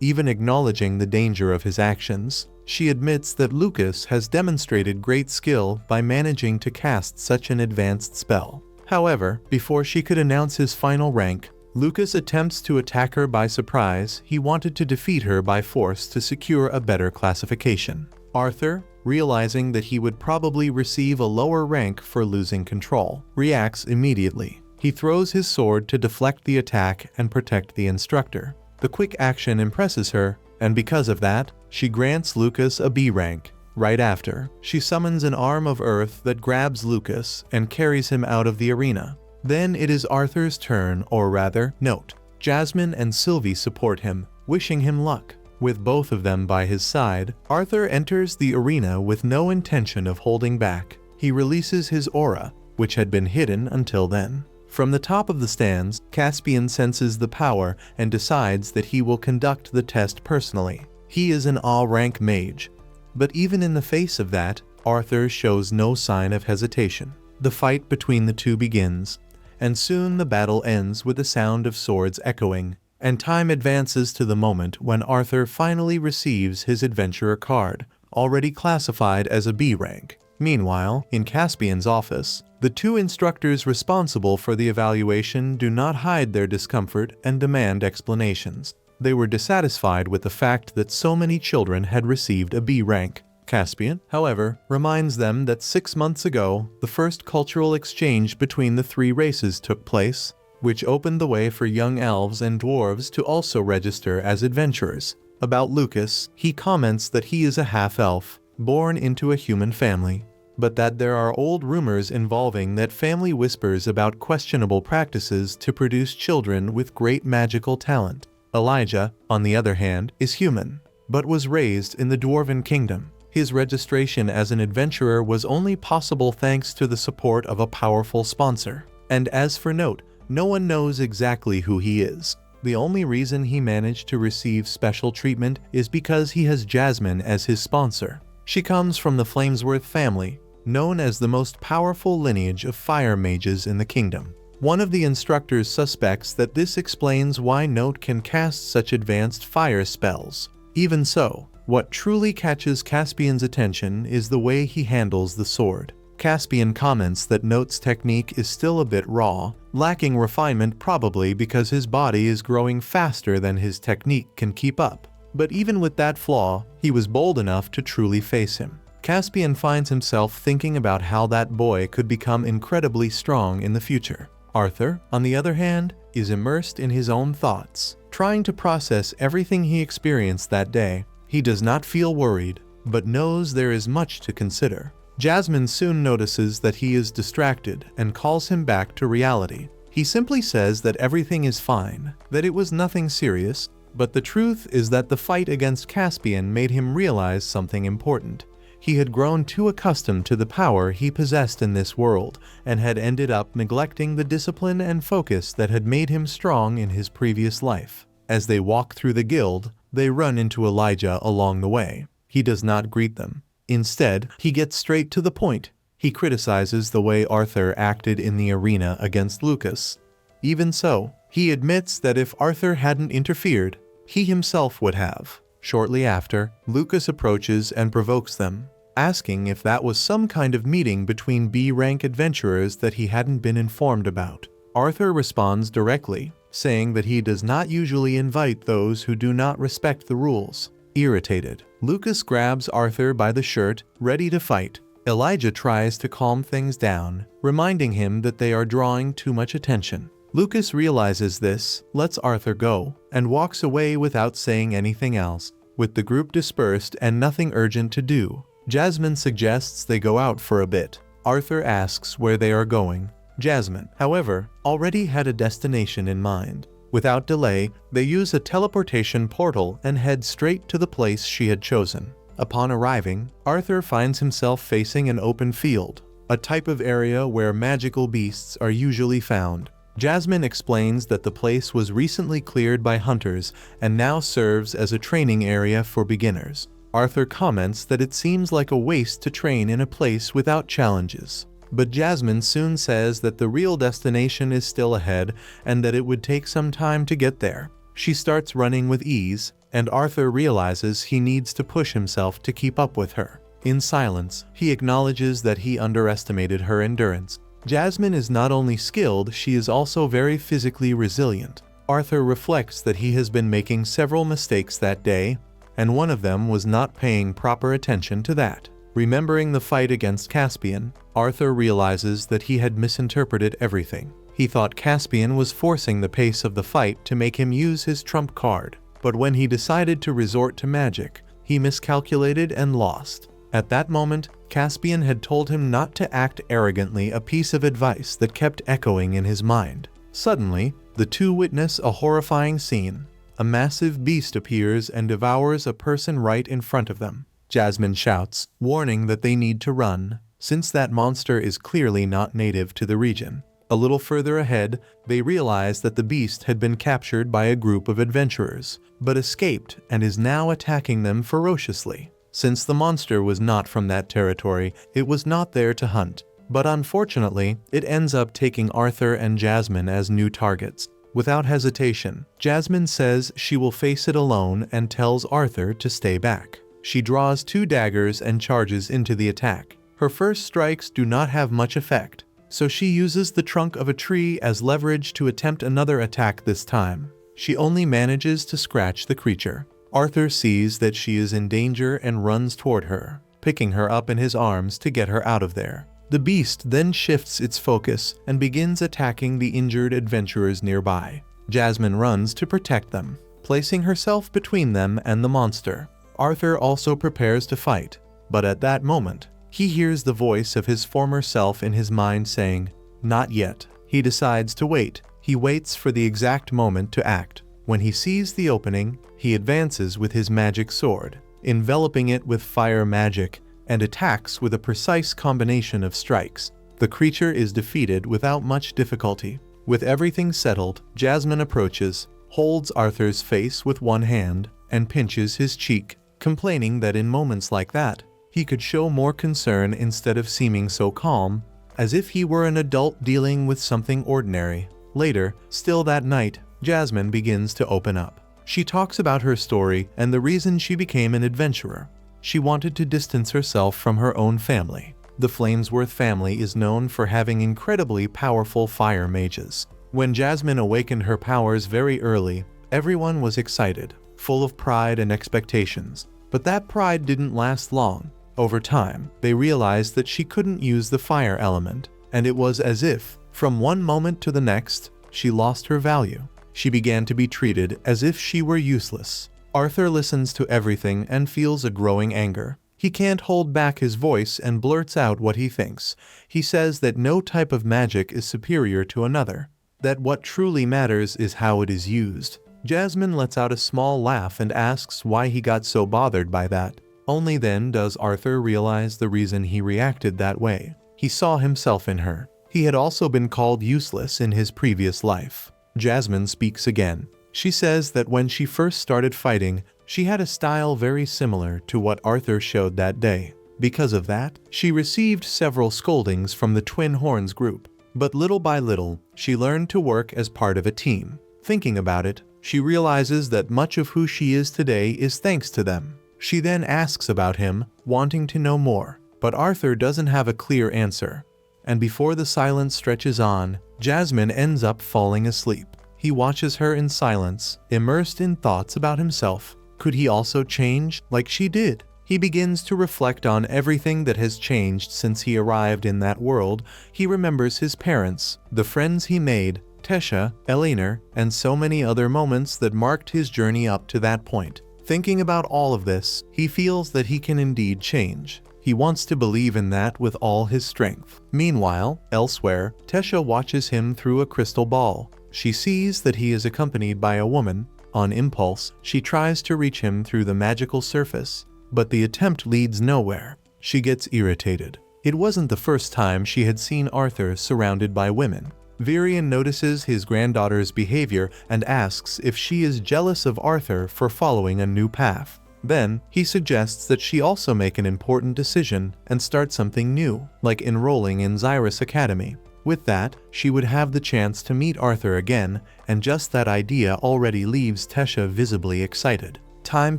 Even acknowledging the danger of his actions, she admits that Lucas has demonstrated great skill by managing to cast such an advanced spell. However, before she could announce his final rank, Lucas attempts to attack her by surprise. He wanted to defeat her by force to secure a better classification. Arthur, realizing that he would probably receive a lower rank for losing control, reacts immediately. He throws his sword to deflect the attack and protect the instructor. The quick action impresses her, and because of that, she grants Lucas a B rank. Right after, she summons an arm of earth that grabs Lucas and carries him out of the arena. Then it is Arthur's turn, or rather, note, Jasmine and Sylvie support him, wishing him luck. With both of them by his side, Arthur enters the arena with no intention of holding back. He releases his aura, which had been hidden until then. From the top of the stands, Caspian senses the power and decides that he will conduct the test personally. He is an A-rank mage. But even in the face of that, Arthur shows no sign of hesitation. The fight between the two begins, and soon the battle ends with the sound of swords echoing, and time advances to the moment when Arthur finally receives his adventurer card, already classified as a B rank. Meanwhile, in Caspian's office, the two instructors responsible for the evaluation do not hide their discomfort and demand explanations. They were dissatisfied with the fact that so many children had received a B rank. Caspian, however, reminds them that 6 months ago, the first cultural exchange between the three races took place, which opened the way for young elves and dwarves to also register as adventurers. About Lucas, he comments that he is a half-elf, born into a human family, but that there are old rumors involving that family whispers about questionable practices to produce children with great magical talent. Elijah, on the other hand, is human, but was raised in the Dwarven Kingdom. His registration as an adventurer was only possible thanks to the support of a powerful sponsor. And as for note, no one knows exactly who he is. The only reason he managed to receive special treatment is because he has Jasmine as his sponsor. She comes from the Flamesworth family, known as the most powerful lineage of fire mages in the kingdom. One of the instructors suspects that this explains why Note can cast such advanced fire spells. Even so, what truly catches Caspian's attention is the way he handles the sword. Caspian comments that Note's technique is still a bit raw, lacking refinement probably because his body is growing faster than his technique can keep up. But even with that flaw, he was bold enough to truly face him. Caspian finds himself thinking about how that boy could become incredibly strong in the future. Arthur, on the other hand, is immersed in his own thoughts, trying to process everything he experienced that day. He does not feel worried, but knows there is much to consider. Jasmine soon notices that he is distracted and calls him back to reality. He simply says that everything is fine, that it was nothing serious, but the truth is that the fight against Caspian made him realize something important. He had grown too accustomed to the power he possessed in this world and had ended up neglecting the discipline and focus that had made him strong in his previous life. As they walk through the guild, they run into Elijah along the way. He does not greet them. Instead, he gets straight to the point. He criticizes the way Arthur acted in the arena against Lucas. Even so, he admits that if Arthur hadn't interfered, he himself would have. Shortly after, Lucas approaches and provokes them, asking if that was some kind of meeting between B-rank adventurers that he hadn't been informed about. Arthur responds directly, saying that he does not usually invite those who do not respect the rules. Irritated, Lucas grabs Arthur by the shirt, ready to fight. Elijah tries to calm things down, reminding him that they are drawing too much attention. Lucas realizes this, lets Arthur go, and walks away without saying anything else. With the group dispersed and nothing urgent to do, Jasmine suggests they go out for a bit. Arthur asks where they are going. Jasmine, however, already had a destination in mind. Without delay, they use a teleportation portal and head straight to the place she had chosen. Upon arriving, Arthur finds himself facing an open field, a type of area where magical beasts are usually found. Jasmine explains that the place was recently cleared by hunters and now serves as a training area for beginners. Arthur comments that it seems like a waste to train in a place without challenges. But Jasmine soon says that the real destination is still ahead and that it would take some time to get there. She starts running with ease, and Arthur realizes he needs to push himself to keep up with her. In silence, he acknowledges that he underestimated her endurance. Jasmine is not only skilled, she is also very physically resilient. Arthur reflects that he has been making several mistakes that day, and one of them was not paying proper attention to that. Remembering the fight against Caspian, Arthur realizes that he had misinterpreted everything. He thought Caspian was forcing the pace of the fight to make him use his trump card, but when he decided to resort to magic, he miscalculated and lost. At that moment, Caspian had told him not to act arrogantly, a piece of advice that kept echoing in his mind. Suddenly, the two witness a horrifying scene. A massive beast appears and devours a person right in front of them. Jasmine shouts, warning that they need to run, since that monster is clearly not native to the region. A little further ahead, they realize that the beast had been captured by a group of adventurers, but escaped and is now attacking them ferociously. Since the monster was not from that territory, it was not there to hunt. But unfortunately, it ends up taking Arthur and Jasmine as new targets. Without hesitation, Jasmine says she will face it alone and tells Arthur to stay back. She draws two daggers and charges into the attack. Her first strikes do not have much effect, so she uses the trunk of a tree as leverage to attempt another attack this time. She only manages to scratch the creature. Arthur sees that she is in danger and runs toward her, picking her up in his arms to get her out of there. The beast then shifts its focus and begins attacking the injured adventurers nearby. Jasmine runs to protect them, placing herself between them and the monster. Arthur also prepares to fight, but at that moment, he hears the voice of his former self in his mind saying, "Not yet." He decides to wait. He waits for the exact moment to act. When he sees the opening, he advances with his magic sword, enveloping it with fire magic, and attacks with a precise combination of strikes. The creature is defeated without much difficulty. With everything settled, Jasmine approaches, holds Arthur's face with one hand, and pinches his cheek, complaining that in moments like that, he could show more concern instead of seeming so calm, as if he were an adult dealing with something ordinary. Later, still that night, Jasmine begins to open up. She talks about her story and the reason she became an adventurer. She wanted to distance herself from her own family. The Flamesworth family is known for having incredibly powerful fire mages. When Jasmine awakened her powers very early, everyone was excited, full of pride and expectations. But that pride didn't last long. Over time, they realized that she couldn't use the fire element, and it was as if, from one moment to the next, she lost her value. She began to be treated as if she were useless. Arthur listens to everything and feels a growing anger. He can't hold back his voice and blurts out what he thinks. He says that no type of magic is superior to another, that what truly matters is how it is used. Jasmine lets out a small laugh and asks why he got so bothered by that. Only then does Arthur realize the reason he reacted that way. He saw himself in her. He had also been called useless in his previous life. Jasmine speaks again. She says that when she first started fighting, she had a style very similar to what Arthur showed that day. Because of that, she received several scoldings from the Twin Horns group. But little by little, she learned to work as part of a team. Thinking about it, she realizes that much of who she is today is thanks to them. She then asks about him, wanting to know more. But Arthur doesn't have a clear answer. And before the silence stretches on, Jasmine ends up falling asleep. He watches her in silence, immersed in thoughts about himself. Could he also change like she did? He begins to reflect on everything that has changed since he arrived in that world. He remembers his parents, the friends he made, Tesha, Eleanor, and so many other moments that marked his journey up to that point. Thinking about all of this, he feels that he can indeed change. He wants to believe in that with all his strength. Meanwhile, elsewhere, Tesha watches him through a crystal ball. She sees that he is accompanied by a woman. On impulse, she tries to reach him through the magical surface, but the attempt leads nowhere. She gets irritated. It wasn't the first time she had seen Arthur surrounded by women. Virian notices his granddaughter's behavior and asks if she is jealous of Arthur for following a new path. Then, he suggests that she also make an important decision and start something new, like enrolling in Xyrus Academy. With that, she would have the chance to meet Arthur again, and just that idea already leaves Tesha visibly excited. Time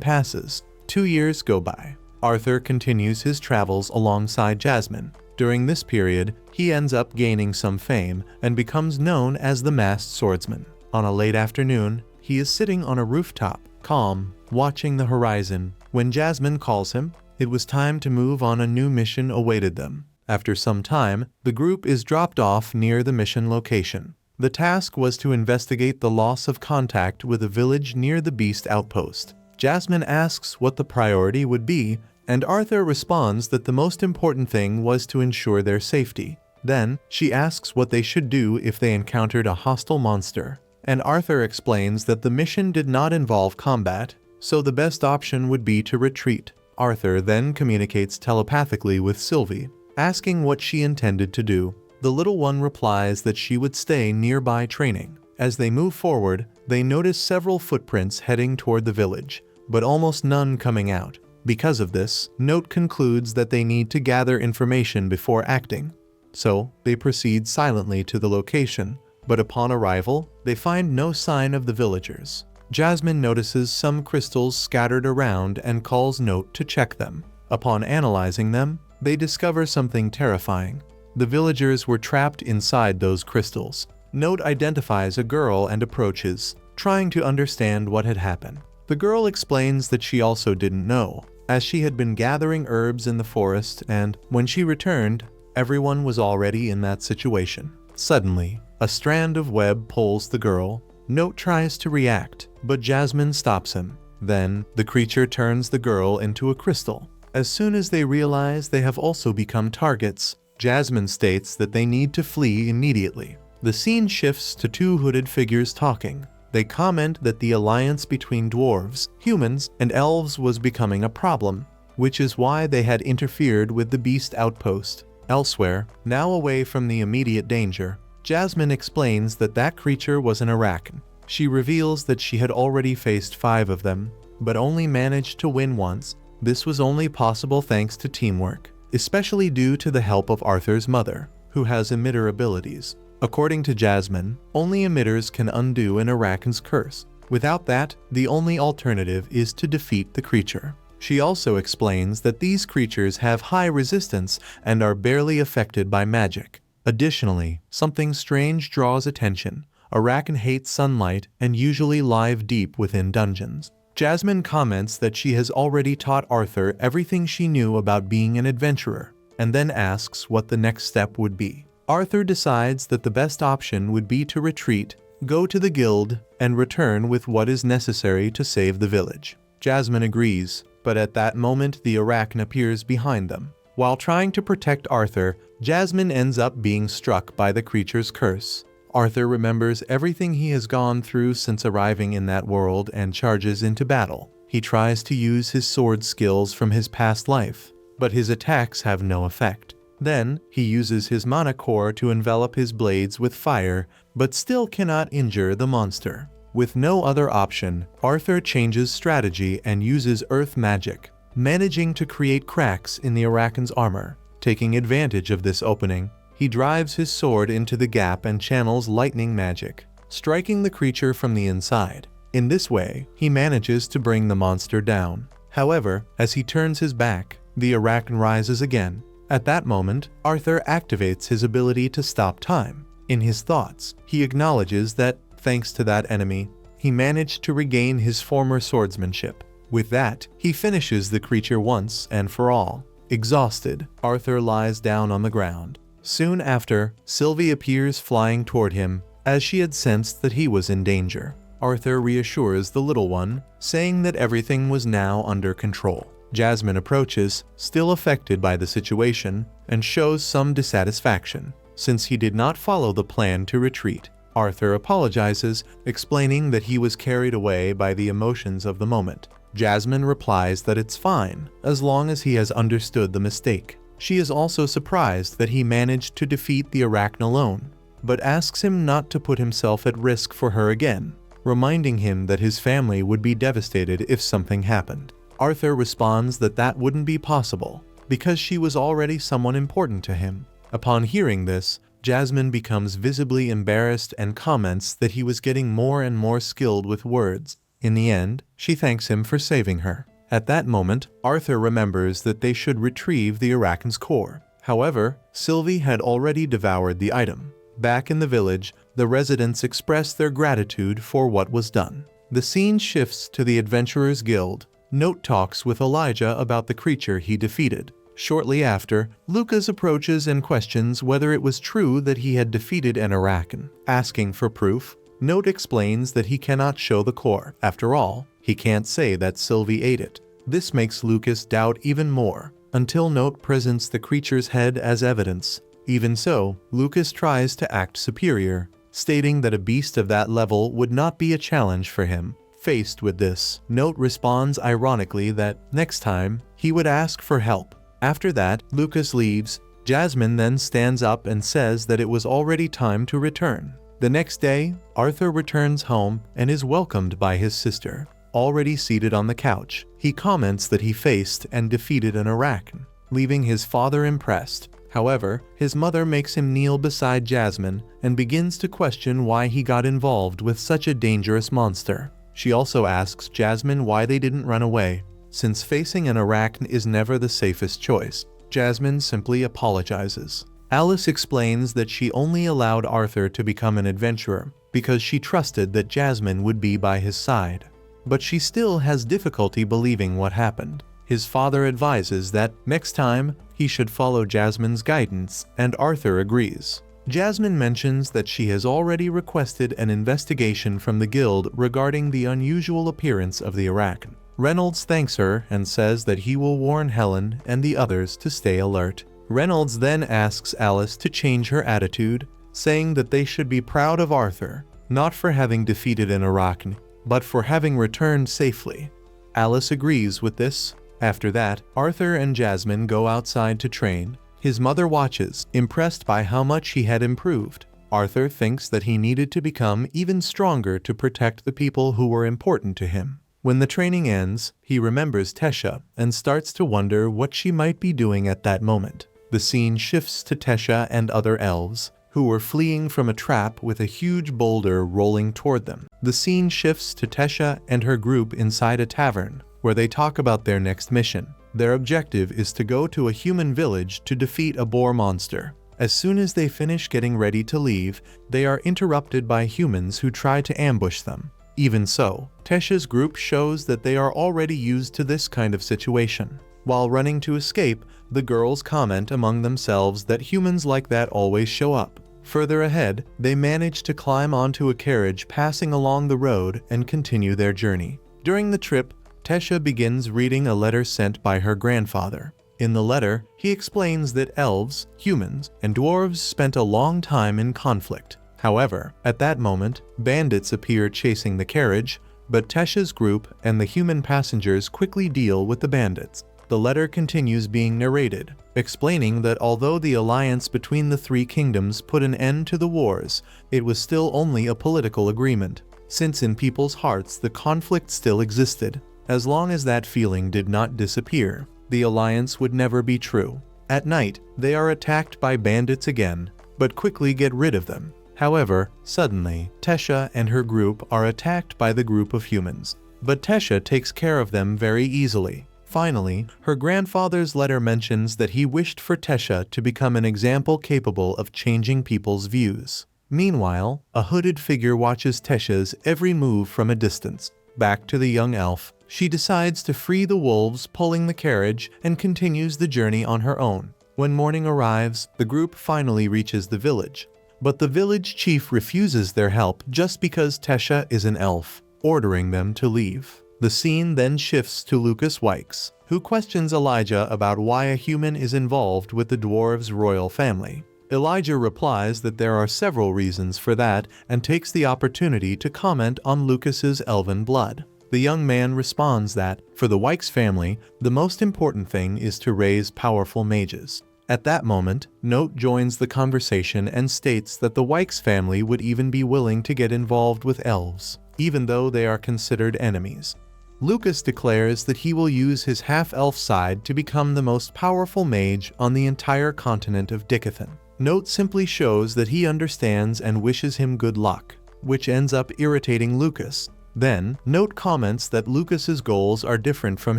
passes. 2 years go by. Arthur continues his travels alongside Jasmine. During this period, he ends up gaining some fame and becomes known as the Masked Swordsman. On a late afternoon, he is sitting on a rooftop, calm, watching the horizon. When Jasmine calls him, it was time to move on. A new mission awaited them. After some time, the group is dropped off near the mission location. The task was to investigate the loss of contact with a village near the Beast Outpost. Jasmine asks what the priority would be, and Arthur responds that the most important thing was to ensure their safety. Then, she asks what they should do if they encountered a hostile monster, and Arthur explains that the mission did not involve combat, so the best option would be to retreat. Arthur then communicates telepathically with Sylvie, asking what she intended to do. The little one replies that she would stay nearby training. As they move forward, they notice several footprints heading toward the village, but almost none coming out. Because of this, Note concludes that they need to gather information before acting. So, they proceed silently to the location, but upon arrival, they find no sign of the villagers. Jasmine notices some crystals scattered around and calls Note to check them. Upon analyzing them, they discover something terrifying. The villagers were trapped inside those crystals. Note identifies a girl and approaches, trying to understand what had happened. The girl explains that she also didn't know, as she had been gathering herbs in the forest, and when she returned, everyone was already in that situation. Suddenly, a strand of web pulls the girl. Note tries to react, but Jasmine stops him. Then, the creature turns the girl into a crystal. As soon as they realize they have also become targets, Jasmine states that they need to flee immediately. The scene shifts to two hooded figures talking. They comment that the alliance between dwarves, humans, and elves was becoming a problem, which is why they had interfered with the Beast Outpost. Elsewhere, now away from the immediate danger, Jasmine explains that that creature was an Arachne. She reveals that she had already faced 5 of them, but only managed to win once. This was only possible thanks to teamwork, especially due to the help of Arthur's mother, who has emitter abilities. According to Jasmine, only emitters can undo an Arachne's curse. Without that, the only alternative is to defeat the creature. She also explains that these creatures have high resistance and are barely affected by magic. Additionally, something strange draws attention. Arachne hates sunlight and usually live deep within dungeons. Jasmine comments that she has already taught Arthur everything she knew about being an adventurer, and then asks what the next step would be. Arthur decides that the best option would be to retreat, go to the guild, and return with what is necessary to save the village. Jasmine agrees, but at that moment the Arachne appears behind them. While trying to protect Arthur, Jasmine ends up being struck by the creature's curse. Arthur remembers everything he has gone through since arriving in that world and charges into battle. He tries to use his sword skills from his past life, but his attacks have no effect. Then, he uses his mana core to envelop his blades with fire, but still cannot injure the monster. With no other option, Arthur changes strategy and uses earth magic, managing to create cracks in the Arachne's armor. Taking advantage of this opening, he drives his sword into the gap and channels lightning magic, striking the creature from the inside. In this way, he manages to bring the monster down. However, as he turns his back, the Arachne rises again. At that moment, Arthur activates his ability to stop time. In his thoughts, he acknowledges that, thanks to that enemy, he managed to regain his former swordsmanship. With that, he finishes the creature once and for all. Exhausted, Arthur lies down on the ground. Soon after, Sylvie appears flying toward him, as she had sensed that he was in danger. Arthur reassures the little one, saying that everything was now under control. Jasmine approaches, still affected by the situation, and shows some dissatisfaction, since he did not follow the plan to retreat. Arthur apologizes, explaining that he was carried away by the emotions of the moment. Jasmine replies that it's fine, as long as he has understood the mistake. She is also surprised that he managed to defeat the Arachne alone, but asks him not to put himself at risk for her again, reminding him that his family would be devastated if something happened. Arthur responds that that wouldn't be possible, because she was already someone important to him. Upon hearing this, Jasmine becomes visibly embarrassed and comments that he was getting more and more skilled with words. In the end, she thanks him for saving her. At that moment, Arthur remembers that they should retrieve the Arachne's core. However, Sylvie had already devoured the item. Back in the village, the residents express their gratitude for what was done. The scene shifts to the Adventurers Guild. Note talks with Elijah about the creature he defeated. Shortly after, Lucas approaches and questions whether it was true that he had defeated an Arachne. Asking for proof, Note explains that he cannot show the core. After all, he can't say that Sylvie ate it. This makes Lucas doubt even more, until Note presents the creature's head as evidence. Even so, Lucas tries to act superior, stating that a beast of that level would not be a challenge for him. Faced with this, Note responds ironically that, next time, he would ask for help. After that, Lucas leaves. Jasmine then stands up and says that it was already time to return. The next day, Arthur returns home and is welcomed by his sister. Already seated on the couch, he comments that he faced and defeated an Arachne, leaving his father impressed. However, his mother makes him kneel beside Jasmine and begins to question why he got involved with such a dangerous monster. She also asks Jasmine why they didn't run away, since facing an Arachne is never the safest choice. Jasmine simply apologizes. Alice explains that she only allowed Arthur to become an adventurer because she trusted that Jasmine would be by his side. But she still has difficulty believing what happened. His father advises that, next time, he should follow Jasmine's guidance, and Arthur agrees. Jasmine mentions that she has already requested an investigation from the guild regarding the unusual appearance of the Arachne. Reynolds thanks her and says that he will warn Helen and the others to stay alert. Reynolds then asks Alice to change her attitude, saying that they should be proud of Arthur, not for having defeated an Arachne, but for having returned safely. Alice agrees with this. After that, Arthur and Jasmine go outside to train. His mother watches, impressed by how much he had improved. Arthur thinks that he needed to become even stronger to protect the people who were important to him. When the training ends, he remembers Tesha and starts to wonder what she might be doing at that moment. The scene shifts to Tesha and other elves, who were fleeing from a trap with a huge boulder rolling toward them. The scene shifts to Tesha and her group inside a tavern, where they talk about their next mission. Their objective is to go to a human village to defeat a boar monster. As soon as they finish getting ready to leave, they are interrupted by humans who try to ambush them. Even so, Tesha's group shows that they are already used to this kind of situation. While running to escape, the girls comment among themselves that humans like that always show up. Further ahead, they manage to climb onto a carriage passing along the road and continue their journey. During the trip, Tesha begins reading a letter sent by her grandfather. In the letter, he explains that elves, humans, and dwarves spent a long time in conflict. However, at that moment, bandits appear chasing the carriage, but Tesha's group and the human passengers quickly deal with the bandits. The letter continues being narrated, explaining that although the alliance between the three kingdoms put an end to the wars, it was still only a political agreement, since in people's hearts the conflict still existed. As long as that feeling did not disappear, the alliance would never be true. At night, they are attacked by bandits again, but quickly get rid of them. However, suddenly, Tesha and her group are attacked by the group of humans, but Tesha takes care of them very easily. Finally, her grandfather's letter mentions that he wished for Tesha to become an example capable of changing people's views. Meanwhile, a hooded figure watches Tesha's every move from a distance. Back to the young elf, she decides to free the wolves pulling the carriage and continues the journey on her own. When morning arrives, the group finally reaches the village. But the village chief refuses their help just because Tesha is an elf, ordering them to leave. The scene then shifts to Lucas Wykes, who questions Elijah about why a human is involved with the dwarves' royal family. Elijah replies that there are several reasons for that and takes the opportunity to comment on Lucas's elven blood. The young man responds that, for the Wykes family, the most important thing is to raise powerful mages. At that moment, Note joins the conversation and states that the Wykes family would even be willing to get involved with elves, even though they are considered enemies. Lucas declares that he will use his half-elf side to become the most powerful mage on the entire continent of Dicathen. Note simply shows that he understands and wishes him good luck, which ends up irritating Lucas. Then, Note comments that Lucas's goals are different from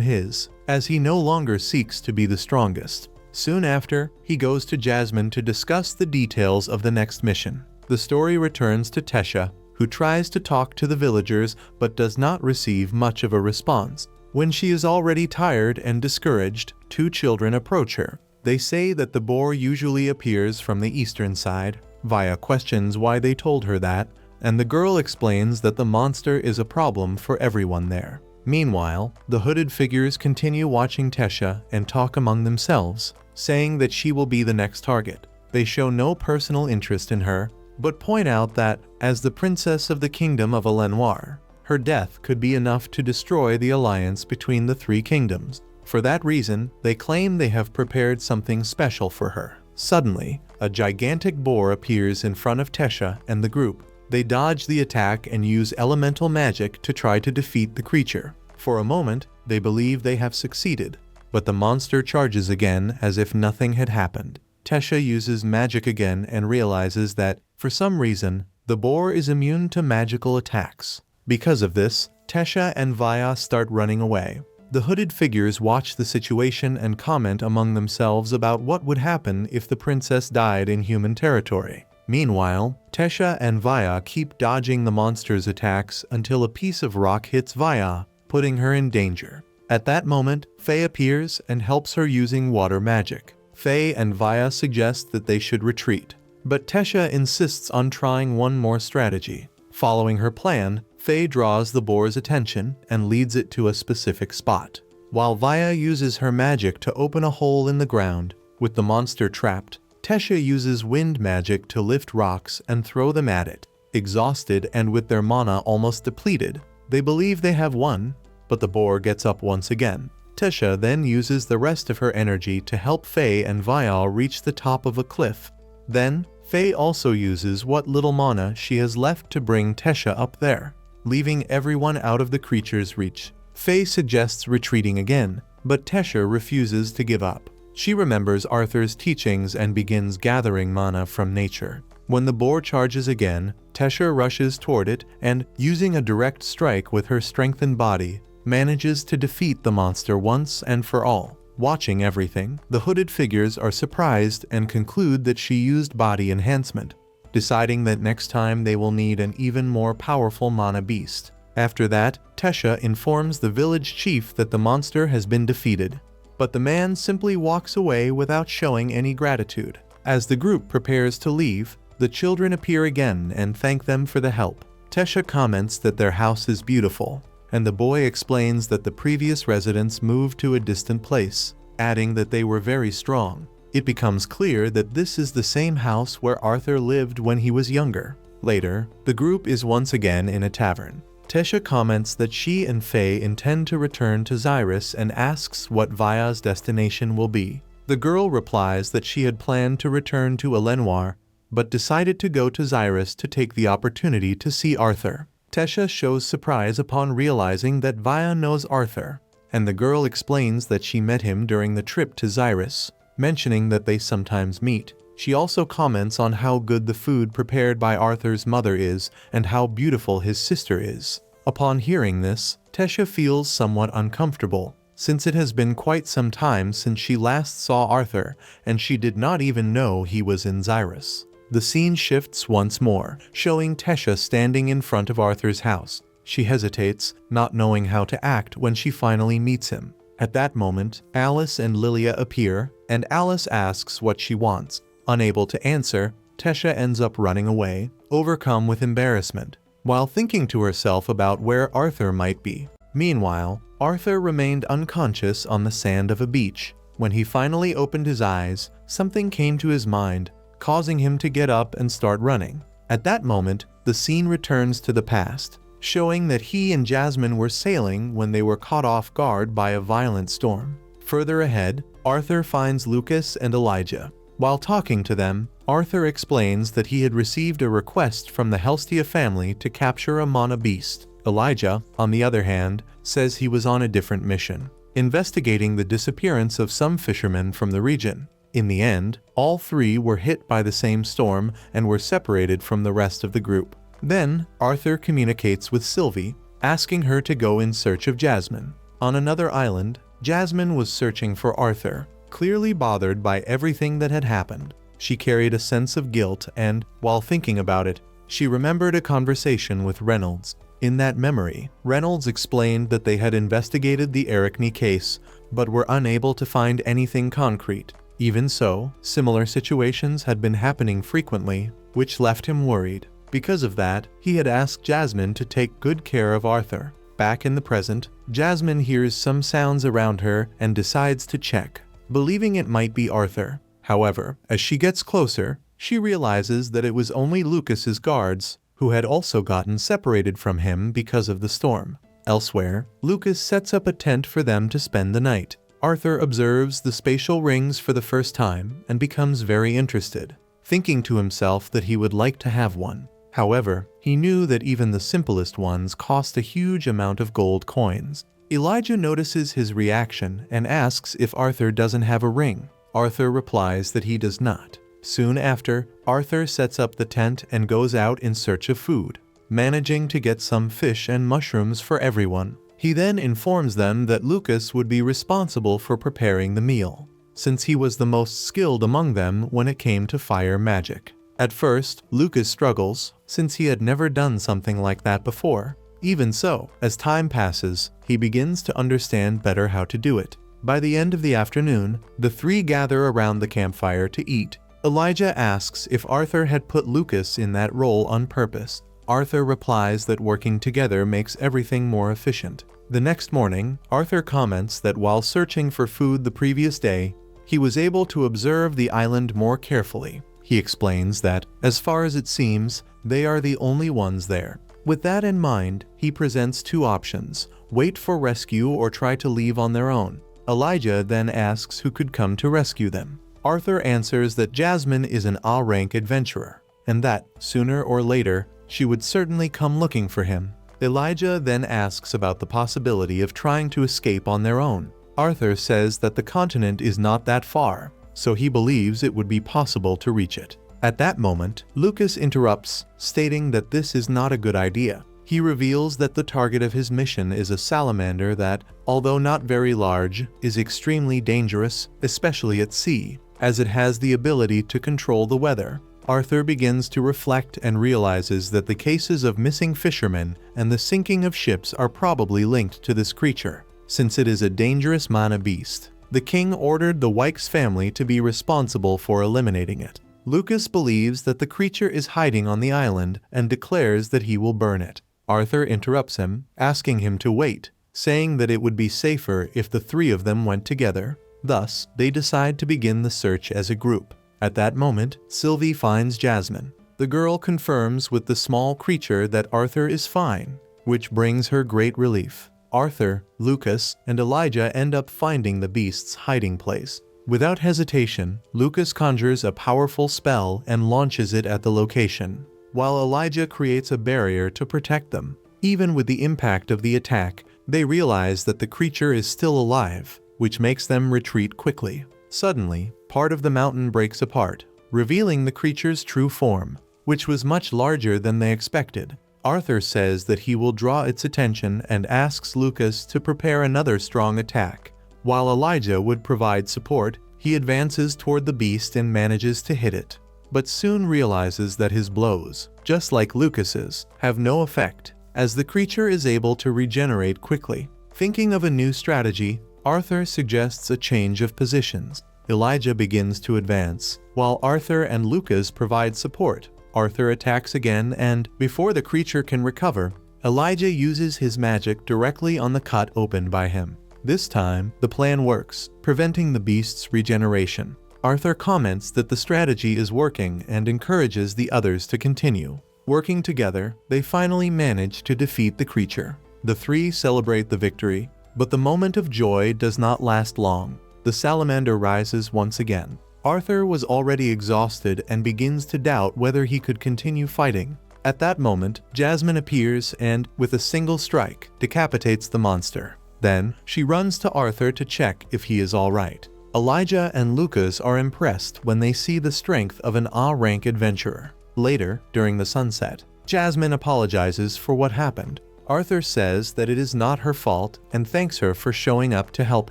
his, as he no longer seeks to be the strongest. Soon after, he goes to Jasmine to discuss the details of the next mission. The story returns to Tesha, who tries to talk to the villagers but does not receive much of a response. When she is already tired and discouraged, two children approach her. They say that the boar usually appears from the eastern side. Via questions why they told her that, and the girl explains that the monster is a problem for everyone there. Meanwhile, the hooded figures continue watching Tesha and talk among themselves, saying that she will be the next target. They show no personal interest in her, but point out that, as the princess of the kingdom of Alenoir, her death could be enough to destroy the alliance between the three kingdoms. For that reason, they claim they have prepared something special for her. Suddenly, a gigantic boar appears in front of Tesha and the group. They dodge the attack and use elemental magic to try to defeat the creature. For a moment, they believe they have succeeded, but the monster charges again as if nothing had happened. Tesha uses magic again and realizes that, for some reason, the boar is immune to magical attacks. Because of this, Tesha and Vaya start running away. The hooded figures watch the situation and comment among themselves about what would happen if the princess died in human territory. Meanwhile, Tesha and Vaya keep dodging the monster's attacks until a piece of rock hits Vaya, putting her in danger. At that moment, Faye appears and helps her using water magic. Faye and Vaya suggest that they should retreat, but Tesha insists on trying one more strategy. Following her plan, Faye draws the boar's attention and leads it to a specific spot, while Vaya uses her magic to open a hole in the ground. With the monster trapped, Tesha uses wind magic to lift rocks and throw them at it. Exhausted and with their mana almost depleted, they believe they have won, but the boar gets up once again. Tesha then uses the rest of her energy to help Faye and Vaya reach the top of a cliff. Then, Faye also uses what little mana she has left to bring Tesha up there, leaving everyone out of the creature's reach. Faye suggests retreating again, but Tesha refuses to give up. She remembers Arthur's teachings and begins gathering mana from nature. When the boar charges again, Tesha rushes toward it and, using a direct strike with her strengthened body, manages to defeat the monster once and for all. Watching everything, the hooded figures are surprised and conclude that she used body enhancement, deciding that next time they will need an even more powerful mana beast. After that, Tesha informs the village chief that the monster has been defeated. But the man simply walks away without showing any gratitude. As the group prepares to leave, the children appear again and thank them for the help. Tesha comments that their house is beautiful, and the boy explains that the previous residents moved to a distant place, adding that they were very strong. It becomes clear that this is the same house where Arthur lived when he was younger. Later, the group is once again in a tavern. Tesha comments that she and Faye intend to return to Xyrus and asks what Vaya's destination will be. The girl replies that she had planned to return to Elenoir, but decided to go to Xyrus to take the opportunity to see Arthur. Tesha shows surprise upon realizing that Vaya knows Arthur, and the girl explains that she met him during the trip to Xyrus, mentioning that they sometimes meet. She also comments on how good the food prepared by Arthur's mother is and how beautiful his sister is. Upon hearing this, Tesha feels somewhat uncomfortable, since it has been quite some time since she last saw Arthur and she did not even know he was in Xyrus. The scene shifts once more, showing Tesha standing in front of Arthur's house. She hesitates, not knowing how to act when she finally meets him. At that moment, Alice and Lilia appear, and Alice asks what she wants. Unable to answer, Tesha ends up running away, overcome with embarrassment, while thinking to herself about where Arthur might be. Meanwhile, Arthur remained unconscious on the sand of a beach. When he finally opened his eyes, something came to his mind, causing him to get up and start running. At that moment, the scene returns to the past, showing that he and Jasmine were sailing when they were caught off guard by a violent storm. Further ahead, Arthur finds Lucas and Elijah. While talking to them, Arthur explains that he had received a request from the Helstia family to capture a mana beast. Elijah, on the other hand, says he was on a different mission, investigating the disappearance of some fishermen from the region. In the end, all three were hit by the same storm and were separated from the rest of the group. Then, Arthur communicates with Sylvie, asking her to go in search of Jasmine. On another island, Jasmine was searching for Arthur, clearly bothered by everything that had happened. She carried a sense of guilt and, while thinking about it, she remembered a conversation with Reynolds. In that memory, Reynolds explained that they had investigated the Arachne case, but were unable to find anything concrete. Even so, similar situations had been happening frequently, which left him worried. Because of that, he had asked Jasmine to take good care of Arthur. Back in the present, Jasmine hears some sounds around her and decides to check, believing it might be Arthur. However, as she gets closer, she realizes that it was only Lucas's guards, who had also gotten separated from him because of the storm. Elsewhere, Lucas sets up a tent for them to spend the night. Arthur observes the spatial rings for the first time and becomes very interested, thinking to himself that he would like to have one. However, he knew that even the simplest ones cost a huge amount of gold coins. Elijah notices his reaction and asks if Arthur doesn't have a ring. Arthur replies that he does not. Soon after, Arthur sets up the tent and goes out in search of food, managing to get some fish and mushrooms for everyone. He then informs them that Lucas would be responsible for preparing the meal, since he was the most skilled among them when it came to fire magic. At first, Lucas struggles, since he had never done something like that before. Even so, as time passes, he begins to understand better how to do it. By the end of the afternoon, the three gather around the campfire to eat. Elijah asks if Arthur had put Lucas in that role on purpose. Arthur replies that working together makes everything more efficient. The next morning, Arthur comments that while searching for food the previous day, he was able to observe the island more carefully. He explains that, as far as it seems, they are the only ones there. With that in mind, he presents two options: wait for rescue or try to leave on their own. Elijah then asks who could come to rescue them. Arthur answers that Jasmine is an A-rank adventurer, and that, sooner or later, she would certainly come looking for him. Elijah then asks about the possibility of trying to escape on their own. Arthur says that the continent is not that far, so he believes it would be possible to reach it. At that moment, Lucas interrupts, stating that this is not a good idea. He reveals that the target of his mission is a salamander that, although not very large, is extremely dangerous, especially at sea, as it has the ability to control the weather. Arthur begins to reflect and realizes that the cases of missing fishermen and the sinking of ships are probably linked to this creature, since it is a dangerous mana beast. The king ordered the Wykes family to be responsible for eliminating it. Lucas believes that the creature is hiding on the island and declares that he will burn it. Arthur interrupts him, asking him to wait, saying that it would be safer if the three of them went together. Thus, they decide to begin the search as a group. At that moment, Sylvie finds Jasmine. The girl confirms with the small creature that Arthur is fine, which brings her great relief. Arthur, Lucas, and Elijah end up finding the beast's hiding place. Without hesitation, Lucas conjures a powerful spell and launches it at the location, while Elijah creates a barrier to protect them. Even with the impact of the attack, they realize that the creature is still alive, which makes them retreat quickly. Suddenly, part of the mountain breaks apart, revealing the creature's true form, which was much larger than they expected. Arthur says that he will draw its attention and asks Lucas to prepare another strong attack. While Elijah would provide support, he advances toward the beast and manages to hit it, but soon realizes that his blows, just like Lucas's, have no effect, as the creature is able to regenerate quickly. Thinking of a new strategy, Arthur suggests a change of positions. Elijah begins to advance, while Arthur and Lucas provide support. Arthur attacks again and, before the creature can recover, Elijah uses his magic directly on the cut opened by him. This time, the plan works, preventing the beast's regeneration. Arthur comments that the strategy is working and encourages the others to continue. Working together, they finally manage to defeat the creature. The three celebrate the victory, but the moment of joy does not last long. The salamander rises once again. Arthur was already exhausted and begins to doubt whether he could continue fighting. At that moment, Jasmine appears and, with a single strike, decapitates the monster. Then, she runs to Arthur to check if he is alright. Elijah and Lucas are impressed when they see the strength of an A-rank adventurer. Later, during the sunset, Jasmine apologizes for what happened. Arthur says that it is not her fault and thanks her for showing up to help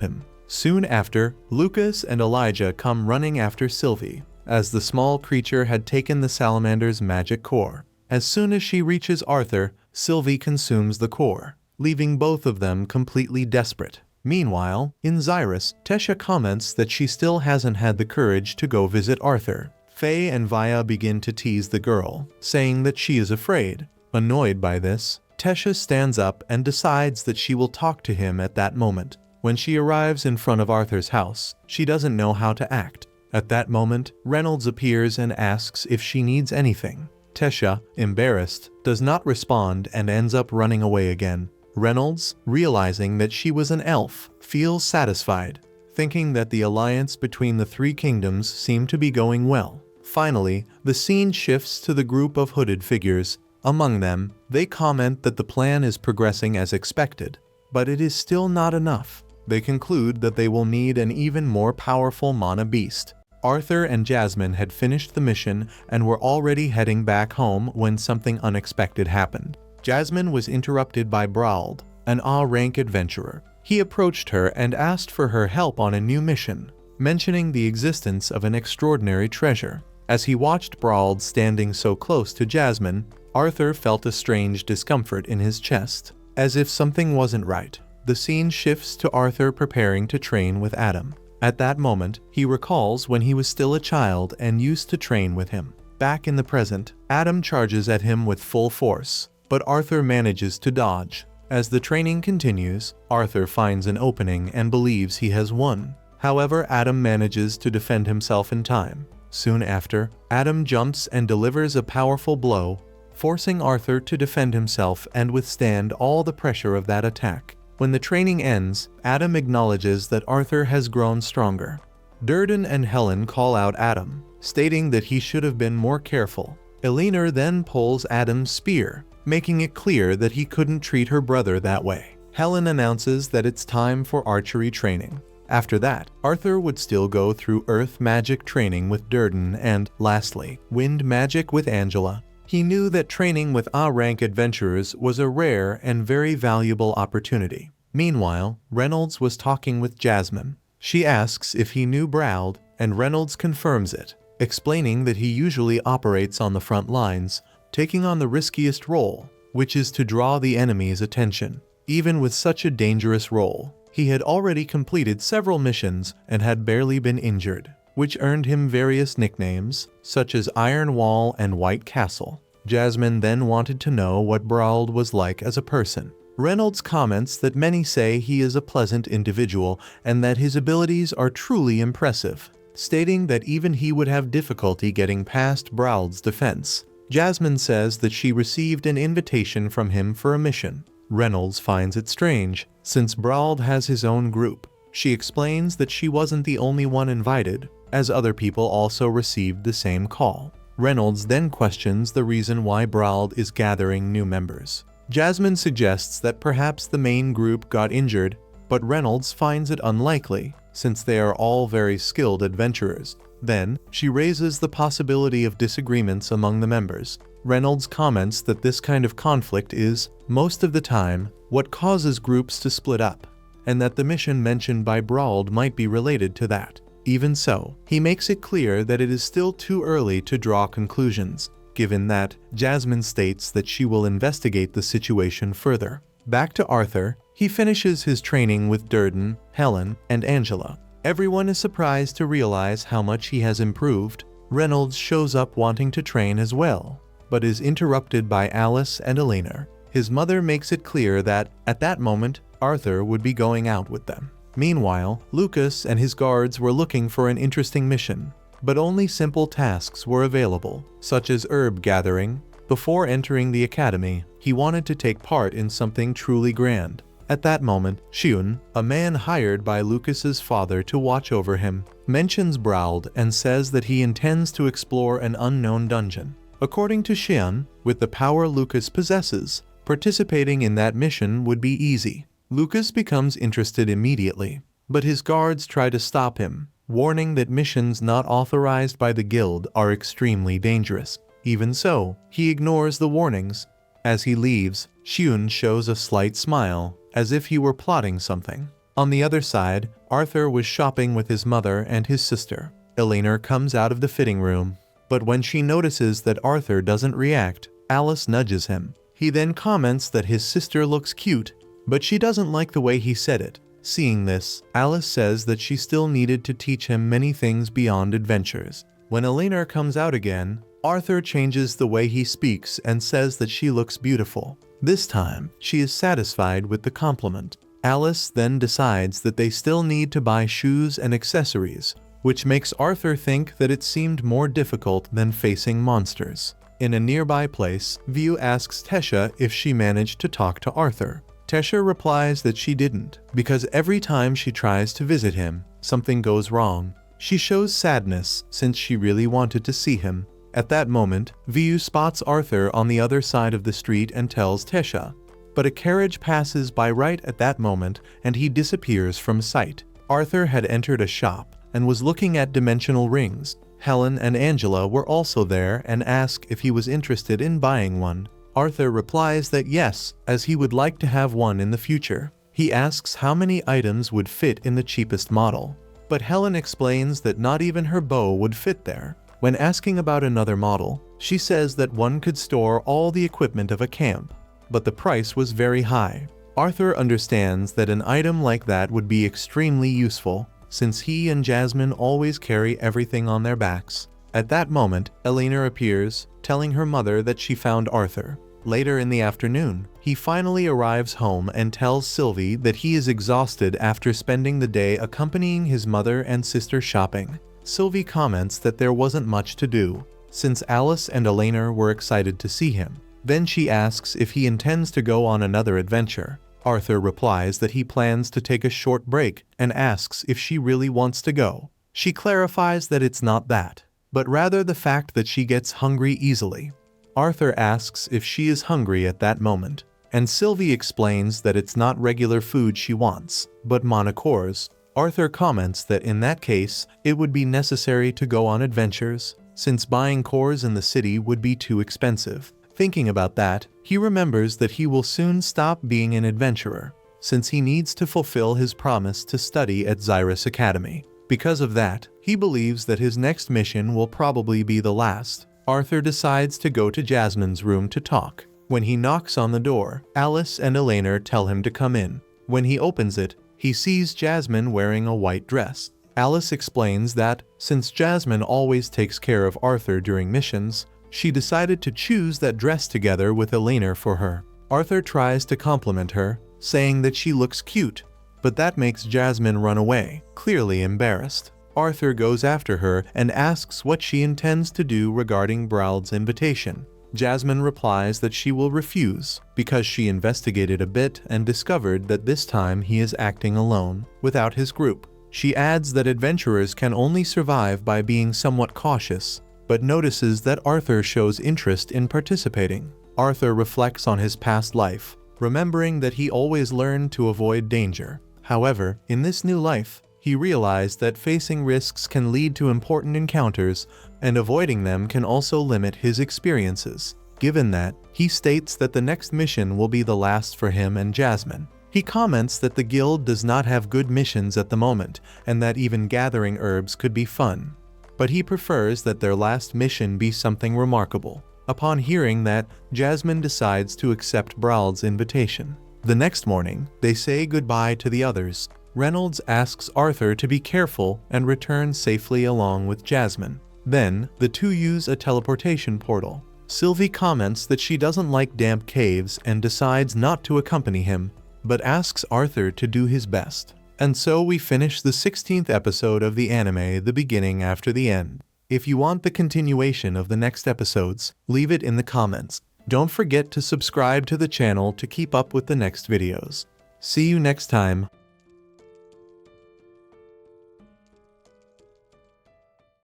him. Soon after, Lucas and Elijah come running after Sylvie, as the small creature had taken the salamander's magic core. As soon as she reaches Arthur, Sylvie consumes the core, leaving both of them completely desperate. Meanwhile, in Xyrus, Tesha comments that she still hasn't had the courage to go visit Arthur. Faye and Vaya begin to tease the girl, saying that she is afraid. Annoyed by this, Tesha stands up and decides that she will talk to him at that moment. When she arrives in front of Arthur's house, she doesn't know how to act. At that moment, Reynolds appears and asks if she needs anything. Tesha, embarrassed, does not respond and ends up running away again. Reynolds, realizing that she was an elf, feels satisfied, thinking that the alliance between the three kingdoms seemed to be going well. Finally, the scene shifts to the group of hooded figures. Among them, they comment that the plan is progressing as expected, but it is still not enough. They conclude that they will need an even more powerful mana beast. Arthur and Jasmine had finished the mission and were already heading back home when something unexpected happened. Jasmine was interrupted by Brauld, an A-rank adventurer. He approached her and asked for her help on a new mission, mentioning the existence of an extraordinary treasure. As he watched Brauld standing so close to Jasmine, Arthur felt a strange discomfort in his chest, as if something wasn't right. The scene shifts to Arthur preparing to train with Adam. At that moment, he recalls when he was still a child and used to train with him. Back in the present, Adam charges at him with full force, but Arthur manages to dodge. As the training continues, Arthur finds an opening and believes he has won. However, Adam manages to defend himself in time. Soon after, Adam jumps and delivers a powerful blow, forcing Arthur to defend himself and withstand all the pressure of that attack. When the training ends, Adam acknowledges that Arthur has grown stronger. Durden and Helen call out Adam, stating that he should have been more careful. Elinor then pulls Adam's spear, making it clear that he couldn't treat her brother that way. Helen announces that it's time for archery training. After that, Arthur would still go through earth magic training with Durden and, lastly, wind magic with Angela. He knew that training with A-rank adventurers was a rare and very valuable opportunity. Meanwhile, Reynolds was talking with Jasmine. She asks if he knew Brauld, and Reynolds confirms it. explaining that he usually operates on the front lines, taking on the riskiest role, which is to draw the enemy's attention. Even with such a dangerous role, he had already completed several missions and had barely been injured, which earned him various nicknames, such as Iron Wall and White Castle. Jasmine then wanted to know what Brauld was like as a person. Reynolds comments that many say he is a pleasant individual and that his abilities are truly impressive, stating that even he would have difficulty getting past Brauld's defense. Jasmine says that she received an invitation from him for a mission. Reynolds finds it strange, since Brauld has his own group. She explains that she wasn't the only one invited, as other people also received the same call. Reynolds then questions the reason why Brauld is gathering new members. Jasmine suggests that perhaps the main group got injured, but Reynolds finds it unlikely, since they are all very skilled adventurers. Then, she raises the possibility of disagreements among the members. Reynolds comments that this kind of conflict is, most of the time, what causes groups to split up, and that the mission mentioned by Brauld might be related to that. Even so, he makes it clear that it is still too early to draw conclusions, given that Jasmine states that she will investigate the situation further. Back to Arthur, he finishes his training with Durden, Helen, and Angela. Everyone is surprised to realize how much he has improved. Reynolds shows up wanting to train as well, but is interrupted by Alice and Elena. His mother makes it clear that, at that moment, Arthur would be going out with them. Meanwhile, Lucas and his guards were looking for an interesting mission, but only simple tasks were available, such as herb gathering. Before entering the academy, he wanted to take part in something truly grand. At that moment, Xiun, a man hired by Lucas's father to watch over him, mentions Brauld and says that he intends to explore an unknown dungeon. According to Xiun, with the power Lucas possesses, participating in that mission would be easy. Lucas becomes interested immediately, but his guards try to stop him, warning that missions not authorized by the guild are extremely dangerous. Even so, he ignores the warnings. As he leaves, Xiun shows a slight smile, as if he were plotting something. On the other side, Arthur was shopping with his mother and his sister. Elena comes out of the fitting room, but when she notices that Arthur doesn't react, Alice nudges him. He then comments that his sister looks cute, but she doesn't like the way he said it. Seeing this, Alice says that she still needed to teach him many things beyond adventures. When Elena comes out again, Arthur changes the way he speaks and says that she looks beautiful. This time, she is satisfied with the compliment. Alice then decides that they still need to buy shoes and accessories, which makes Arthur think that it seemed more difficult than facing monsters. In a nearby place, View asks Tesha if she managed to talk to Arthur. Tesha replies that she didn't, because every time she tries to visit him, something goes wrong. She shows sadness since she really wanted to see him. At that moment, View spots Arthur on the other side of the street and tells Tesha, but a carriage passes by right at that moment and he disappears from sight. Arthur had entered a shop and was looking at dimensional rings. Helen and Angela were also there and ask if he was interested in buying one. Arthur replies that yes, as he would like to have one in the future. He asks how many items would fit in the cheapest model, but Helen explains that not even her bow would fit there. When asking about another model, she says that one could store all the equipment of a camp, but the price was very high. Arthur understands that an item like that would be extremely useful, since he and Jasmine always carry everything on their backs. At that moment, Elena appears, telling her mother that she found Arthur. Later in the afternoon, he finally arrives home and tells Sylvie that he is exhausted after spending the day accompanying his mother and sister shopping. Sylvie comments that there wasn't much to do, since Alice and Elena were excited to see him. Then she asks if he intends to go on another adventure. Arthur replies that he plans to take a short break and asks if she really wants to go. She clarifies that it's not that, but rather the fact that she gets hungry easily. Arthur asks if she is hungry at that moment, and Sylvie explains that it's not regular food she wants, but monocores. Arthur comments that in that case, it would be necessary to go on adventures, since buying cores in the city would be too expensive. Thinking about that, he remembers that he will soon stop being an adventurer, since he needs to fulfill his promise to study at Xyrus Academy. Because of that, He believes that his next mission will probably be the last. Arthur decides to go to Jasmine's room to talk. When he knocks on the door, Alice and Elena tell him to come in. When he opens it, he sees Jasmine wearing a white dress. Alice explains that, since Jasmine always takes care of Arthur during missions, she decided to choose that dress together with Elena for her. Arthur tries to compliment her, saying that she looks cute, but that makes Jasmine run away, clearly embarrassed. Arthur goes after her and asks what she intends to do regarding Braud's invitation. Jasmine replies that she will refuse because she investigated a bit and discovered that this time he is acting alone, without his group. She adds that adventurers can only survive by being somewhat cautious, but notices that Arthur shows interest in participating. Arthur reflects on his past life, remembering that he always learned to avoid danger. However, in this new life, he realized that facing risks can lead to important encounters, and avoiding them can also limit his experiences. Given that, he states that the next mission will be the last for him and Jasmine. He comments that the guild does not have good missions at the moment, and that even gathering herbs could be fun. But he prefers that their last mission be something remarkable. Upon hearing that, Jasmine decides to accept Braud's invitation. The next morning, they say goodbye to the others. Reynolds asks Arthur to be careful and return safely along with Jasmine. Then, the two use a teleportation portal. Sylvie comments that she doesn't like damp caves and decides not to accompany him, but asks Arthur to do his best. And so we finish the 16th episode of the anime, The Beginning After the End. If you want the continuation of the next episodes, leave it in the comments. Don't forget to subscribe to the channel to keep up with the next videos. See you next time.